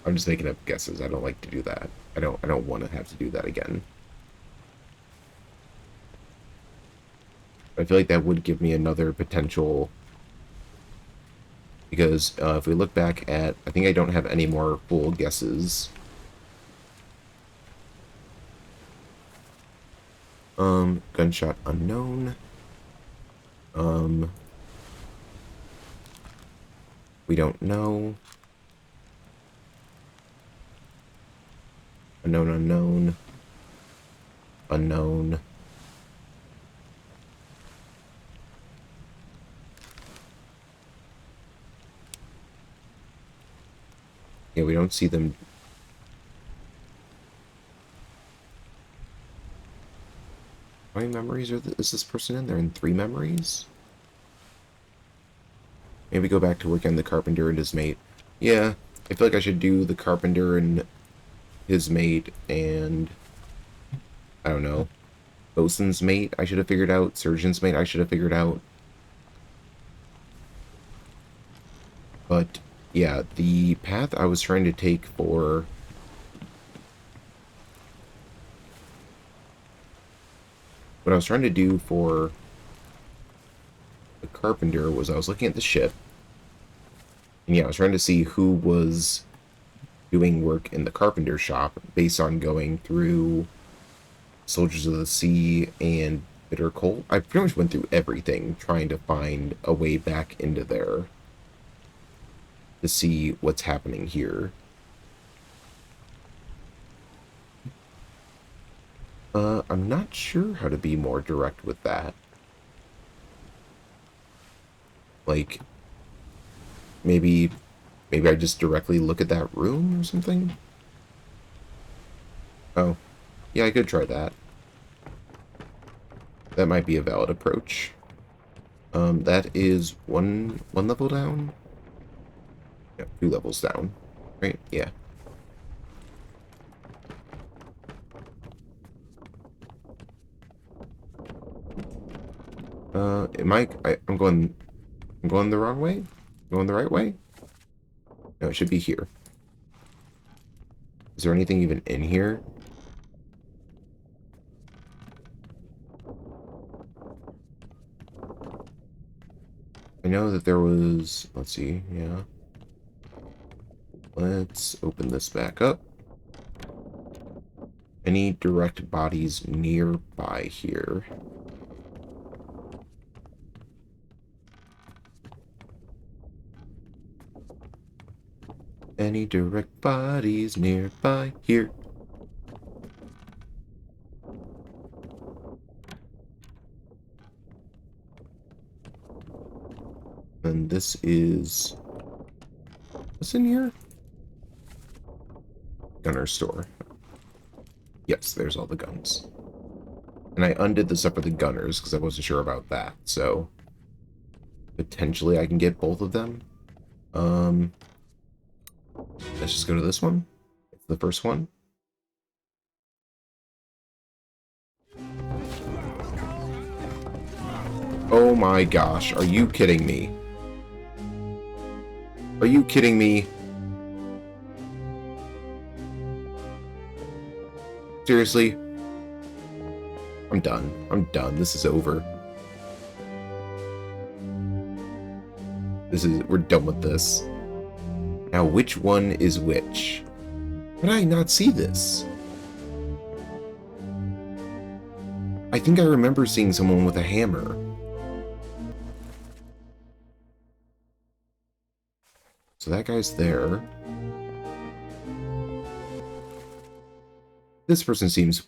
I'm just making up guesses. I don't like to do that. I don't want to have to do that again. I feel like that would give me another potential, because if we look back at, I think I don't have any more full guesses. Gunshot unknown. We don't know. Unknown, unknown. Unknown. Yeah, we don't see them. How many memories is this person in? They're in 3 memories? Maybe go back to work on the carpenter and his mate. Yeah, I feel like I should do the carpenter and his mate and, I don't know, bosun's mate I should have figured out, surgeon's mate I should have figured out. But, yeah, the path I was trying to take for... What I was trying to do for the carpenter was I was looking at the ship. And yeah, I was trying to see who was doing work in the carpenter shop based on going through Soldiers of the Sea and Bitter Cold. I pretty much went through everything trying to find a way back into there to see what's happening here. I'm not sure how to be more direct with that. Like, maybe I just directly look at that room or something? Oh, yeah, I could try that. That might be a valid approach. That is one level down? Yeah, 2 levels down. Right? Yeah. I'm going the wrong way? Going the right way? No, it should be here. Is there anything even in here? I know that there was, let's see, yeah. Let's open this back up. Any direct bodies nearby here? Any direct bodies nearby here? And this is... What's in here? Gunner store. Yes, there's all the guns. And I undid this up for the gunners because I wasn't sure about that, so... Potentially I can get both of them. Let's just go to this one. It's the first one. Oh my gosh, are you kidding me? Are you kidding me? Seriously? I'm done. I'm done. This is over. We're done with this. Now, which one is which? How did I not see this? I think I remember seeing someone with a hammer. So that guy's there. This person seems...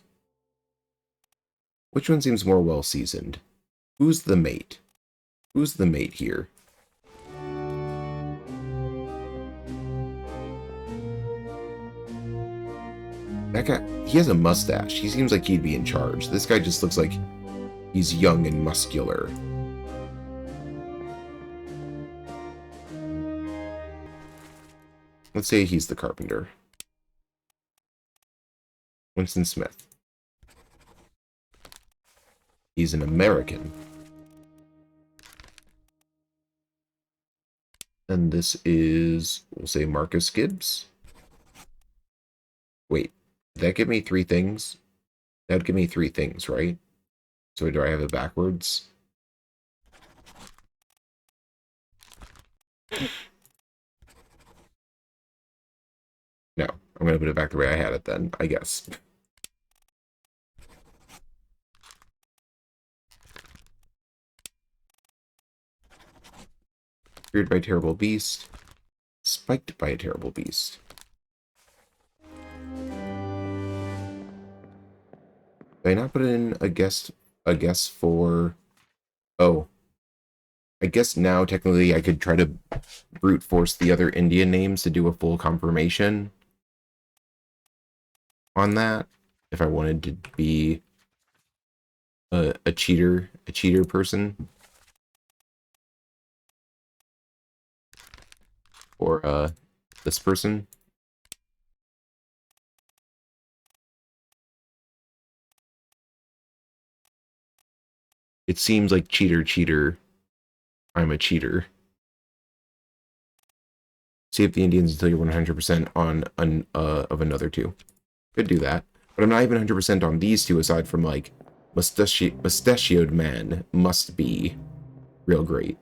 Which one seems more well-seasoned? Who's the mate? Who's the mate here? That guy, he has a mustache. He seems like he'd be in charge. This guy just looks like he's young and muscular. Let's say he's the carpenter. Winston Smith. He's an American. And this is, we'll say Marcus Gibbs. Wait, did that give me 3 things? That would give me 3 things, right? So do I have it backwards? No, I'm going to put it back the way I had it then, I guess. Feared by a terrible beast. Spiked by a terrible beast. Did I not put in a guess for... Oh. I guess now, technically, I could try to brute force the other Indian names to do a full confirmation on that, if I wanted to be a cheater person. Or, this person. It seems like cheater, I'm a cheater. Save the Indians until you're 100% on of another 2. Could do that. But I'm not even 100% on these 2 aside from, like, mustachioed man must be real great.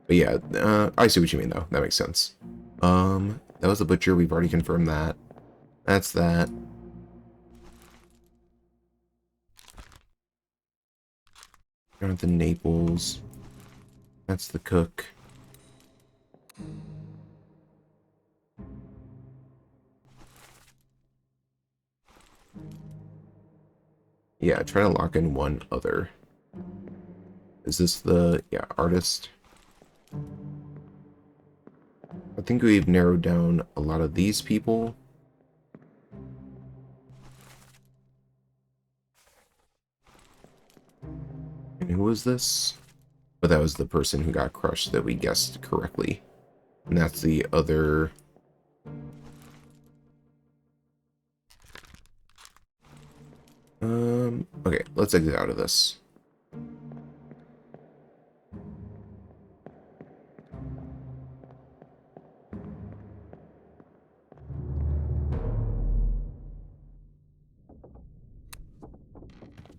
But yeah, I see what you mean, though. That makes sense. That was the butcher. We've already confirmed that. That's that. Jonathan Naples. That's the cook. Yeah, try to lock in one other. Is this the, yeah, artist? I think we've narrowed down a lot of these people. And who was this? Oh, that was the person who got crushed that we guessed correctly. And that's the other... Okay, let's exit out of this.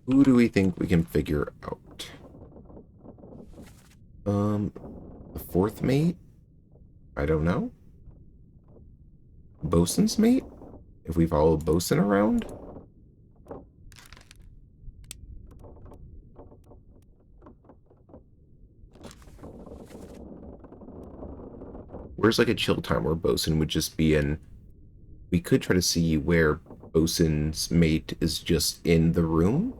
Who do we think we can figure out? The 4th mate? I don't know. Bosun's mate? If we follow Bosun around? Where's like a chill time where Bosun would just be in? We could try to see where Bosun's mate is just in the room.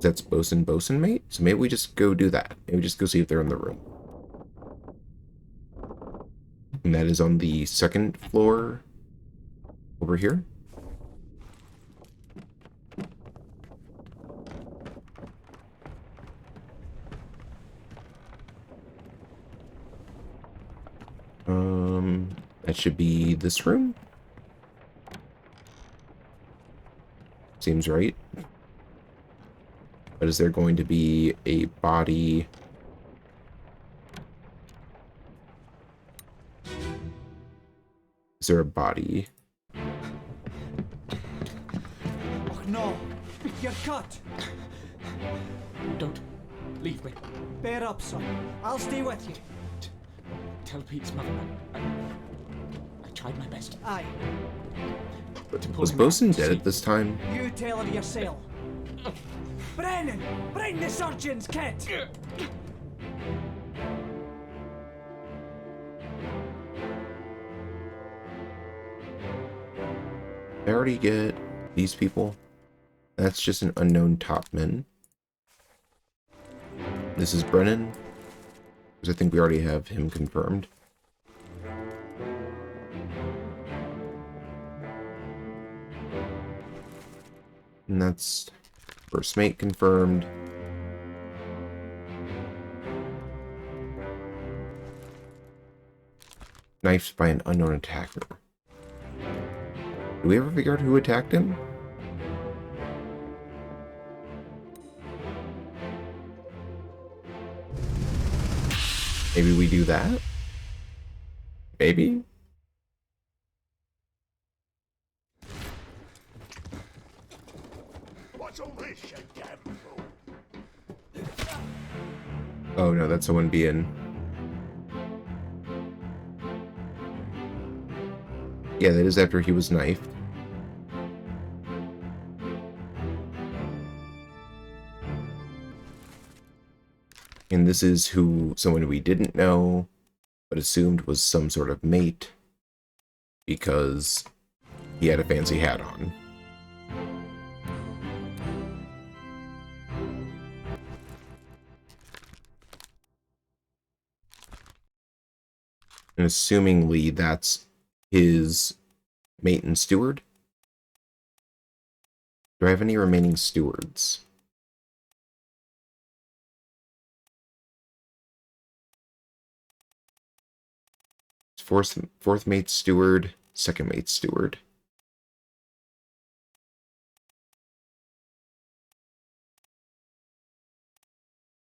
That's Bosun mate. So maybe we just go do that. Maybe just go see if they're in the room. And that is on the 2nd floor over here. That should be this room. Seems right. But is there going to be a body? Is there a body? Oh no! You're cut! Don't leave me. Bear up, son. I'll stay with you. Tell Pete's mother I tried my best. Aye. Was Bosun dead at this time? You tell her yourself. Brennan! Bring the surgeon's kit! I already get these people. That's just an unknown topman. This is Brennan. Because I think we already have him confirmed. And that's first mate confirmed. Knifed by an unknown attacker. Did we ever figure out who attacked him? Maybe we do that? Maybe? What's all this, you damn fool? Oh no, that's someone being... Yeah, that is after he was knifed. And this is who someone we didn't know, but assumed was some sort of mate, because he had a fancy hat on. And assumingly that's his mate and steward. Do I have any remaining stewards? Fourth mate steward, second mate steward.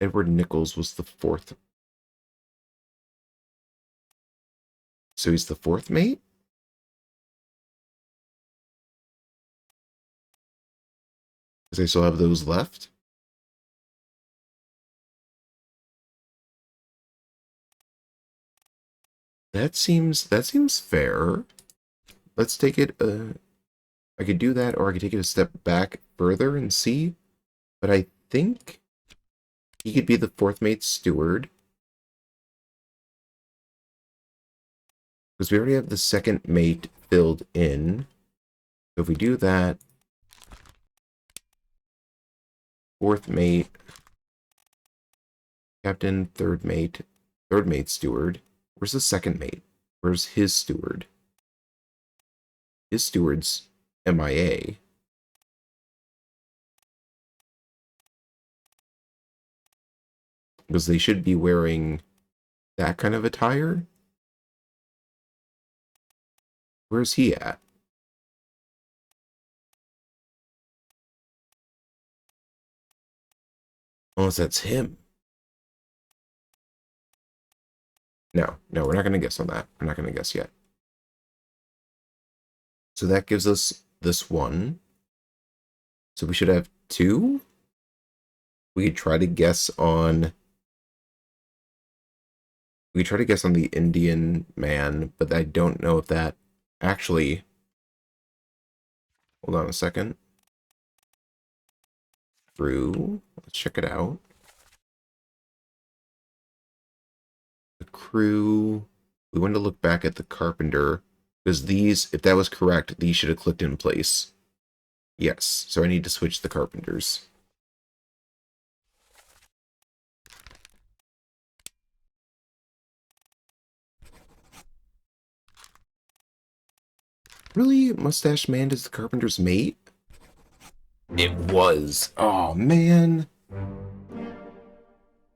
Edward Nichols was the fourth. So he's the fourth mate? Because I still have those left? That seems fair. Let's take it, I could do that, or I could take it a step back further and see. But I think he could be the fourth mate steward. Because we already have the second mate filled in. So if we do that, fourth mate, captain, third mate steward. Where's the second mate? Where's his steward? His steward's MIA. Because they should be wearing that kind of attire. Where's he at? Unless that's him. No, we're not going to guess on that. We're not going to guess yet. So that gives us this one. So we should have two. We could try to guess on... We could try to guess on the Indian man, but I don't know if that actually... Hold on a second. Crew. Let's check it out. The crew. We want to look back at the carpenter, because these, if that was correct, these should have clicked in place. Yes, so I need to switch the carpenters. Really? Mustache Man is the carpenter's mate? It was. Oh, man.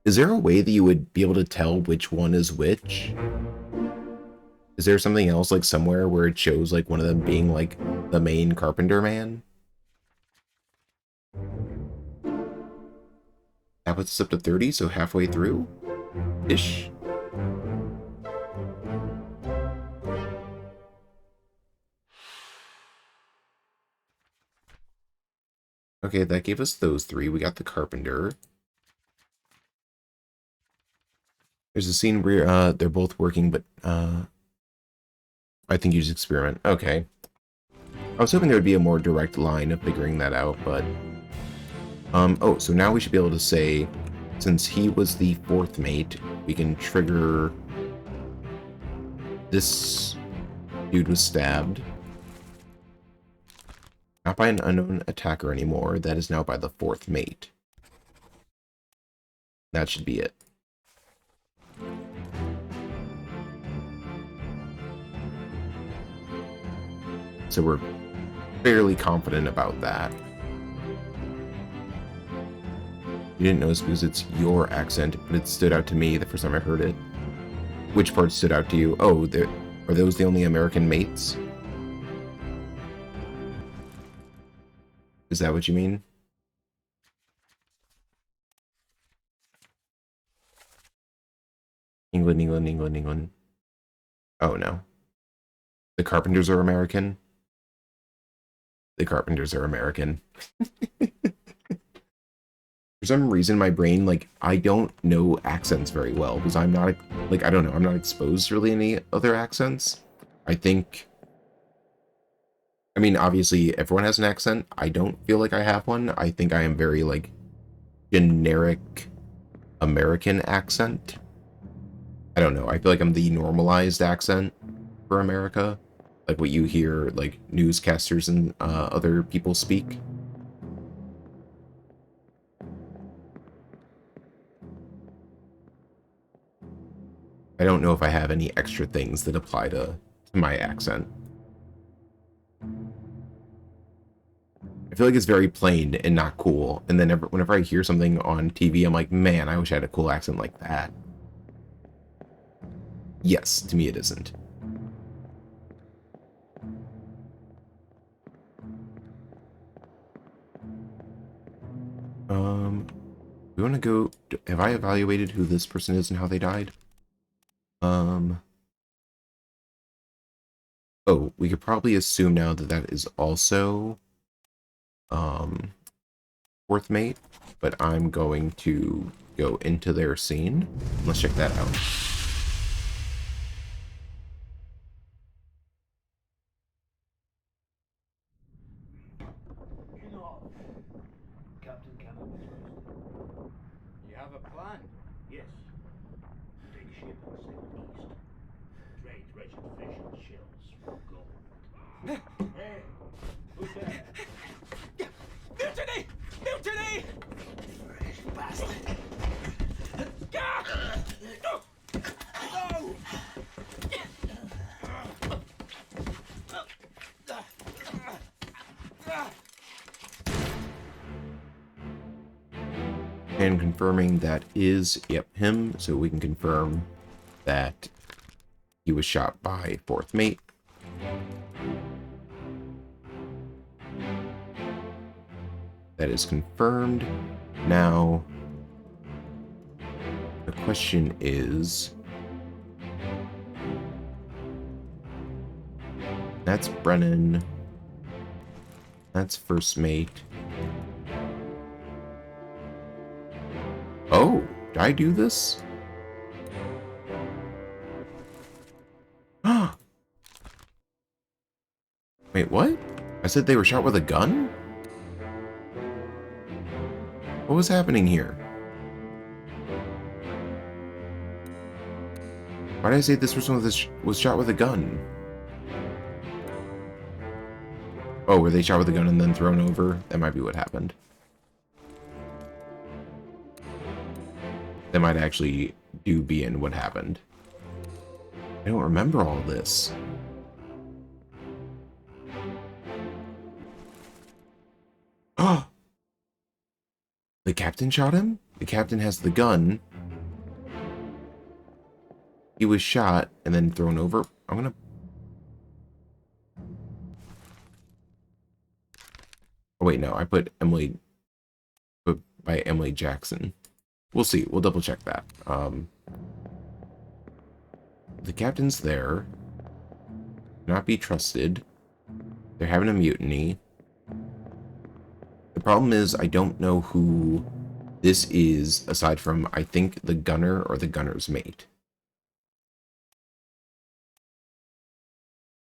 Is there a way that you would be able to tell which one is which? Is there something else, like, somewhere where it shows, like, one of them being, like, the main carpenter man? That puts us up to 30, so halfway through? Ish. Okay, that gave us those three. We got the carpenter. There's a scene where they're both working, but I think you just experiment. Okay. I was hoping there would be a more direct line of figuring that out, but oh, so now we should be able to say, since he was the fourth mate, we can trigger this dude was stabbed. Not by an unknown attacker anymore. That is now by the fourth mate. That should be it. So we're fairly confident about that. You didn't notice because it's your accent, but it stood out to me the first time I heard it. Which part stood out to you? Oh, are those the only American mates? Is that what you mean? England, England, England, England. Oh, no. The Carpenters are American? The Carpenters are American. For some reason, my brain, like, I don't know accents very well, because I'm not, like, I don't know, I'm not exposed to really any other accents. I think, I mean, obviously, everyone has an accent. I don't feel like I have one. I think I am very, like, generic American accent. I don't know, I feel like I'm the normalized accent for America. Like what you hear, like, newscasters and other people speak. I don't know if I have any extra things that apply to my accent. I feel like it's very plain and not cool, and then whenever I hear something on TV, I'm like, man, I wish I had a cool accent like that. Yes, to me it isn't. We want to go... Have I evaluated who this person is and how they died? Oh, we could probably assume now that that is also fourth mate, but I'm going to go into their scene. Let's check that out. Captain Cannon was posted. You have a plan? Yes. Take ship and sail east. Trade wretched fish and shells for gold. Hey, who's there? Mutiny! Mutiny! Fresh bastard. No! And confirming that is, yep, him, so we can confirm that he was shot by fourth mate. That is confirmed. Now, the question is... That's Brennan. That's first mate. Oh, did I do this? Wait, what? I said they were shot with a gun? What was happening here? Why did I say this person was shot with a gun? Oh, were they shot with a gun and then thrown over? That might be what happened. That might actually be in what happened. I don't remember all this. Oh! The captain shot him? The captain has the gun. He was shot and then thrown over. I'm gonna... Oh wait, no, I put Emily... Put by Emily Jackson. We'll see. We'll double check that. The captain's there. Not be trusted. They're having a mutiny. The problem is I don't know who this is aside from, I think, the gunner or the gunner's mate.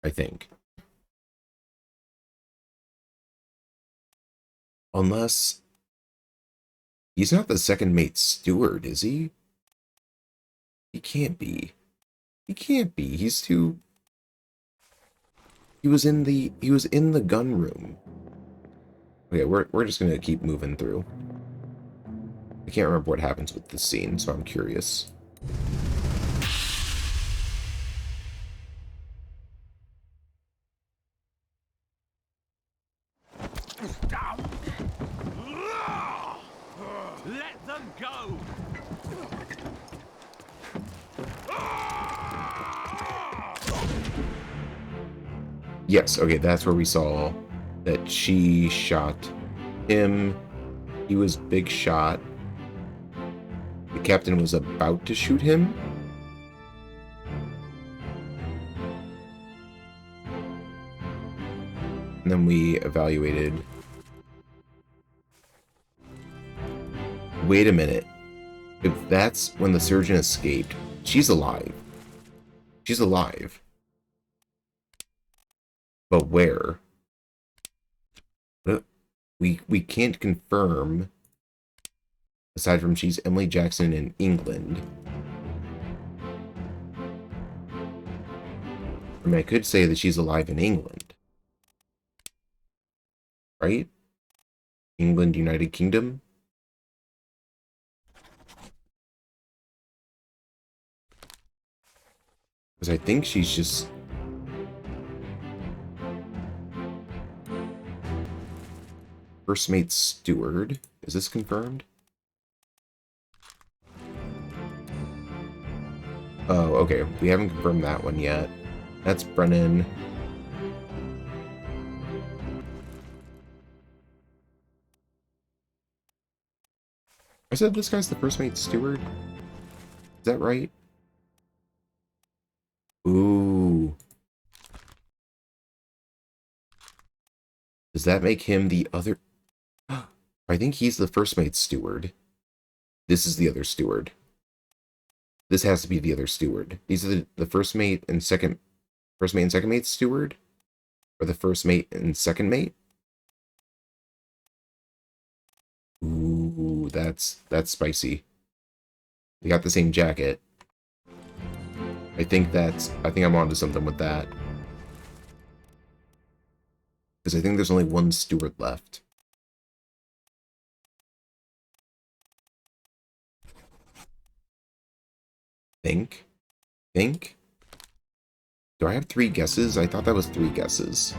I think. Unless... He's not the second mate's steward, is he? He can't be. He can't be. He's too... He was in the gun room. Okay, we're just gonna keep moving through. I can't remember what happens with this scene, so I'm curious. Let them go! Yes, okay, that's where we saw that she shot him. He was big shot. The captain was about to shoot him. And then we evaluated. Wait a minute. If that's when the surgeon escaped, she's alive. She's alive. But where? We can't confirm, aside from she's Emily Jackson in England. I mean, I could say that she's alive in England. Right? England, United Kingdom? Because I think she's just... First mate steward. Is this confirmed? Oh, okay. We haven't confirmed that one yet. That's Brennan. I said this guy's the first mate steward? Is that right? Ooh. Does that make him the other... I think he's the first mate steward. This is the other steward. This has to be the other steward. These are the first mate and second... First mate and second mate steward? Or the first mate and second mate? Ooh, that's spicy. They got the same jacket. I think I'm onto something with that. Because I think there's only one steward left. Think? Do I have 3 guesses? I thought that was 3 guesses.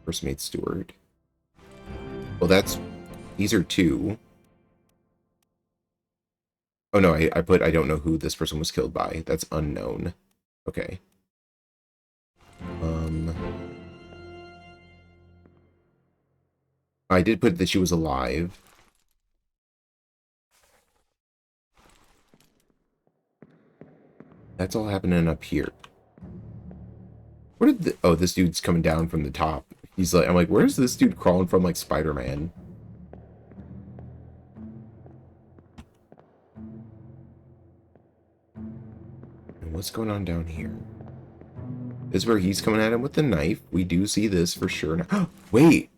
First mate steward. Well, these are 2. Oh no, I put I don't know who this person was killed by. That's unknown. Okay. I did put that she was alive. That's all happening up here. Where did the... Oh, this dude's coming down from the top. He's like... I'm like, where's this dude crawling from like Spider-Man? And what's going on down here? This is where he's coming at him with the knife. We do see this for sure now. Wait!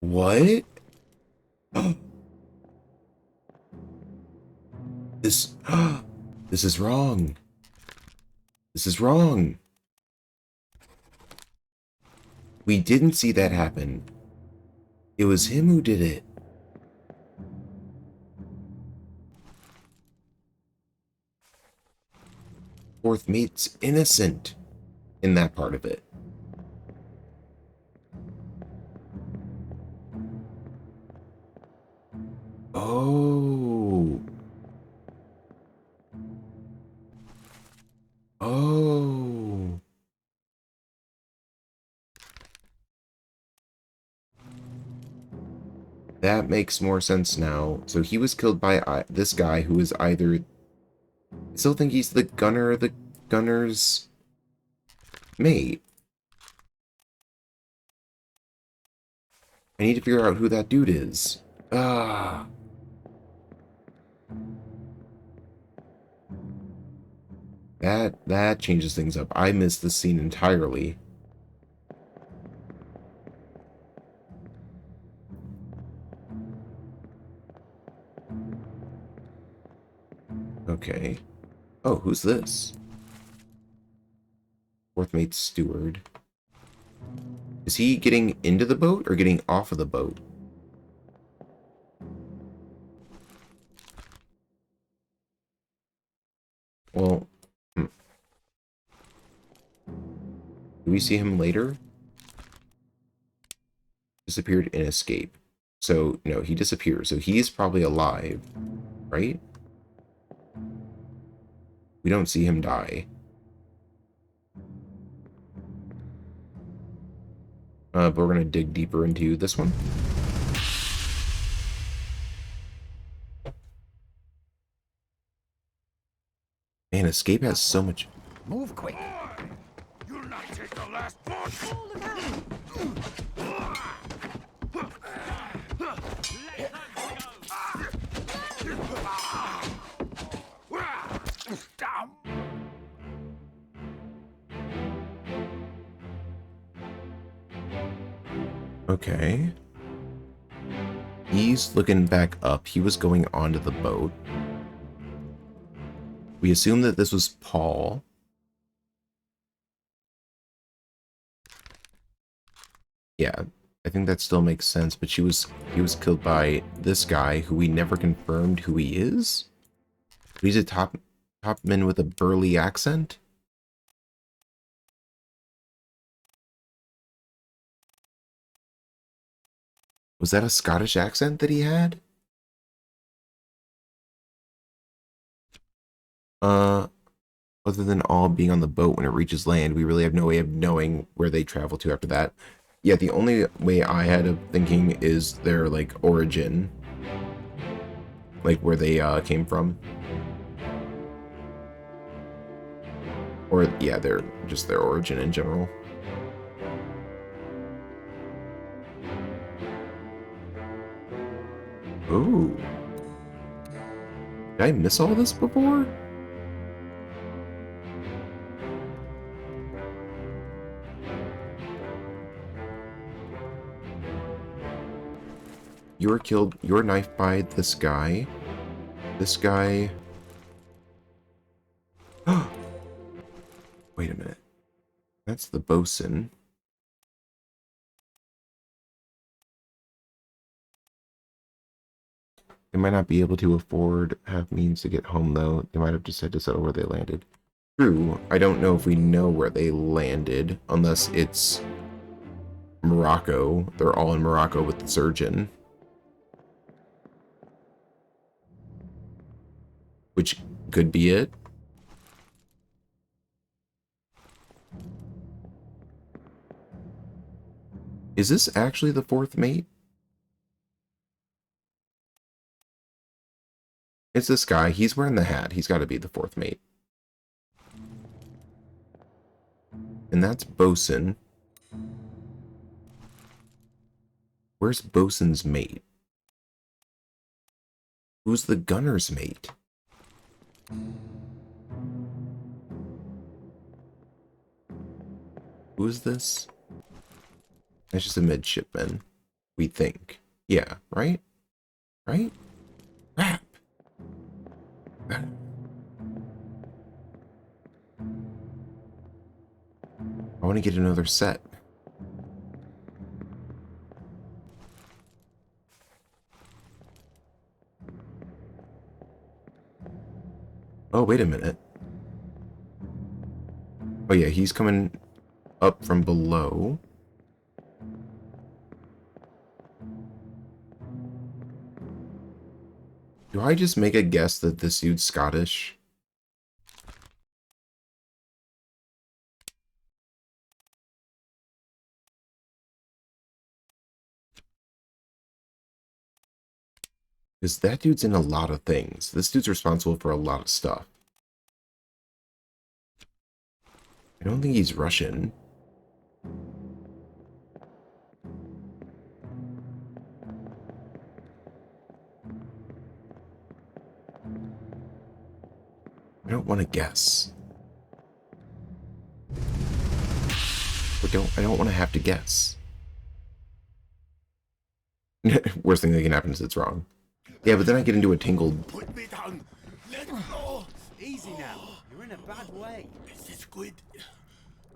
What? This... This is wrong. This is wrong. We didn't see that happen. It was him who did it. Fourth mate's innocent in that part of it. Oh. Oh. That makes more sense now. So he was killed by this guy who is either... I still think he's the gunner, the gunner's mate. I need to figure out who that dude is. Ah. That changes things up. I missed this scene entirely. Okay. Oh, who's this? Fourth mate steward. Is he getting into the boat or getting off of the boat? Well, do we see him later? Disappeared in escape. So, no, he disappears. So he's probably alive, right? We don't see him die. But we're gonna dig deeper into this one. Man, Escape has so much. Move quick. You'll not take the last punch! Okay. He's looking back up. He was going onto the boat. We assume that this was Paul. Yeah, I think that still makes sense, but he was killed by this guy who we never confirmed who he is. He's a top man with a burly accent. Was that a Scottish accent that he had? Other than all being on the boat when it reaches land, we really have no way of knowing where they travel to after that. Yeah, the only way I had of thinking is their, like, origin. Like, where they, came from. Or, yeah, just their origin in general. Ooh. Did I miss all this before? You were killed, you were knifed by this guy. This guy... Wait a minute. That's the bosun. They might not be able to have means to get home, though. They might have just had to settle where they landed. True, I don't know if we know where they landed, unless it's Morocco. They're all in Morocco with the surgeon. Which could be it. Is this actually the fourth mate? It's this guy. He's wearing the hat. He's got to be the fourth mate. And that's bosun. Where's bosun's mate? Who's the gunner's mate? Who is this? That's just a midshipman. We think. Yeah, right? Right? Crap! I want to get another set. Oh, wait a minute. Oh yeah, he's coming up from below. Do I just make a guess that this dude's Scottish? Because that dude's in a lot of things. This dude's responsible for a lot of stuff. I don't think he's Russian. I don't want to guess. But I don't want to have to guess. Worst thing that can happen is it's wrong. Yeah, but then I get into a tangled... Put me down! Let go! Easy now. You're in a bad way. It's the squid.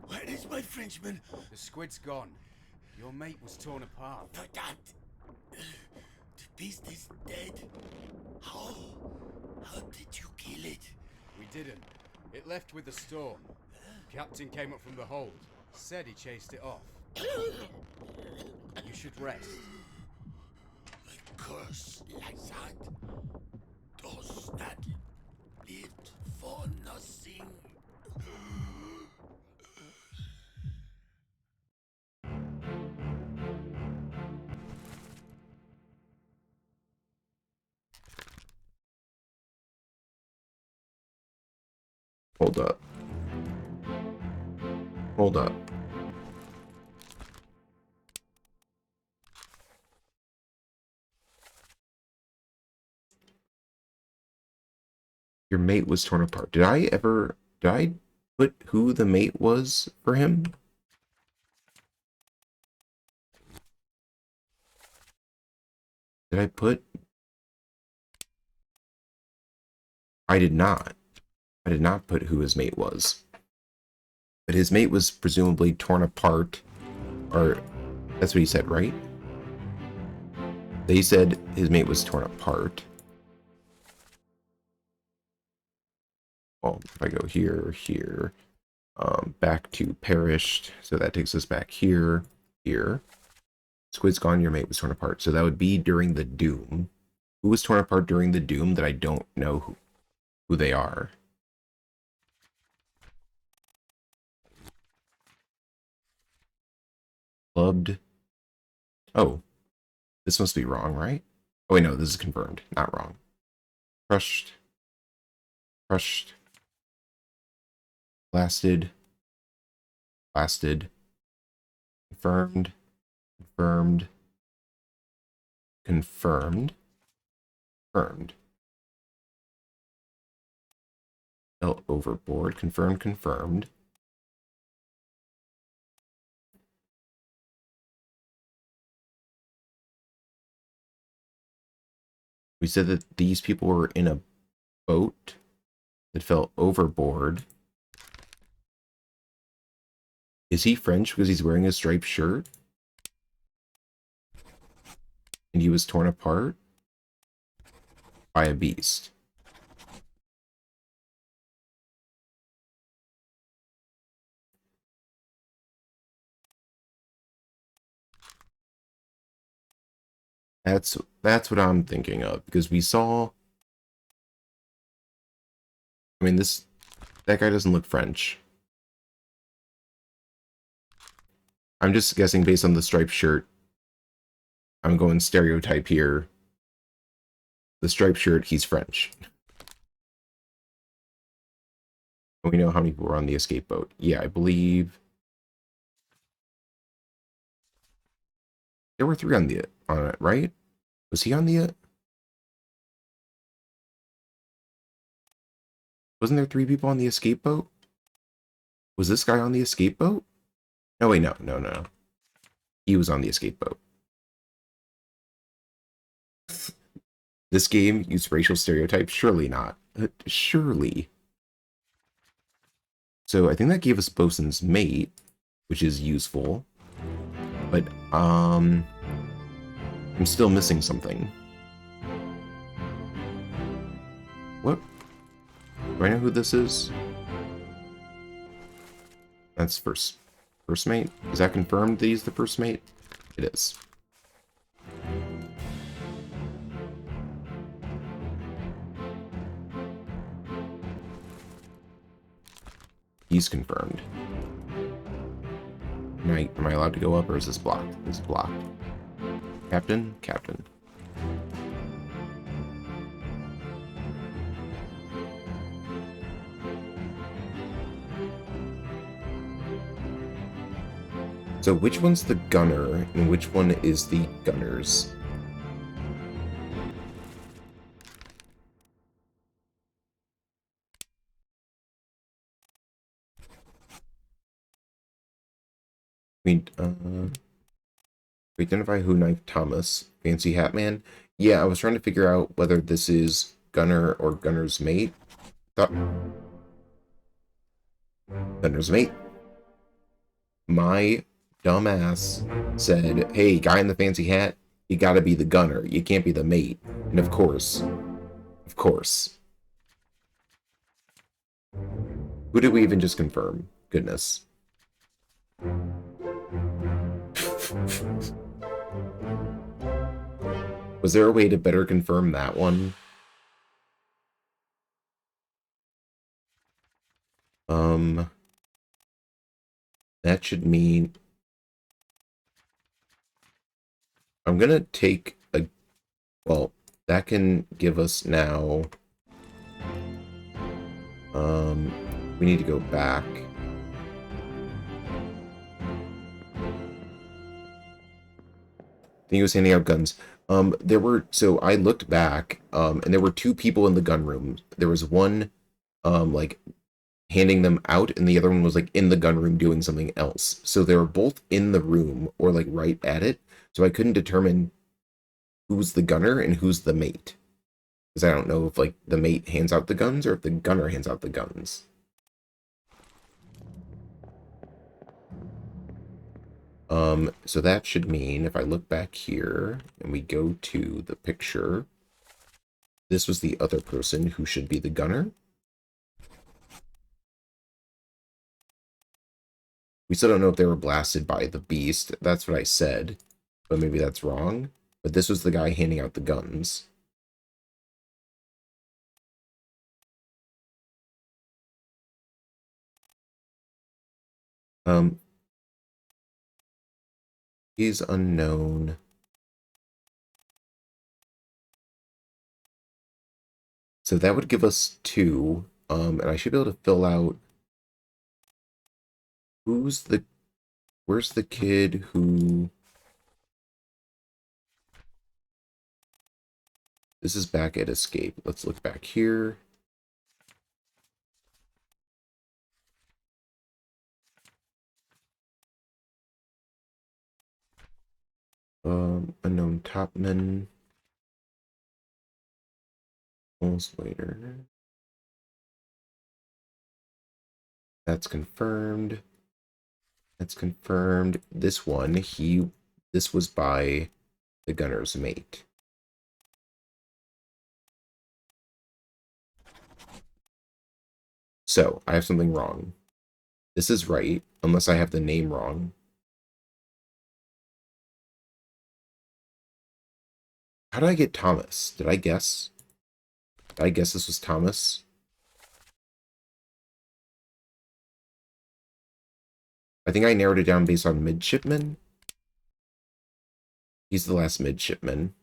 Where is my Frenchman? The squid's gone. Your mate was torn apart. The dad. The beast is dead. How? How did you kill it? We didn't. It left with the storm. Captain came up from the hold. Said he chased it off. You should rest. A curse like that? Does that live for nothing. Hold up. Hold up. Your mate was torn apart. Did I put who the mate was for him? Did I put? I did not. I did not put who his mate was. But his mate was presumably torn apart, or that's what he said, right? They said his mate was torn apart. Well, if I go here, here, back to perished, so that takes us back here, here. Squid's gone, your mate was torn apart. So that would be during the Doom. Who was torn apart during the Doom that I don't know who they are? Clubbed. Oh, this must be wrong, right? Oh, wait, no, this is confirmed. Not wrong. Crushed. Crushed. Blasted. Blasted. Confirmed. Confirmed. Confirmed. Confirmed. Fell overboard. Confirmed. Confirmed. We said that these people were in a boat that fell overboard. Is he French because he's wearing a striped shirt? And he was torn apart by a beast. That's what I'm thinking of, because we saw, I mean, that guy doesn't look French. I'm just guessing based on the striped shirt. I'm going stereotype here. The striped shirt, he's French. We know how many people were on the escape boat. Yeah, I believe there were 3 on it, right? Was he on the Wasn't there 3 people on the escape boat? Was this guy on the escape boat? No, wait, no. He was on the escape boat. This game used racial stereotypes? Surely not. Surely. So I think that gave us Bosun's mate, which is useful. But, I'm still missing something. What? Do I know who this is? That's first mate? Is that confirmed that he's the first mate? It is. He's confirmed. Am I allowed to go up, or is this blocked? This is blocked. Captain? Captain. So which one's the gunner, and which one is the gunners? We identify who knifed Thomas. Fancy Hat Man? Yeah, I was trying to figure out whether this is gunner or gunner's mate. Gunner's mate. My dumbass said, hey, guy in the fancy hat, you gotta be the gunner. You can't be the mate. And of course. Who did we even just confirm? Goodness. Was there a way to better confirm that one? That should mean I'm gonna take a, well, that can give us now, we need to go back. I think he was handing out guns. So I looked back, and there were two people in the gun room. There was one, like, handing them out, and the other one was, like, in the gun room doing something else. So they were both in the room, or, like, right at it. So I couldn't determine who's the gunner and who's the mate. Because I don't know if, like, the mate hands out the guns, or if the gunner hands out the guns. So that should mean if I look back here and we go to the picture, this was the other person who should be the gunner. We still don't know if they were blasted by the beast. That's what I said, but maybe that's wrong. But this was the guy handing out the guns. He's unknown. So that would give us 2. And I should be able to fill out where's the kid who... This is back at escape. Let's look back here. Unknown topman. Almost later. That's confirmed. That's confirmed. This one, this was by the gunner's mate. So, I have something wrong. This is right, unless I have the name wrong. How did I get Thomas? Did I guess? Did I guess this was Thomas? I think I narrowed it down based on midshipman. He's the last midshipman.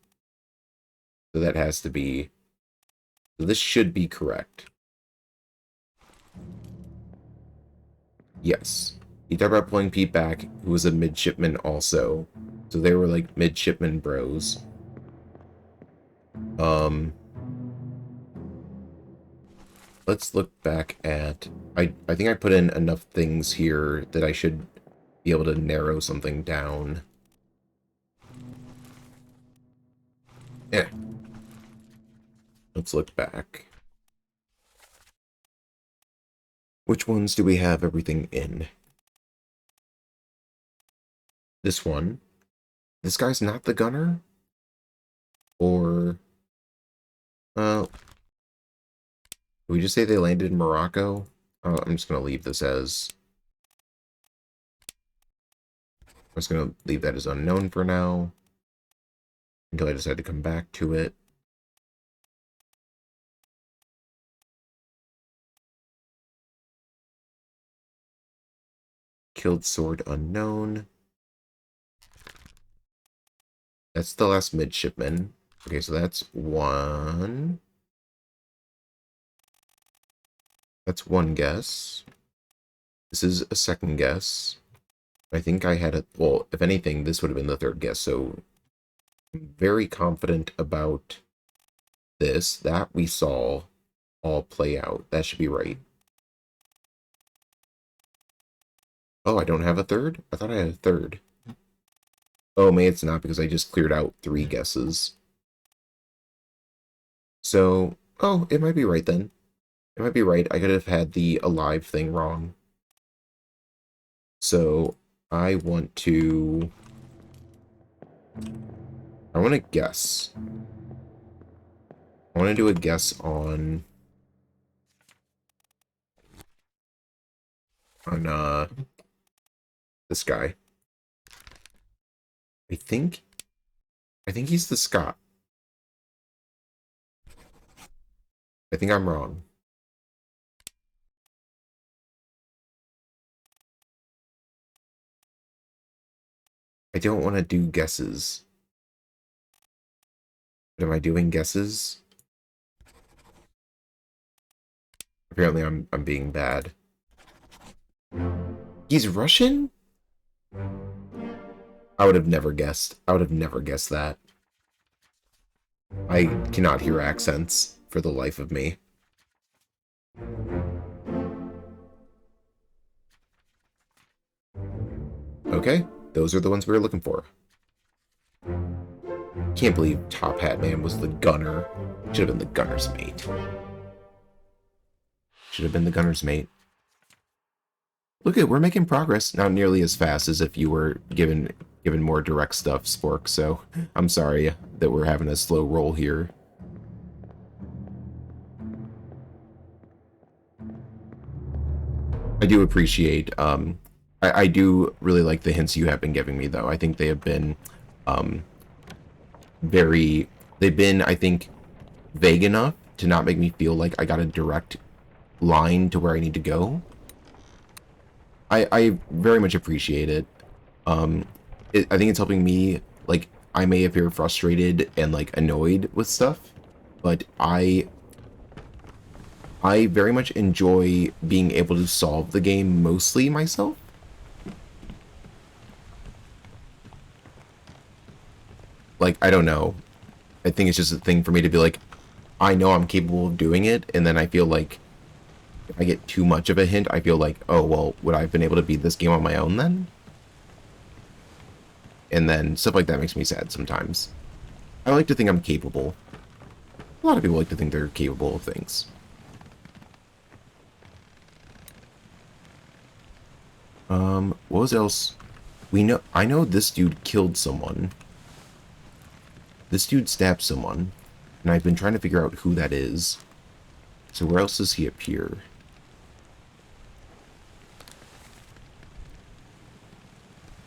So that has to be... So this should be correct. Yes. He talked about pulling Pete back, who was a midshipman also. So they were like midshipman bros. Let's look back at... I think I put in enough things here that I should be able to narrow something down. Yeah. Let's look back. Which ones do we have everything in? This one. This guy's not the gunner? Or... did we just say they landed in Morocco? I'm just going to leave this as... I'm just going to leave that as unknown for now. Until I decide to come back to it. Killed sword unknown. That's the last midshipman. Okay, so that's 1. That's 1 guess. This is a 2nd guess. I think I had a... Well, if anything, this would have been the 3rd guess, so... I'm very confident about this. That we saw all play out. That should be right. Oh, I don't have a 3rd? I thought I had a 3rd. Oh, maybe it's not because I just cleared out 3 guesses. So, oh, it might be right then. It might be right. I could have had the alive thing wrong. So, I want to guess. I want to do a guess on this guy. I think he's the Scot. I think I'm wrong. I don't want to do guesses. But am I doing guesses? Apparently I'm being bad. He's Russian? I would have never guessed. I would have never guessed that. I cannot hear accents for the life of me. Okay, those are the ones we were looking for. Can't believe Top Hat Man was the gunner. Should have been the gunner's mate. Should have been the gunner's mate. Look at, we're making progress. Not nearly as fast as if you were given more direct stuff, Spork, so I'm sorry that we're having a slow roll here. I do appreciate, I do really like the hints you have been giving me, though. I think they have been, they've been, I think, vague enough to not make me feel like I got a direct line to where I need to go. I very much appreciate it. I think it's helping me, like, I may appear frustrated and, like, annoyed with stuff, but I very much enjoy being able to solve the game mostly myself. Like, I don't know. I think it's just a thing for me to be like, I know I'm capable of doing it, and then I feel like if I get too much of a hint, I feel like, oh, well, would I have been able to beat this game on my own then? And then stuff like that makes me sad sometimes. I like to think I'm capable. A lot of people like to think they're capable of things. What was else? I know this dude killed someone. This dude stabbed someone, and I've been trying to figure out who that is. So where else does he appear?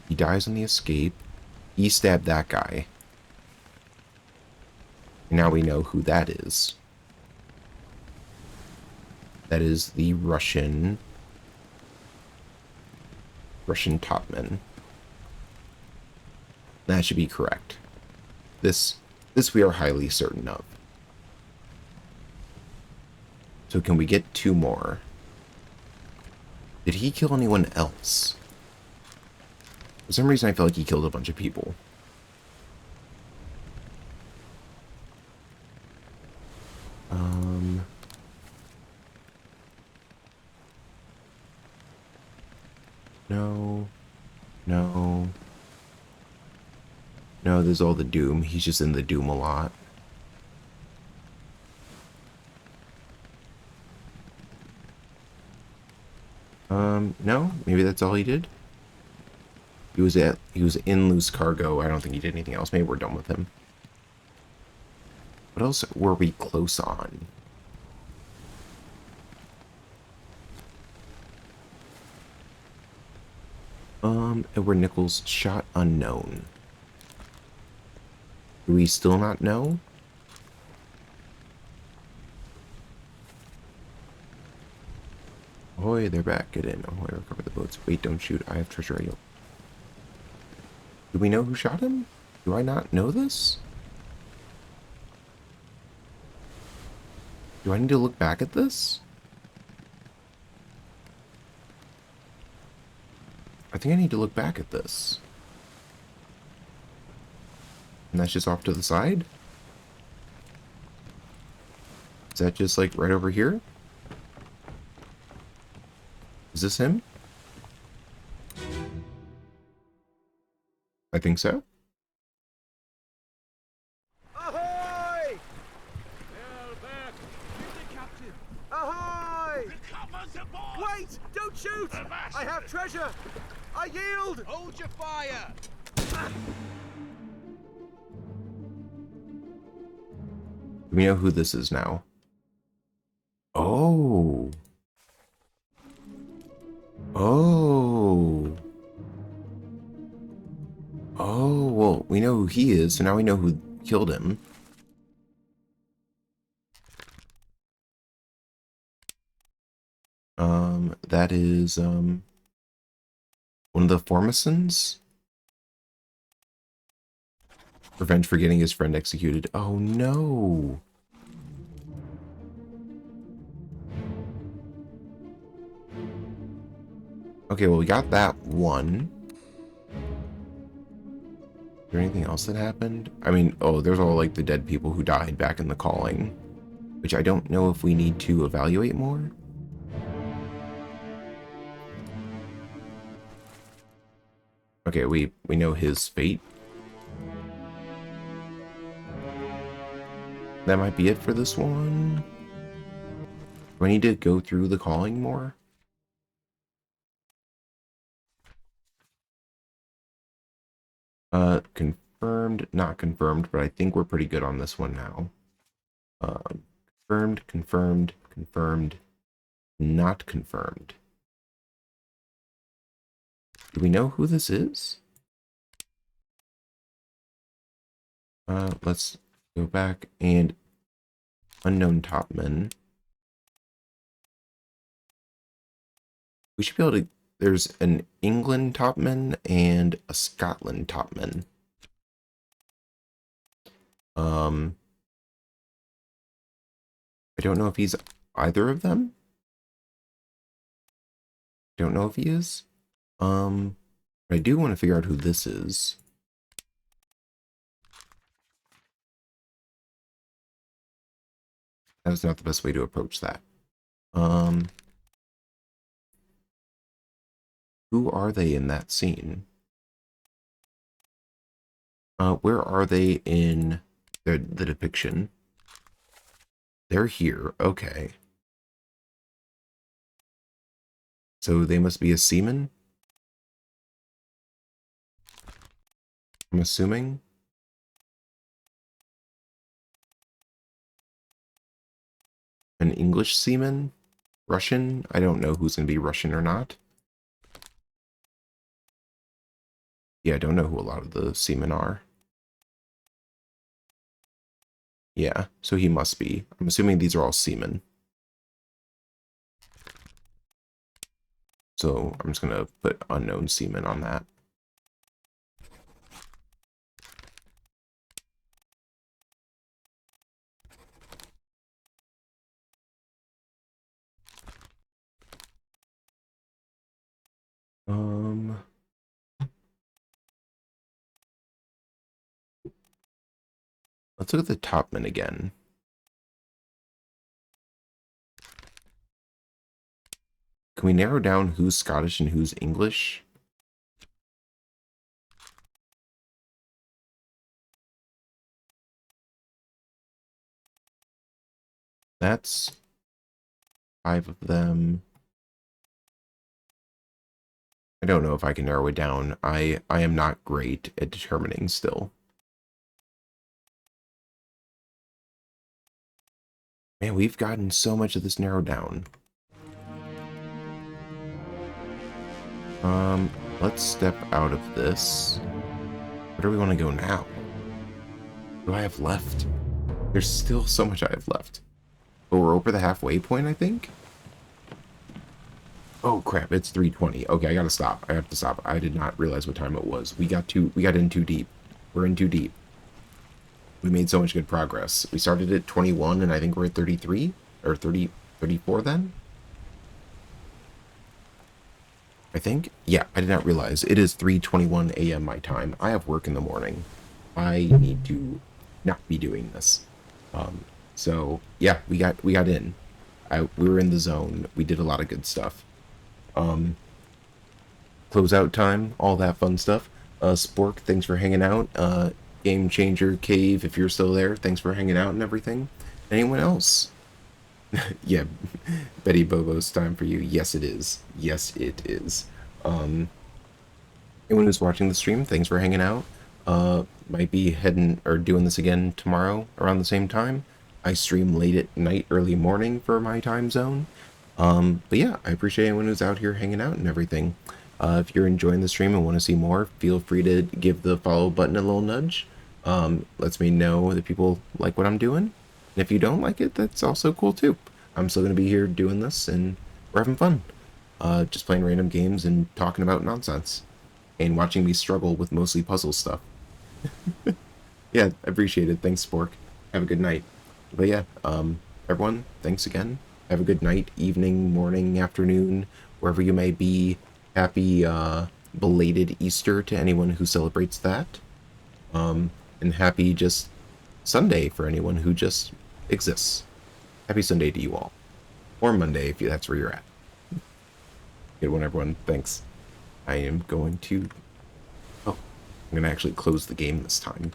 He dies on the escape. He stabbed that guy. And now we know who that is. That is the Russian topman. That should be correct. This we are highly certain of. So can we get 2 more? Did he kill anyone else? For some reason I feel like he killed a bunch of people. No. No. No, there's all the Doom. He's just in the Doom a lot. No? Maybe that's all he did? He was in Loose Cargo. I don't think he did anything else. Maybe we're done with him. What else were we close on? Edward Nichols shot unknown. Do we still not know? Ahoy, they're back. Get in. Ahoy, recover the boats. Wait, don't shoot. I have treasure. Do we know who shot him? Do I not know this? Do I need to look back at this? I think I need to look back at this. And that's just off to the side? Is that just like right over here? Is this him? I think so. Ahoy! Well, back. Here's the captain. Ahoy! Recover the boat! Wait! Don't shoot! I have treasure! I yield! Hold your fire! Do we know who this is now? Oh. Oh. Oh, well, we know who he is, so now we know who killed him. That is, one of the Formasons? Revenge for getting his friend executed. Oh no. Okay, well, we got that one. Is there anything else that happened? I mean, oh, there's all like the dead people who died back in the calling, which I don't know if we need to evaluate more. Okay, we know his fate. That might be it for this one. Do I need to go through the calling more? Confirmed, not confirmed, but I think we're pretty good on this one now. Confirmed, confirmed, confirmed, not confirmed. Do we know who this is? Let's go back and unknown topman. We should be able to. There's an England topman and a Scotland topman. I don't know if he's either of them. Don't know if he is. But I do want to figure out who this is. That was not the best way to approach that. Who are they in that scene? Where are they in the depiction? They're here. Okay. So they must be a seaman? I'm assuming. An English seaman? Russian? I don't know who's going to be Russian or not. Yeah, I don't know who a lot of the seamen are. Yeah, so he must be. I'm assuming these are all seamen. So I'm just going to put unknown seaman on that. Let's look at the topman again. Can we narrow down who's Scottish and who's English? That's 5 of them. I don't know if I can narrow it down. I am not great at determining still. Man, we've gotten so much of this narrowed down. Let's step out of this. Where do we want to go now? What do I have left? There's still so much I have left. But we're over the halfway point, I think? Oh crap, it's 3:20. Okay, I gotta stop. I have to stop. I did not realize what time it was. We got in too deep. We're in too deep. We made so much good progress. We started at 21 and I think we're at 33 or 34 then. I think. Yeah, I did not realize. It is 3:21 a.m. my time. I have work in the morning. I need to not be doing this. So yeah, we got in. We were in the zone. We did a lot of good stuff. Closeout time, all that fun stuff. Spork, thanks for hanging out. Game Changer Cave, if you're still there, thanks for hanging out and everything. Anyone else? Yeah, Betty Bobo's time for you. Yes, it is. Yes, it is. Anyone who's watching the stream, thanks for hanging out. Might be heading or doing this again tomorrow around the same time. I stream late at night, early morning for my time zone. But yeah, I appreciate anyone who's out here hanging out and everything. If you're enjoying the stream and want to see more, feel free to give the follow button a little nudge. Lets me know that people like what I'm doing. And if you don't like it, that's also cool too. I'm still going to be here doing this and we're having fun. Just playing random games and talking about nonsense. And watching me struggle with mostly puzzle stuff. Yeah, appreciate it. Thanks, Spork. Have a good night. But yeah, everyone, thanks again. Have a good night, evening, morning, afternoon, wherever you may be. Happy belated Easter to anyone who celebrates that. And happy just Sunday for anyone who just exists. Happy Sunday to you all. Or Monday if that's where you're at. Good one, everyone. Thanks. I am going to... Oh, I'm going to actually close the game this time.